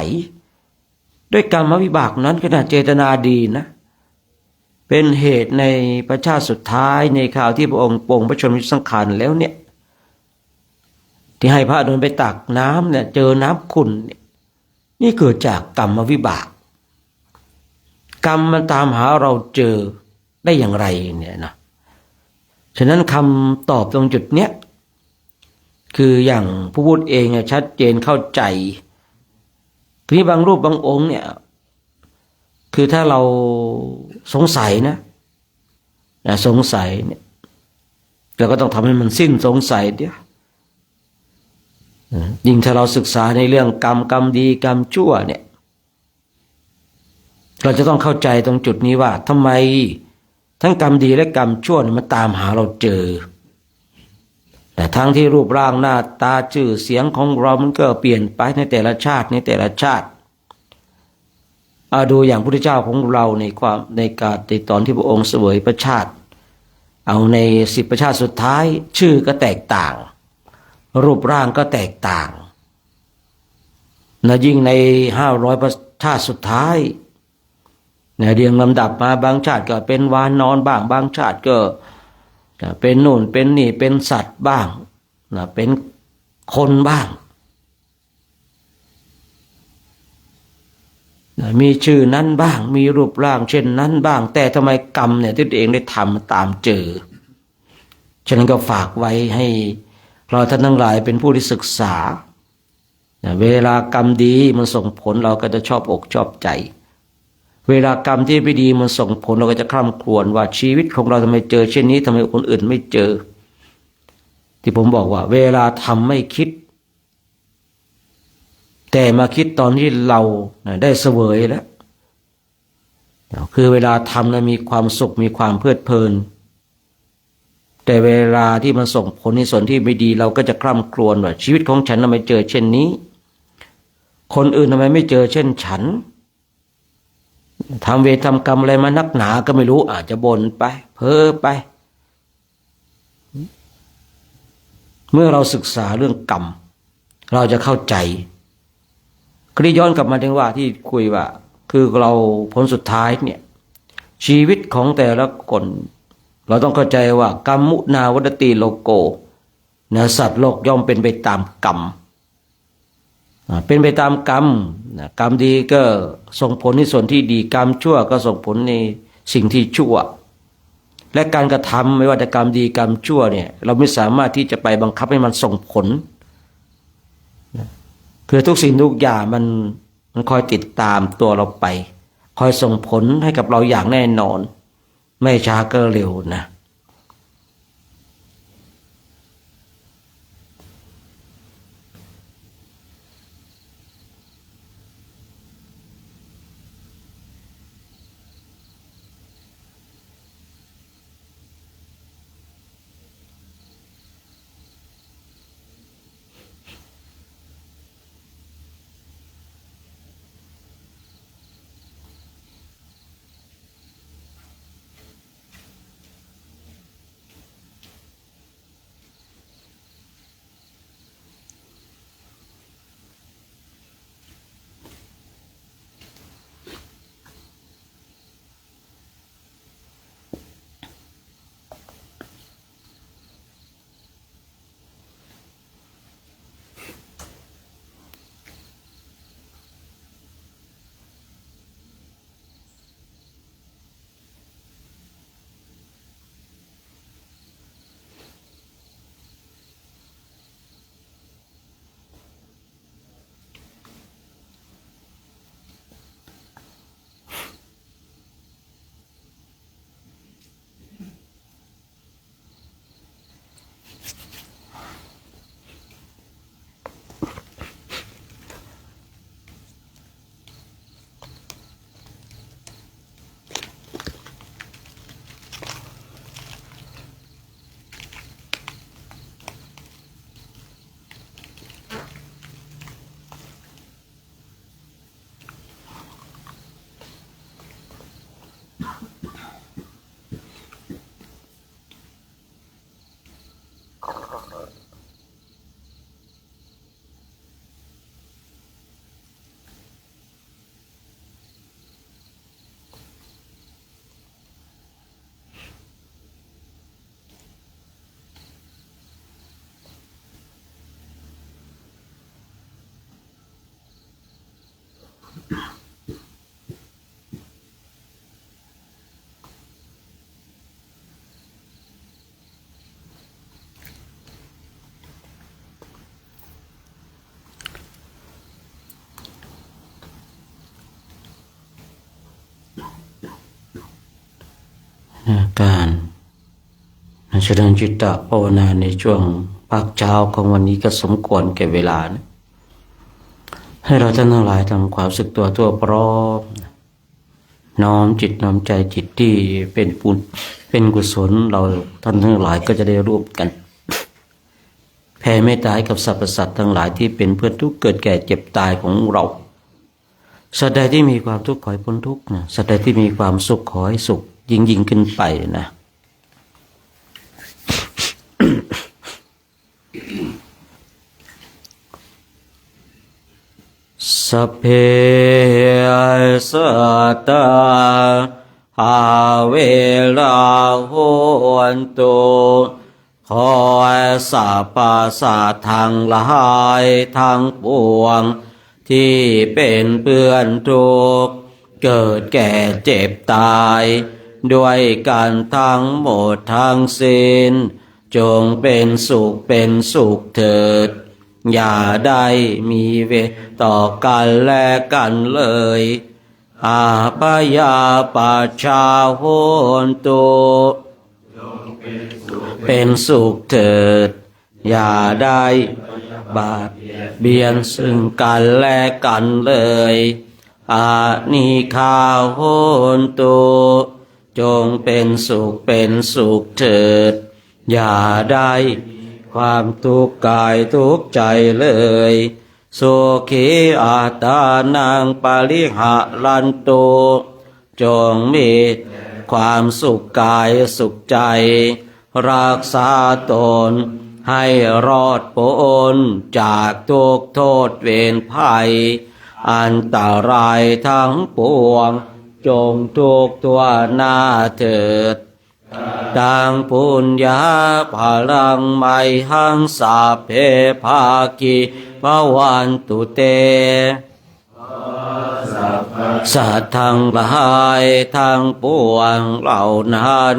ด้วยกรรมวิบากนั้นขณะเจตนาดีนะเป็นเหตุในประชาติสุดท้ายในคราวที่พระองค์ปรงพระชนม์สังขารแล้วเนี่ยที่ให้พระอานนท์ไปตักน้ำเนี่ยเจอน้ำขุ่นนี่เกิดจากกรรมวิบากกรรมมันตามหาเราเจอได้อย่างไรเนี่ยนะฉะนั้นคำตอบตรงจุดเนี้ยคืออย่างผู้พูดเองชัดเจนเข้าใจทีนี้บางรูปบางองค์เนี่ยคือถ้าเราสงสัยนะสงสัยเนี่ยเราก็ต้องทำให้มันสิ้นสงสัยเดี๋ยวยิ่งถ้าเราศึกษาในเรื่องกรรมดีกรรมชั่วเนี่ยเราจะต้องเข้าใจตรงจุดนี้ว่าทำไมทั้งกรรมดีและกรรมชั่วมันตามหาเราเจอแต่ทั้งที่รูปร่างหน้าตาชื่อเสียงของเรามันก็เปลี่ยนไปในแต่ละชาติดูอย่างพระพุทธเจ้าของเราในการในตอนที่พระองค์เสวยพระชาติเอาใน10ประชาติสุดท้ายชื่อก็แตกต่างรูปร่างก็แตกต่างยิ่งใน500ประชาติสุดท้ายเรียงลำดับมาบางชาติก็เป็นวานอนบ้างบางชาติก็เป็นโน่นเป็นนี่เป็นสัตว์บ้างเป็นคนบ้างมีชื่อนั้นบ้างมีรูปร่างเช่นนั้นบ้างแต่ทำไมกรรมเนี่ยที่ตัวเองได้ทำตามเจอฉะนั้นก็ฝากไว้ให้เราท่านทั้งหลายเป็นผู้ที่ศึกษาเวลากรรมดีมันส่งผลเราก็จะชอบอกชอบใจเวลากรรมที่ไม่ดีมันส่งผลเราก็จะคร่ำครวญว่าชีวิตของเราทำไมเจอเช่นนี้ทำไมคนอื่นไม่เจอที่ผมบอกว่าเวลาทำไม่คิดแต่มาคิดตอนที่เราได้เสวยแล้วคือเวลาทำแล้วมีความสุขมีความเพลิดเพลินแต่เวลาที่มันส่งผลในส่วนที่ไม่ดีเราก็จะคร่ำครวญว่าชีวิตของฉันทำไมเจอเช่นนี้คนอื่นทำไมไม่เจอเช่นฉันทำเวรทำกรรมอะไรมานักหนาก็ไม่รู้อาจจะบ่นไปเพ้อไปเมื่อเราศึกษาเรื่องกรรมเราจะเข้าใจก็ย้อนกลับมาถึงว่าที่คุยว่าคือเราผลสุดท้ายเนี่ยชีวิตของแต่ละคนเราต้องเข้าใจว่ากรรมมุนาวัตติโลโกสัตว์โลกย่อมเป็นไปตามกรรมเป็นไปตามกรรมกรรมดีก็ส่งผลในส่วนที่ดีกรรมชั่วก็ส่งผลในสิ่งที่ชั่วและการกระทำไม่ว่าจะกรรมดีกรรมชั่วเนี่ยเราไม่สามารถที่จะไปบังคับให้มันส่งผลคือทุกสิ่งทุกอย่างมันคอยติดตามตัวเราไปคอยส่งผลให้กับเราอย่างแน่นอนไม่ช้าก็เร็วนะ การเจริญจิตตภาวนาในช่วงภาคเช้าของวันนี้ก็สมควรแก่เวลานะให้เราท่านทั้งหลายทำความสึกตัวทั่วพร้อมน้อมจิตน้อมใจจิตที่เป็นบุญเป็นกุศลเราท่านทั้งหลายก็จะได้ร่วมกันแผ่เมตตาให้กับสรรพสัตว์ทั้งหลายที่เป็นเพื่อนทุกข์เกิดแก่เจ็บตายของเราสัตว์ใดที่มีความทุกข์ขอให้พ้นทุกข์นะสัตว์ใดที่มีความสุขขอให้สุขยิ่งขึ้นไปนะสัพเพสัตตาอาเวลาโหนตุขอสัพพสัตว์ทั้งหลายทั้งปวงที่เป็นเพื่อนทุกข์เกิดแก่เจ็บตายด้วยกันทั้งหมดทั้งสิ้นจงเป็นสุขเถิดอย่าได้มีเวรต่อกันและกันเลยอาปยาปัชชาโหนตุเป็นสุขเถิดอย่าได้บาดเบียนซึ่งกันและกันเลยอานิคาโหนตุจงเป็นสุขเถิดอย่าได้ความทุกข์กายทุกข์ใจเลยโสขีอาตานังปาริหะลันโตจงมีความสุขกายสุขใจรักษาตนให้รอดพ้นจากทุกโทษเวรภัยอันตรายทั้งปวงจงทุกตัวหน้าเถิดตังปุญญาภลังไมหังสาเพภาคิภวันตุเตสัตว์ทั้งหลายทั้งปวงเหล่านั้น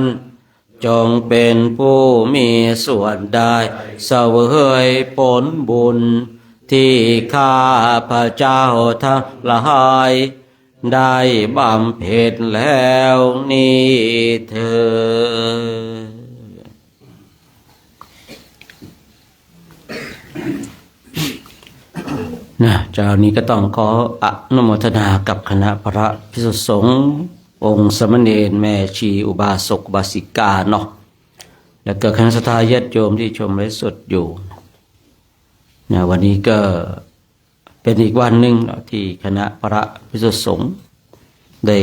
จงเป็นผู้มีส่วนได้เสวยผลบุญที่ข้าพระเจ้าทั้งหลายได้บำเพ็ญแล้วนี้เถิดเจ้านี้ก็ต้องขออนุโมทนากับคณะพระภิกษุสงฆ์องค์สมณเณรแม่ชีอุบาสกอุบาสิกาเนาะแล้วก็คณะสัตยาญาติโยมที่ชมไลฟ์สดอยู่วันนี้ก็เป็นอีกวันหนึ่งที่คณะพระภิกษุสงฆ์ได้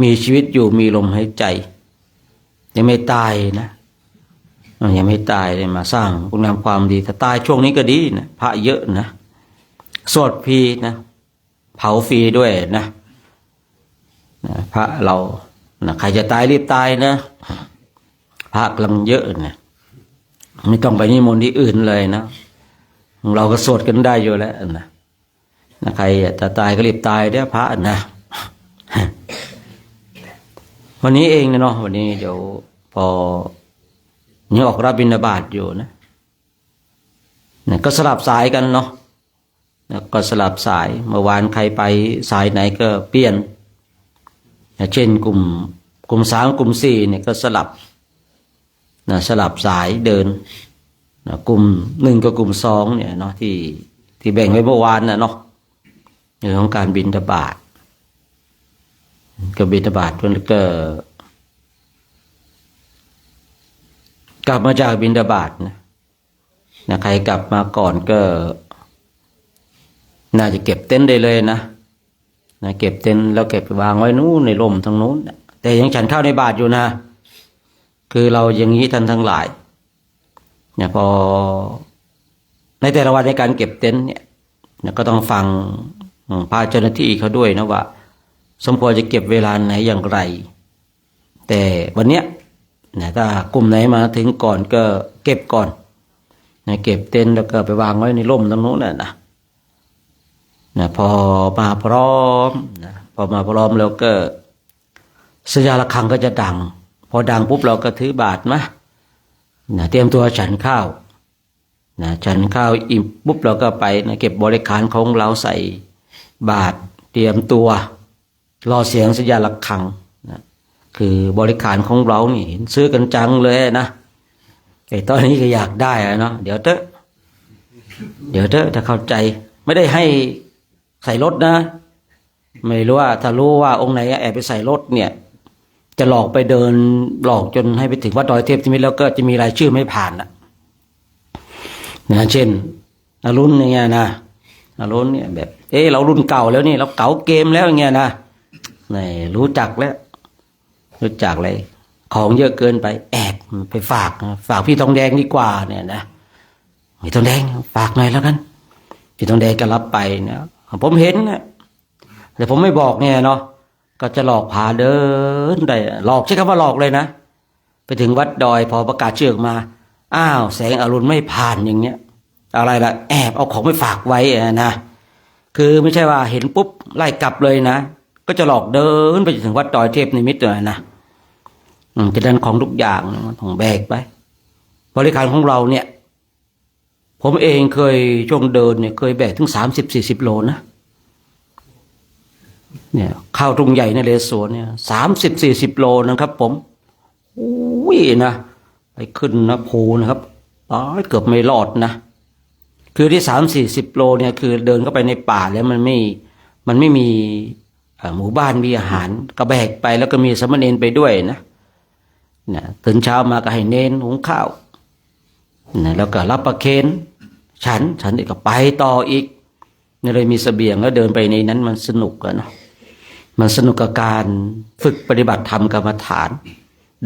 มีชีวิตอยู่มีลมหายใจยังไม่ตายนะยังไม่ตายเลยมาสร้างคุณงามความดีถ้าตายช่วงนี้ก็ดีนะพระเยอะนะสวดฟรีนะเผาฟรีด้วยนะพระเราใครจะตายรีบตายนะพระกำลังเยอะนะไม่ต้องไปนิมนต์ที่อื่นเลยนะเราก็สวดกันได้อยู่แล้วนะใครจะตายก็รีบตายเด้อพระนะวันนี้เองนะเนาะวันนี้เดี๋ยวพอยังออกรับบิณฑบาตอยู่นะก็สลับสายกันเนาะก็สลับสายเมื่อวานใครไปสายไหนก็เปลี่ยนเช่นกลุ่ม3กลุ่ม4เนี่ยก็สลับสายเดินกลุ่ม1กับกลุ่ม2เนี่ยเนาะที่แบ่งไว้เมื่อวานน่ะเนาะเรื่องของการบิณฑบาตก็บิณฑบาตจนก็กลับมาจากบิณฑบาตนะใครกลับมาก่อนก็น่าจะเก็บเต็นท์ได้เลยนะเก็บเต็นท์แล้วเก็บไปวางไว้นู้นในร่มทางนู้นแต่ยังฉันข้าวในบาตรอยู่นะคือเราอย่างนี้ท่านทั้งหลายพอในแต่ละวันในการเก็บเต็นท์เนี่ยก็ต้องฟังพาเจ้าหน้าที่เขาด้วยนะว่าสมควรจะเก็บเวลาไหนอย่างไรแต่วันเนี้ยถ้ากลุ่มไหนมาถึงก่อนก็เก็บก่อนเก็บเต็นท์แล้วก็ไปวางไว้ในร่มตรงนู้นนะพอมาพร้อมแล้วก็สัญญาณระฆังก็จะดังพอดังปุ๊บเราก็ถือบาตรมาเตรียมตัวฉันข้าวฉันข้าวอิ่มปุ๊บเราก็ไปเก็บบริขารของเราใส่บาตรเตรียมตัวรอเสียงสัญญาณระฆัง คือบริการของเรานี่เห็นซื้อกันจังเลยนะไอ้ตอนนี้ก็อยากได้อะเนาะเดี๋ยวเถอะถ้าเข้าใจไม่ได้ให้ใส่รถนะ ไม่รู้ว่าถ้ารู้ว่าองค์ไหนแอบไปใส่รถเนี่ย จะหลอกไปเดินหลอกจนให้ไปถึงวัดดอยเทพนิมิตรแล้วก็จะมีรายชื่อไม่ผ่านนะเช่นอรุณอย่างเงี้ยนะอรุณเนี่ยแบบเรารุ่นเก่าแล้วนี่เราเก่าเกมแล้วอย่างเงี้ยนะนี่รู้จักแล้วเลยของเยอะเกินไปแอบไปฝากพี่ทองแดงดีกว่าเนี่ยนะพี่ทองแดงฝากหน่อยแล้วกันพี่ทองแดงก็รับไปเนี่ยผมเห็นนะแต่ผมไม่บอกเนี่ยเนาะก็จะหลอกพาเดินได้หลอกใช้คำว่าหลอกเลยนะไปถึงวัดดอยพอประกาศชื่อออกมาอ้าวแสงอรุณไม่ผ่านอย่างเงี้ยอะไรล่ะแอบเอาของไปฝากไว้นะคือไม่ใช่ว่าเห็นปุ๊บไล่กลับเลยนะก็จะหลอกเดินไปถึงวัดดอยเทพนิมิตรเลยนะจะดันของทุกอย่างต้องแบกไปบริการของเราเนี่ยผมเองเคยช่วงเดินเนี่ยเคยแบกถึง30-40 โลนะเนี่ยเข้าตรงใหญ่ในเรศวรเนี่ย30-40 โลนะครับผมอุ้ยนะไปขึ้นนะภูนะครับเกือบไม่รอดนะคือที่30-40 โลเนี่ยคือเดินเข้าไปในป่าแล้วมันไม่มีหมู่บ้านมีอาหารก็แบกไปแล้วก็มีสามเณรไปด้วยนะตื่นเช้ามาก็ให้เนนหุงข้าวแล้วก็รับประเคนฉันอีกก็ไปต่ออีกนี่เลยมีเสบียงแล้วเดินไปในนั้นมันสนุกอะเนาะมันสนุกกับการฝึกปฏิบัติธรรมกรรมฐาน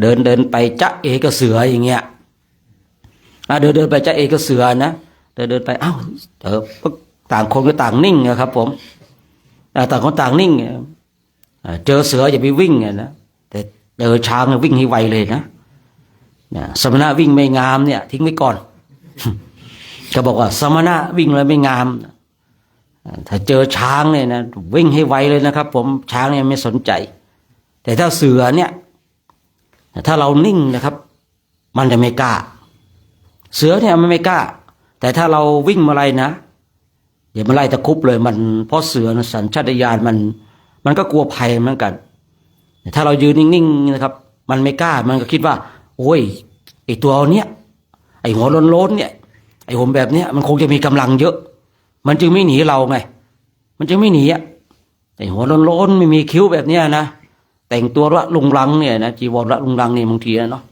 เดินไปจ๊ะเอกเสืออย่างเงี้ยเดินไปจ๊ะเอกเสือนะเดินไปต่างคนก็ต่างนิ่งนะครับผมต่างคนต่างนิ่งเจอเสืออย่าไปวิ่งนะแต่เจอช้างวิ่งให้ไวเลยนะสมณะวิ่งไม่งามเนี่ยทิ้งไว้ก่อนก็บอกว่าสมณะวิ่งเลยไม่งามถ้าเจอช้างเนี่ยนะวิ่งให้ไวเลยนะครับผมช้างเนี่ยไม่สนใจแต่ถ้าเสือเนี่ยถ้าเรานิ่งนะครับมันจะไม่กล้าเสือเนี่ยมันไม่กล้าแต่ถ้าเราวิ่งมาไล่นะเดี๋ยวมันไล่ตะคุบเลยมันเพราะเสือสัญชาตญาณมันก็กลัวภัยเหมือนกันถ้าเรายืนนิ่งๆนะครับมันไม่กล้ามันก็คิดว่าโอ้ยไอตัวเนี้ยไอหัวโล้นๆเนี่ยไอผมแบบเนี้ยมันคงจะมีกำลังเยอะมันจึงไม่หนีเราไงมันจึงไม่หนีไอหัวโล้นๆไม่มีคิ้วแบบเนี้ยนะแต่งตัวละลุงลังเนี่ยนะจีวรละลุงลังเนี่ยบางทีเนาะ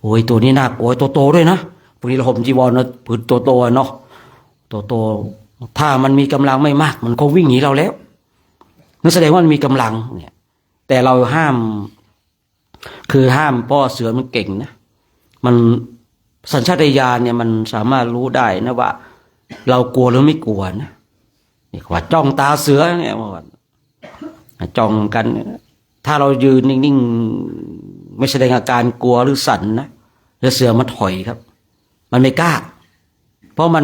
โอ้ยตัวนี้น่ากลัวโตๆด้วยนะพวกนี้เราห่มจีวรนะผืนโตๆเนาะโตๆถ้ามันมีกำลังไม่มากมันคงวิ่งหนีเราแล้วนั่นแสดงว่ามันมีกำลังเนี่ยแต่เราห้ามเพราะเสือมันเก่งนะมันสัญชาตญาณเนี่ยมันสามารถรู้ได้นะว่าเรากลัวหรือไม่กลัวนะนี่ว่าจ้องตาเสือเนี่ยว่าจ้องกันถ้าเรายืนนิ่งๆไม่แสดงอาการกลัวหรือสั่นนะแล้วเสือมันถอยครับมันไม่กล้าเพราะมั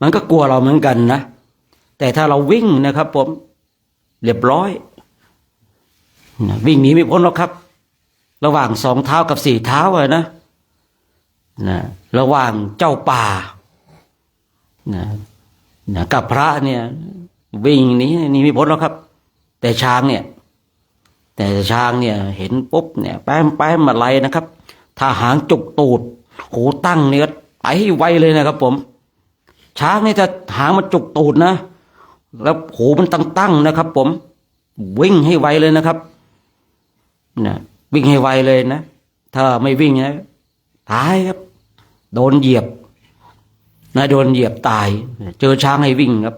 นก็กลัวเราเหมือนกันนะแต่ถ้าเราวิ่งนะครับผมเรียบร้อยวิ่งหนีไม่พ้นหรอกครับระหว่าง2 เท้ากับ4 เท้านะระหว่างเจ้าป่ากับพระเนี่ยวิ่งหนีไม่พ้นหรอกครับแต่ช้างเนี่ยเห็นปุ๊บเนี่ยแป้มอะไรนะครับถ้าหางจุกตูดโหตั้งเนี่ยไปไวเลยนะครับผมช้างนี่จะหางมันจุกตูดนะแล้วโหมันตั้งนะครับผมวิ่งให้ไวเลยนะครับวิ่งให้ไวเลยนะถ้าไม่วิ่งนะตายครับโดนเหยียบตายเจอช้างให้วิ่งครับ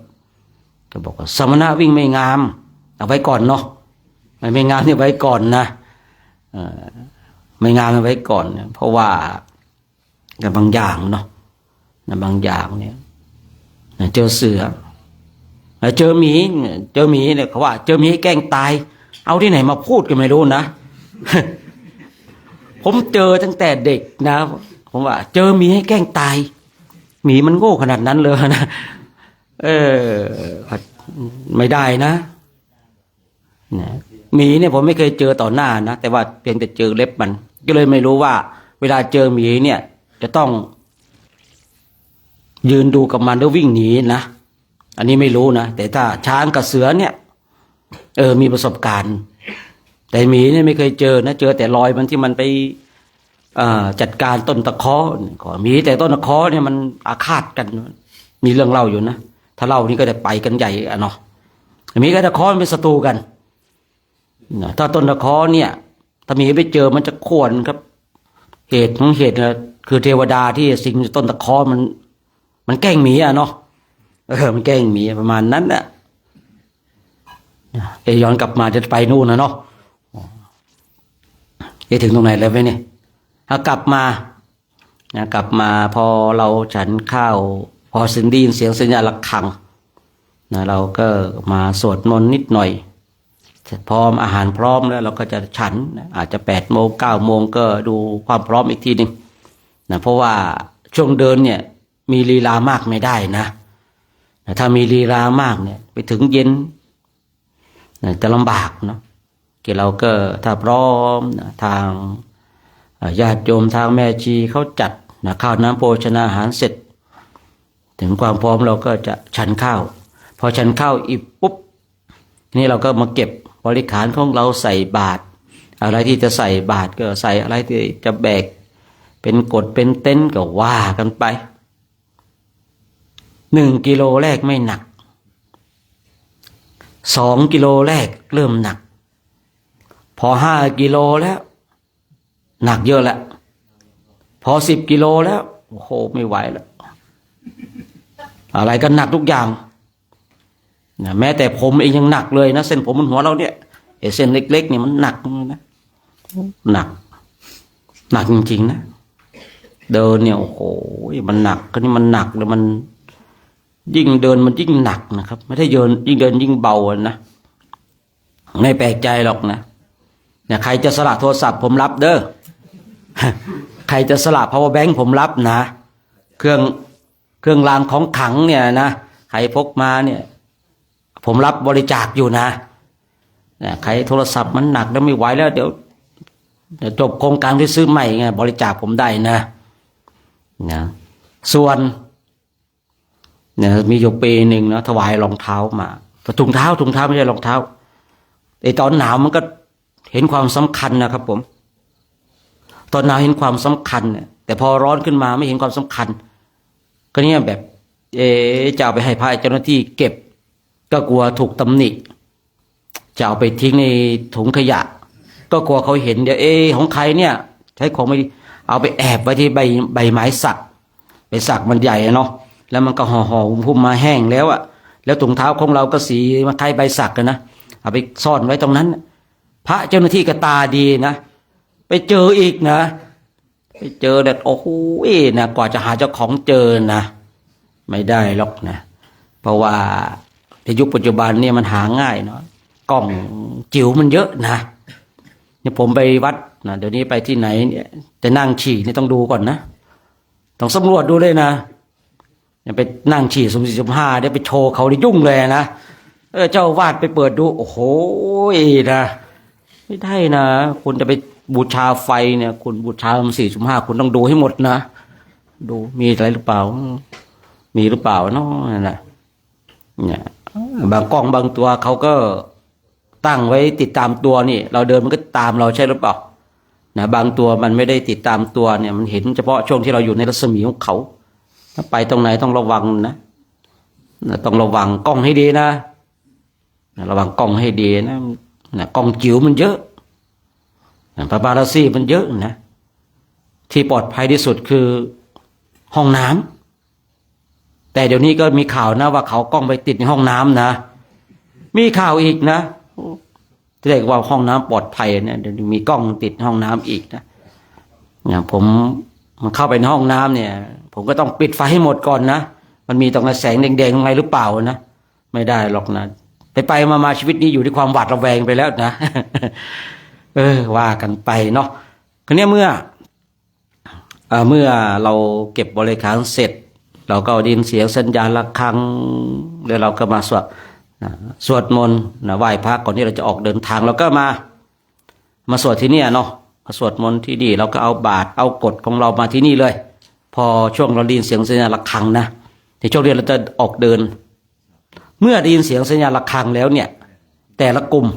ก็บอกว่าสมณะวิ่งไม่งามเอาไว้ก่อนเนาะไม่งามนี่ไว้ก่อนนะไม่งามไว้ก่อนเพราะว่ากับบางอย่างเนาะบางอย่างเนี่ยเจอเสือเจอหมีเนี่ยเขาว่าเจอหมีแกล้งตายเอาที่ไหนมาพูดก็ไม่รู้นะ ผมเจอตั้งแต่เด็กนะผมว่าเจอหมีให้แกล้งตายหมีมันโง่ขนาดนั้นเลยนะไม่ได้นะหมีเนี่ยผมไม่เคยเจอต่อหน้านะแต่ว่าเพียงแต่เจอเล็บมันก็เลยไม่รู้ว่าเวลาเจอหมีเนี่ยจะต้องยืนดูกับมันหรือวิ่งหนีนะอันนี้ไม่รู้นะแต่ถ้าช้างกับเสือเนี่ยมีประสบการณ์ แต่หมีเนี่ยไม่เคยเจอนะเจอแต่รอยมันที่มันไปจัดการต้นตะเคอก็มีแต่ต้นตะเคอเนี่ยมันอาฆาตกันมีเรื่องเล่าอยู่นะถ้าเล่านี่ก็จะไปกันใหญ่อะเนาะมีก็ตะเคอมันเป็นศัตรูกันถ้าต้นตะเคอเนี่ยถ้ามีไปเจอมันจะข่วนครับเหตุของเหตุนะคือเทวดาที่สิงต้นตะเคอมันแกล้งหมีอะเนาะมันแกล้งหมีประมาณนั้นน่ะย้อนกลับมาจะไปนู่นนะเนาะถึงตรงไหนแล้วไหมเนี่ยถ้ากลับมาพอเราฉันข้าวพอสิ้นดีนเสียงสัญญาณระฆังนะเราก็มาสวดมนต์นิดหน่อยพร้อมอาหารพร้อมแล้วเราก็จะฉันอาจจะ8 โมง 9 โมงก็ดูความพร้อมอีกทีหนึ่งนะเพราะว่าช่วงเดินเนี่ยมีลีลามากไม่ได้นะถ้ามีลีลามากเนี่ยไปถึงเย็นจะลำบากเนาะเราก็ถ้าพร้อมทางญาติโยมทางแม่ชีเขาจัดข้าวน้ำโภชนาอาหารเสร็จถึงความพร้อมเราก็จะฉันข้าวพอฉันข้าวอีกปุ๊บนี่เราก็มาเก็บบริขารของเราใส่บาตรอะไรที่จะใส่บาตรก็ใส่อะไรที่จะแบกเป็นกดเป็นเต็นท์ก็ว่ากันไป1 กิโลแรกไม่หนัก2 กิโลแรกเริ่มหนักพอ5 กิโลแล้วหนักเยอะแล้วพอ10 กิโลแล้วโอ้โหไม่ไหวแล้วอะไรก็หนักทุกอย่างนะแม้แต่ผมเองยังหนักเลยนะเส้นผมบนหัวเราเนี่ยเส้นเล็กๆเนี่ยมันหนักนะหนักจริงๆนะเดินเนี่ยโอ้โหมันหนักก็นี่มันหนักแล้วมันยิ่งเดินมันยิ่งหนักนะครับไม่ได้ยิ่งเดินยิ่งเบานะไม่แปลกใจหรอกนะเนี่ยใครจะสละโทรศัพท์ผมรับเด้อ ใครจะสละ power bank ผมรับนะเครื่องรางของขลังเนี่ยนะใครพกมาเนี่ยผมรับบริจาคอยู่นะใครโทรศัพท์มันหนักแล้วไม่ไหวแล้วเดี๋ยวจบโครงการที่ซื้อใหม่ไงบริจาคผมได้นะส่วนเนี่ยมีอยู่ปีหนึ่งนะถวายรองเท้ามาถุงเท้าไม่ใช่รองเท้าไอ้ตอนหนาวมันก็เห็นความสำคัญนะครับผมตอนหนาวเห็นความสำคัญแต่พอร้อนขึ้นมาไม่เห็นความสำคัญก็เนี่ยแบบจะเอาไปให้พระเจ้าหน้าที่เก็บก็กลัวถูกตำหนิจะเอาไปทิ้งในถุงขยะก็กลัวเขาเห็นเดี๋ยวของใครเนี่ยใช้ของไม่ดีเอาไปแอบไว้ที่ใบไม้สักไปสักมันใหญ่เนาะแล้วมันก็ห่อพุ่มมาแห้งแล้วอะแล้วถุงเท้าของเราก็สีมาคล้ายใบสักกันนะเอาไปซ่อนไว้ตรงนั้นพระเจ้าหน้าที่ก็ตาดีนะไปเจออีกนะไปเจอแบบโอ้โหนะกว่าจะหาเจ้าของเจอนะไม่ได้หรอกนะเพราะว่าในยุคปัจจุบันเนี่ยมันหาง่ายเนาะกล้องจิ๋วมันเยอะนะเนี่ยผมไปวัดนะเดี๋ยวนี้ไปที่ไหนเนี่ยจะนั่งฉี่นี่ต้องดูก่อนนะต้องสำรวจดูเลยนะอย่าไปนั่งฉี่สุ่ม4 สุ่ม 5ได้ไปโชว์เขาได้ยุ่งเลยนะเจ้าวาดไปเปิดดูโอ้โหนะไม่ได้นะคุณจะไปบูชาไฟเนี่ยคุณบูชา4 สุ่ม 5คุณต้องดูให้หมดนะดูมีอะไรหรือเปล่ามีหรือเปล่าเนาะนั่นแหละเนี่ยบางกล้องบางตัวเขาก็ตั้งไว้ติดตามตัวนี่เราเดินมันก็ตามเราใช่หรือเปล่านะบางตัวมันไม่ได้ติดตามตัวเนี่ยมันเห็นเฉพาะช่วงที่เราอยู่ในรัศมีของเขาถ้าไปตรงไหนต้องระวังนะต้องระวังกล้องให้ดีนะระวังกล้องให้ดีนะกล้องจิ๋วมันเยอะปาปารัสซี่มันเยอะนะที่ปลอดภัยที่สุดคือห้องน้ำแต่เดี๋ยวนี้ก็มีข่าวนะว่าเขากล้องไปติดในห้องน้ำนะมีข่าวอีกนะที่เรียกว่าห้องน้ำปลอดภัยเนี่ยเดี๋ยวมีกล้องติดห้องน้ำอีกนะอย่างผมมันเข้าไปในห้องน้ำเนี่ยผมก็ต้องปิดไฟให้หมดก่อนนะมันมีตรงแสงแดงๆตรงไหนหรือเปล่านะไม่ได้หรอกนะไปมาชีวิตนี้อยู่ที่ความหวาดระแวงไปแล้วนะ ว่ากันไปเนาะคราวนี้เมื่อเราเก็บบริขารเสร็จเราก็ได้ยินเสียงสัญญาณระฆังแล้วเราก็มาสวดมนต์ไหว้พระก่อนที่เราจะออกเดินทางเราก็มาสวดที่นี่เนาะมาสวดมนต์ที่นี่เราก็เอาบาตรเอากฎของเรามาที่นี่เลยพอช่วงเราได้ยินเสียงสัญญาณระฆังนะในช่วงเดือนเราจะออกเดินเมื่อได้ยินเสียงสัญญาณระฆังแล้วเนี่ยแต่ละกลุ่ม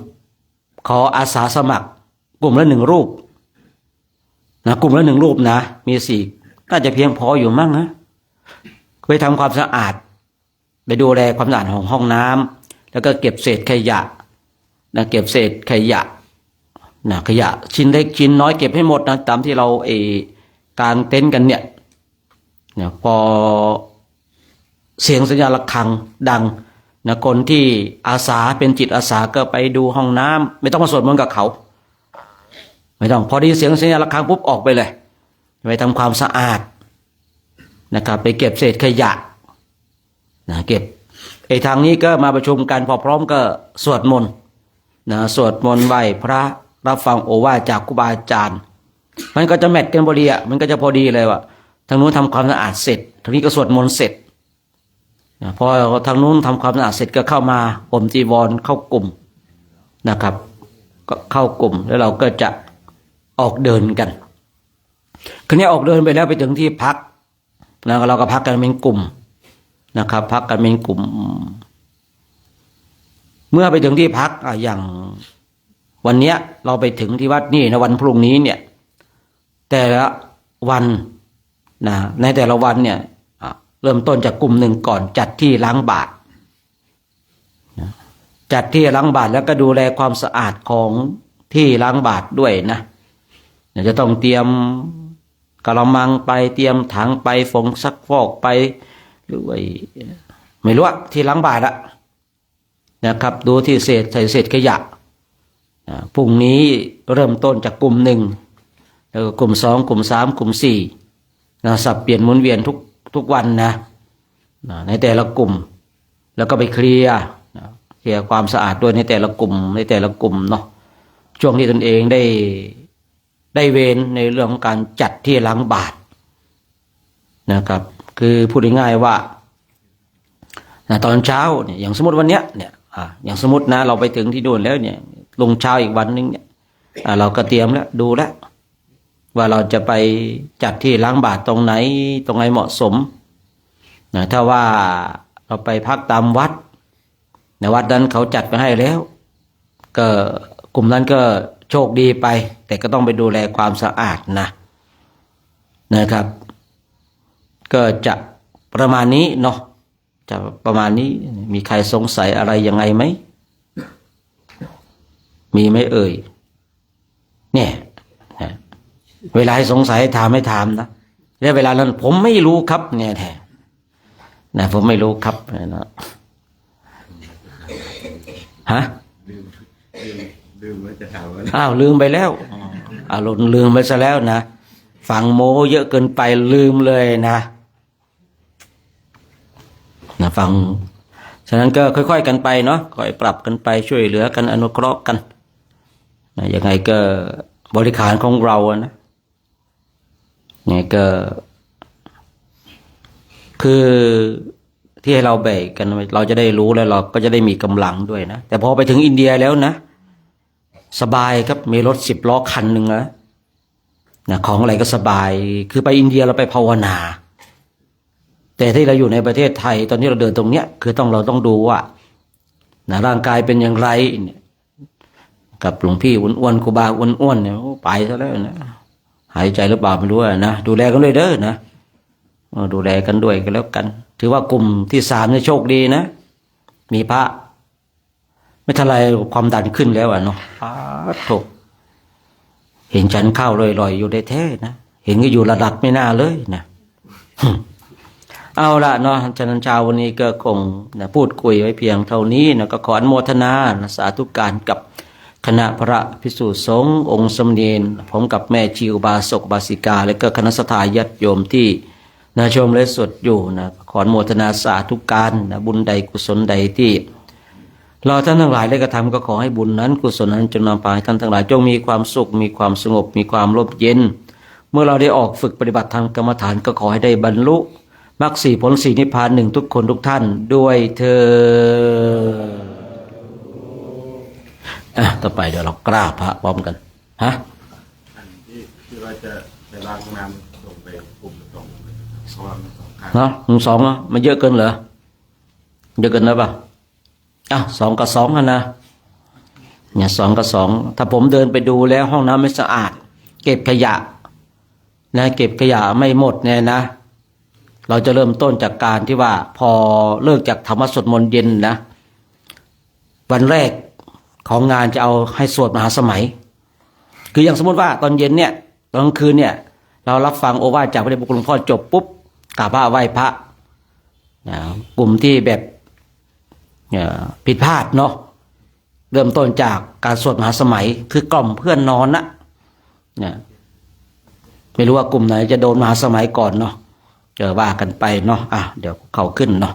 ขออาสาสมัคร กลุ่มละ1 รูปนะกลุ่มละ1 รูปนะมี4น่าจะเพียงพออยู่มั้งนะไปทำความสะอาดไปดูแลความสะอาดของห้องน้ำแล้วก็เก็บเศษขยะนะเก็บเศษขยะนะขยะชิ้นเล็กชิ้นน้อยเก็บให้หมดนะตามที่เรากางเต็นท์กันเนี่ยพอเสียงสัญญาณระฆังดังนะคนที่อาสาเป็นจิตอาสาก็ไปดูห้องน้ำไม่ต้องมาสวดมนต์กับเขาไม่ต้องพอดีเสียงสัญญาณระฆังปุ๊บออกไปเลยไปทำความสะอาดนะครับไปเก็บเศษขยะนะเก็บทางนี้ก็มาประชุมกันพอพร้อมก็สวดมนต์นะสวดมนต์ไหว้พระรับฟังโอวาทจากครูบาอาจารย์มันก็จะแมทกันพอดีอ่ะมันก็จะพอดีเลยว่าทางนู้นทำความสะอาดเสร็จทางนี้ก็สวดมนต์เสร็จนะพอทางนู้นทำความสะอาดเสร็จก็เข้ามาห่มจีวรเข้ากลุ่มนะครับก็เข้ากลุ่มแล้วเราก็จะออกเดินกันคราวนี้ออกเดินไปแล้วไปถึงที่พักนะเราก็พักกันเป็นกลุ่มนะครับพักกันเป็นกลุ่มเมื่อไปถึงที่พักอย่างวันเนี้ยเราไปถึงที่วัดนี่นะวันพรุ่งนี้เนี่ยแต่ละวันนะในแต่ละวันเนี่ยเริ่มต้นจากกลุ่ม1ก่อนจัดที่ล้างบาตรจัดที่ล้างบาตรแล้วก็ดูแลความสะอาดของที่ล้างบาตรด้วยนะจะต้องเตรียมกระมังไปเตรียมถังไปฝงซักฟอกไปหรือว่าไม่รู้ที่ล้างบาตรอะนะครับดูที่ใส่เศษขยะพรุ่งนี้เริ่มต้นจากกลุ่ม1แล้วก็กลุ่ม2กลุ่ม3กลุ่ม4นะสับเปลี่ยนหมุนเวียนทุกวันนะในแต่ละกลุ่มแล้วก็ไปเคลียร์ความสะอาดด้วยในแต่ละกลุ่มเนาะช่วงที่ตนเองได้เวรในเรื่องของการจัดที่ล้างบาตรนะครับคือพูดง่ายๆว่าตอนเช้าเนี่ยอย่างสมมติวันเนี้ยเนี่ยอย่างสมมตินะเราไปถึงที่โดนแล้วเนี่ยลงเช้าอีกวันนึงเนี่ยเราก็เตรียมแล้วดูแล้วว่าเราจะไปจัดที่ล้างบาตรตรงไหนเหมาะสมนะถ้าว่าเราไปพักตามวัดในวัดนั้นเขาจัดไปให้แล้วก็กลุ่มนั้นก็โชคดีไปแต่ก็ต้องไปดูแลความสะอาดนะครับก็จะประมาณนี้เนาะจะประมาณนี้มีใครสงสัยอะไรยังไงไหมมีไหมเอ่ยเนี่ยเวลาให้สงสัยถามให้ถามนะแล้วเวลานั้นผมไม่รู้ครับเนี่ยแท้นะผมไม่รู้ครับนะฮะ
ลืมว่าจะถามว่า
อ้าวลืมไปแล้วลืมไปซะแล้วนะฟังโมเยอะเกินไปลืมเลยนะฟังฉะนั้นก็ค่อยๆกันไปเนาะค่อยปรับกันไปช่วยเหลือกันอนุเคราะห์กันนะยังไงก็บริขารของเรานะเนี่ยก็คือที่ให้เราแบ่งกันเราจะได้รู้แล้วเราก็จะได้มีกำลังด้วยนะแต่พอไปถึงอินเดียแล้วนะสบายครับมีรถ10 ล้อคันหนึ่งนะของอะไรก็สบายคือไปอินเดียเราไปภาวนาแต่ที่เราอยู่ในประเทศไทยตอนนี้เราเดินตรงเนี้ยคือเราต้องดูว่าร่างกายเป็นอย่างไรกับหลวงพี่อ้วนๆครูบาอ้วนๆเนี่ยไปซะแล้วนะหายใจหรือเปล่าไม่รู้นะดูแลกันด้วยเด้อนะดูแลกันด้วยกันแล้วกันถือว่ากลุ่มที่3เนี่ยโชคดีนะมีพระไม่ทันไรความดันขึ้นแล้วเนาะถูกเห็นฉันเข้าลอยๆอยู่ได้แท้นะเห็นก็อยู่ระดับไม่น่าเลยนะเอาละเนาะฉะนั้นเช้าวันนี้ก็คงพูดคุยไว้เพียงเท่านี้นะก็ขออนุโมทนาสาธุการกับคณะพระภิกษุสงฆ์องค์สมเด็จผมกับแม่ชีอุบาสกอุบาสิกาและก็คณะสัตยาญาติโยมที่ชมและสดอยู่นะขออนุโมทนาสาธุการบุญใดกุศลใดที่เราท่านทั้งหลายได้กระทำก็ขอให้บุญนั้นกุศลนั้นจงนำพาให้ท่านทั้งหลายจงมีความสุขมีความสงบมีความร่มเย็นเมื่อเราได้ออกฝึกปฏิบัติทางกรรมฐานก็ขอให้ได้บรรลุมรรค4ผล4นิพพาน1ทุกคนทุกท่านด้วยเถิดต่อไปเดี๋ยวเรากราบพระพร้อมกันฮะ
ที่ว่าจะไปล้างน้ำส่งไปกลุ่ม2เพราะว่ามัน2 ครั้ง
เนาะ2อ่ะมันเยอะเกินเหรอเยอะเกินแล้วป่ะ2 กับ 2นะ เนี่ย2 กับ 2ถ้าผมเดินไปดูแล้วห้องน้ำไม่สะอาด เก็บขยะนะเก็บขยะไม่หมดเนี่ยนะ เราจะเริ่มต้นจากการที่ว่าพอเลิกจากธรรมสวดมนต์เย็นนะวันแรกของงานจะเอาให้สวดมหาสมัย คืออย่างสมมติว่าตอนเย็นเนี่ยตอนกลางคืนเนี่ยเรารับฟังโอวาทจากพระเดชพระคุณหลวงพ่อจบปุ๊บกราบพระไหว้พระกลุ่มที่แบบผิดพลาดเนาะเริ่มต้นจากการสวดมหาสมัยคือกล่อมเพื่อนนอนนะไม่รู้ว่ากลุ่มไหนจะโดนมหาสมัยก่อนเนาะเจอว่ากันไปเนาะเดี๋ยวเขาขึ้นเนาะ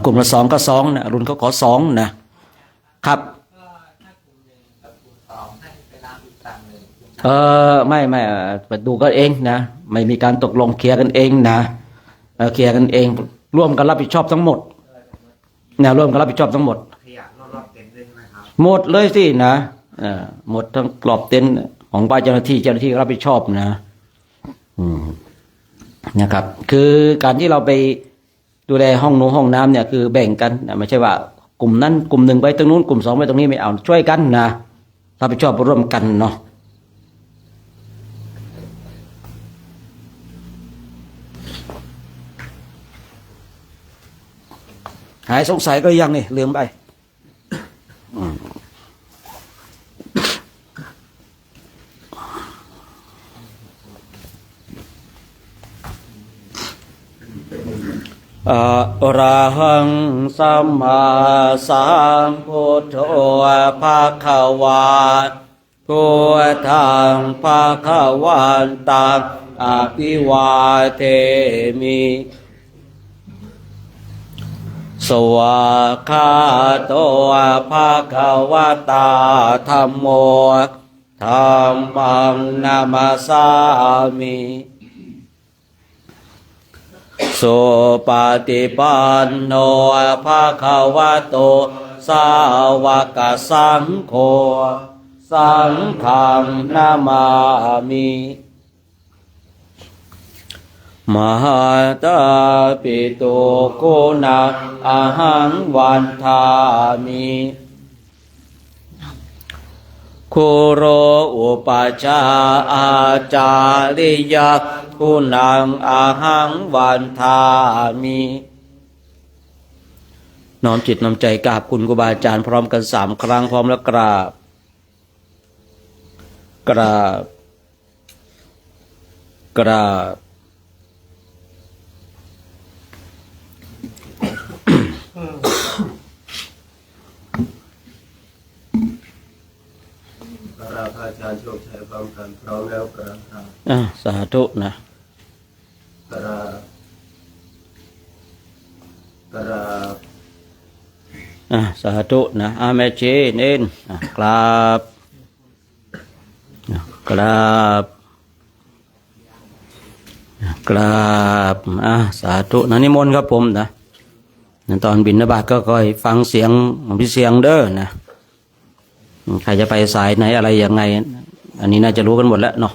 กลุ่มละ2 ก็ 2นะรุ่นเขาขอ2นะครับไม่ไปดูกันเองนะไม่มีการตกลงเคลียร์กันเองนะเคลียร์กันเองร่วมกันรับผิดชอบทั้งหมดนะร่วมกันรับผิดชอบทั้งหมด
ขยะรอบๆเต็นท์ด้วยใช่ไหมครับ
หมดเลยสินะหมดทั้งกรอบเต็นท์ของบ้านเจ้าหน้าที่รับผิดชอบนะนะครับคือการที่เราไปดูแลห้องน้ำเนี่ยคือแบ่งกันนะไม่ใช่ว่ากลุ่มนั้นกลุ่ม1ไปตรงนู้นกลุ่ม2ไปตรงนี้ไม่เอาช่วยกันนะรับผิดชอบร่วมกันเนาะหายสงสัยก็ยังนี่ลืมไปอะระหังสัมมาสัมพุทโธภะคะวะพุทธังภะคะวันตังอะภิวาเทมิสวากขาโตภะคะวะตาธัมโมธัมมังนามัสสามิสุปฏิปันโนภะคะวะโตสาวกสังโฆสังฆังนามามิมหาตาปิตุโกนะอะหังวันทามิคุโรอุปชาอาจาริยคุณังอะหังวันทามิน้อมจิตน้อมใจกราบคุณครูบาอาจารย์พร้อมกัน3 ครั้งพร้อมแล้วกราบกราบกราบ
พระอาจารย์โชคชัยพร้อมกันพร้อมแล้วกราบ
สาธุนะ
กราบกราบ
สาธุนะแม่ชีเน้นกราบกราบกราบสาธุนะนิมนต์ครับผมนะตอนบิณฑบาตก็คอยฟังเสียงพี่เสียงเด้อนะใครจะไปสายไหนอะไรยังไงอันนี้น่าจะรู้กันหมดแล้วเนาะ